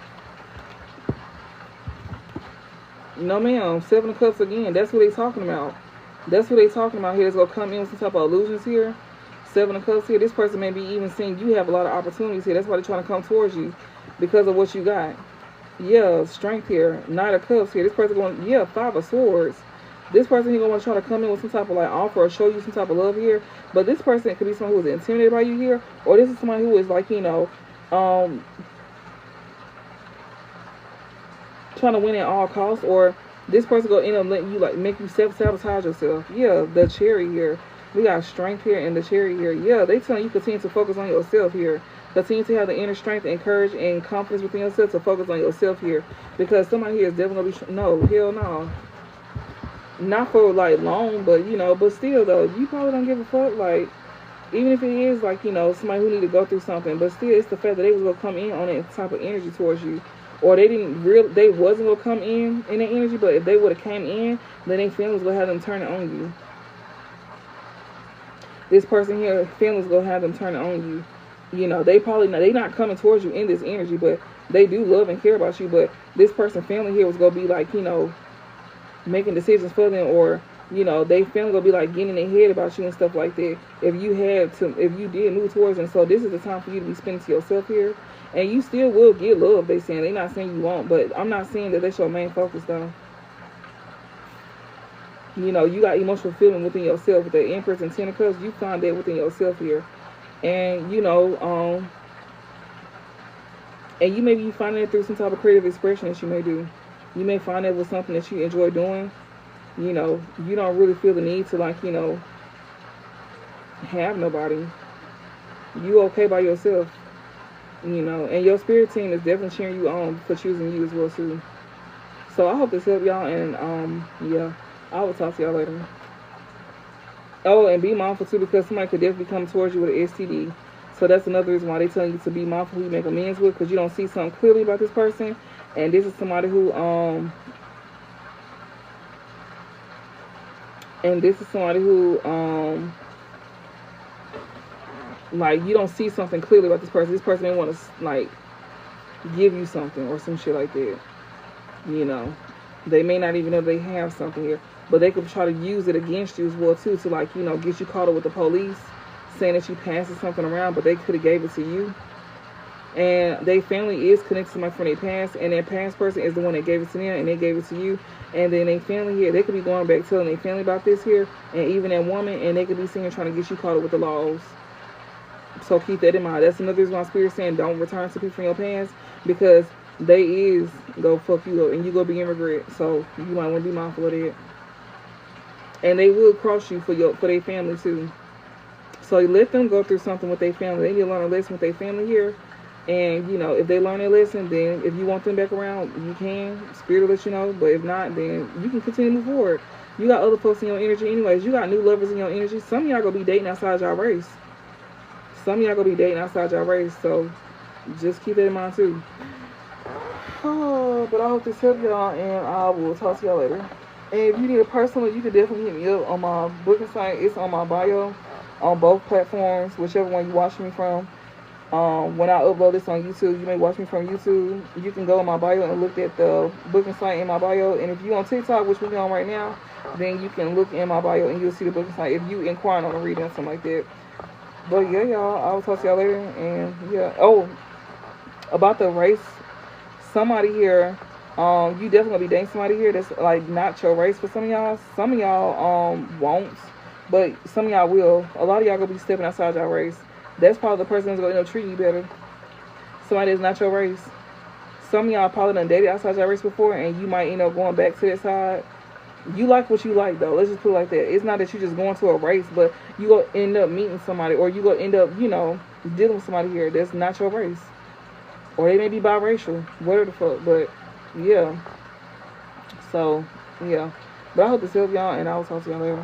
Speaker 1: No, ma'am. 7 of Cups again. That's what they talking about. That's what they talking about here. It's going to come in with some type of illusions here. 7 of Cups here. This person may be even seeing you have a lot of opportunities here. That's why they're trying to come towards you, because of what you got. Yeah, strength here. 9 of Cups here. This person going, yeah, 5 of Swords. This person here going to want to try to come in with some type of like offer or show you some type of love here. But this person could be someone who is intimidated by you here, or this is somebody who is like, you know, trying to win at all costs, or this person gonna end up letting you like make you self-sabotage yourself. Yeah, the Chariot here. We got strength here and the Chariot here. Yeah, they telling you continue to focus on yourself here. Continue to have the inner strength and courage and confidence within yourself to focus on yourself here. Because somebody here is definitely gonna be no, hell no. Not for like long, but you know, but still though, you probably don't give a fuck. Like, even if it is like, you know, somebody who need to go through something, but still it's the fact that they was gonna come in on that type of energy towards you. Or they wasn't gonna come in that energy, but if they would have came in, then their feelings gonna have them turn it on you. This person here, feelings gonna have them turn it on you. You know, they not coming towards you in this energy, but they do love and care about you. But this person, family here, was gonna be like, you know, making decisions for them, or you know, they family gonna be like getting in their head about you and stuff like that. If you did move towards them, so this is the time for you to be spending to yourself here, and you still will get love. They saying, they not saying you won't, but I'm not saying that that's your main focus though. You know, you got emotional feeling within yourself with the Empress and Ten of Cups. You find that within yourself here, and you know, and you may be finding it through some type of creative expression that you may do. You may find it with something that you enjoy doing. You know, you don't really feel the need to, like, you know, have nobody. You okay by yourself, you know, and your spirit team is definitely cheering you on for choosing you as well too. So I hope this helped y'all, and yeah, I will talk to y'all later. Oh, and be mindful too, because somebody could definitely come towards you with an STD. So that's another reason why they tell you to be mindful who you make amends with, because you don't see something clearly about this person. And this is somebody who like, you don't see something clearly about this person. This person may want to, like, give you something or some shit like that. You know, they may not even know they have something here, but they could try to use it against you as well too, to, like, you know, get you caught up with the police, saying that you passing something around, but they could have gave it to you. And their family is connected to somebody from their past, and their past person is the one that gave it to them, and they gave it to you. And then their family here, they could be going back telling their family about this here, and even that woman, and they could be sitting trying to get you caught up with the laws. So keep that in mind. That's another reason why Spirit's saying don't return to people from your past, because they is go fuck you up, and you go be in regret. So you might want to be mindful of that. And they will cross you for their family too. So let them go through something with their family. They need to learn a lesson with their family here. And, you know, if they learn their lesson, then if you want them back around, you can. Spirit will let you know. But if not, then you can continue to move forward. You got other folks in your energy anyways. You got new lovers in your energy. Some of y'all gonna be dating outside y'all race. Some of y'all gonna be dating outside y'all race. So just keep that in mind too. Oh, but I hope this helped y'all, and I will talk to y'all later. And if you need a personal, you can definitely hit me up on my booking site. It's on my bio on both platforms, whichever one you watch me from. When I upload this on YouTube, you may watch me from YouTube. You can go on my bio and look at the booking site in my bio. And if you're on TikTok, which we're on right now, then you can look in my bio and you'll see the booking site if you inquire on a reading or something like that. But yeah, y'all, I'll talk to y'all later. And yeah, oh, about the race, somebody here, you definitely gonna be dating somebody here that's like not your race for some of y'all. Some of y'all won't, but some of y'all will. A lot of y'all gonna be stepping outside y'all race. That's probably the person that's going to end up treating you better. Somebody that's not your race. Some of y'all probably done dated outside your race before, and you might end up going back to that side. You like what you like, though. Let's just put it like that. It's not that you just going to a race, but you going to end up meeting somebody, or you going to end up, you know, dealing with somebody here that's not your race. Or they may be biracial. Whatever the fuck. But, yeah. So, yeah. But I hope this helped y'all, and I will talk to y'all later.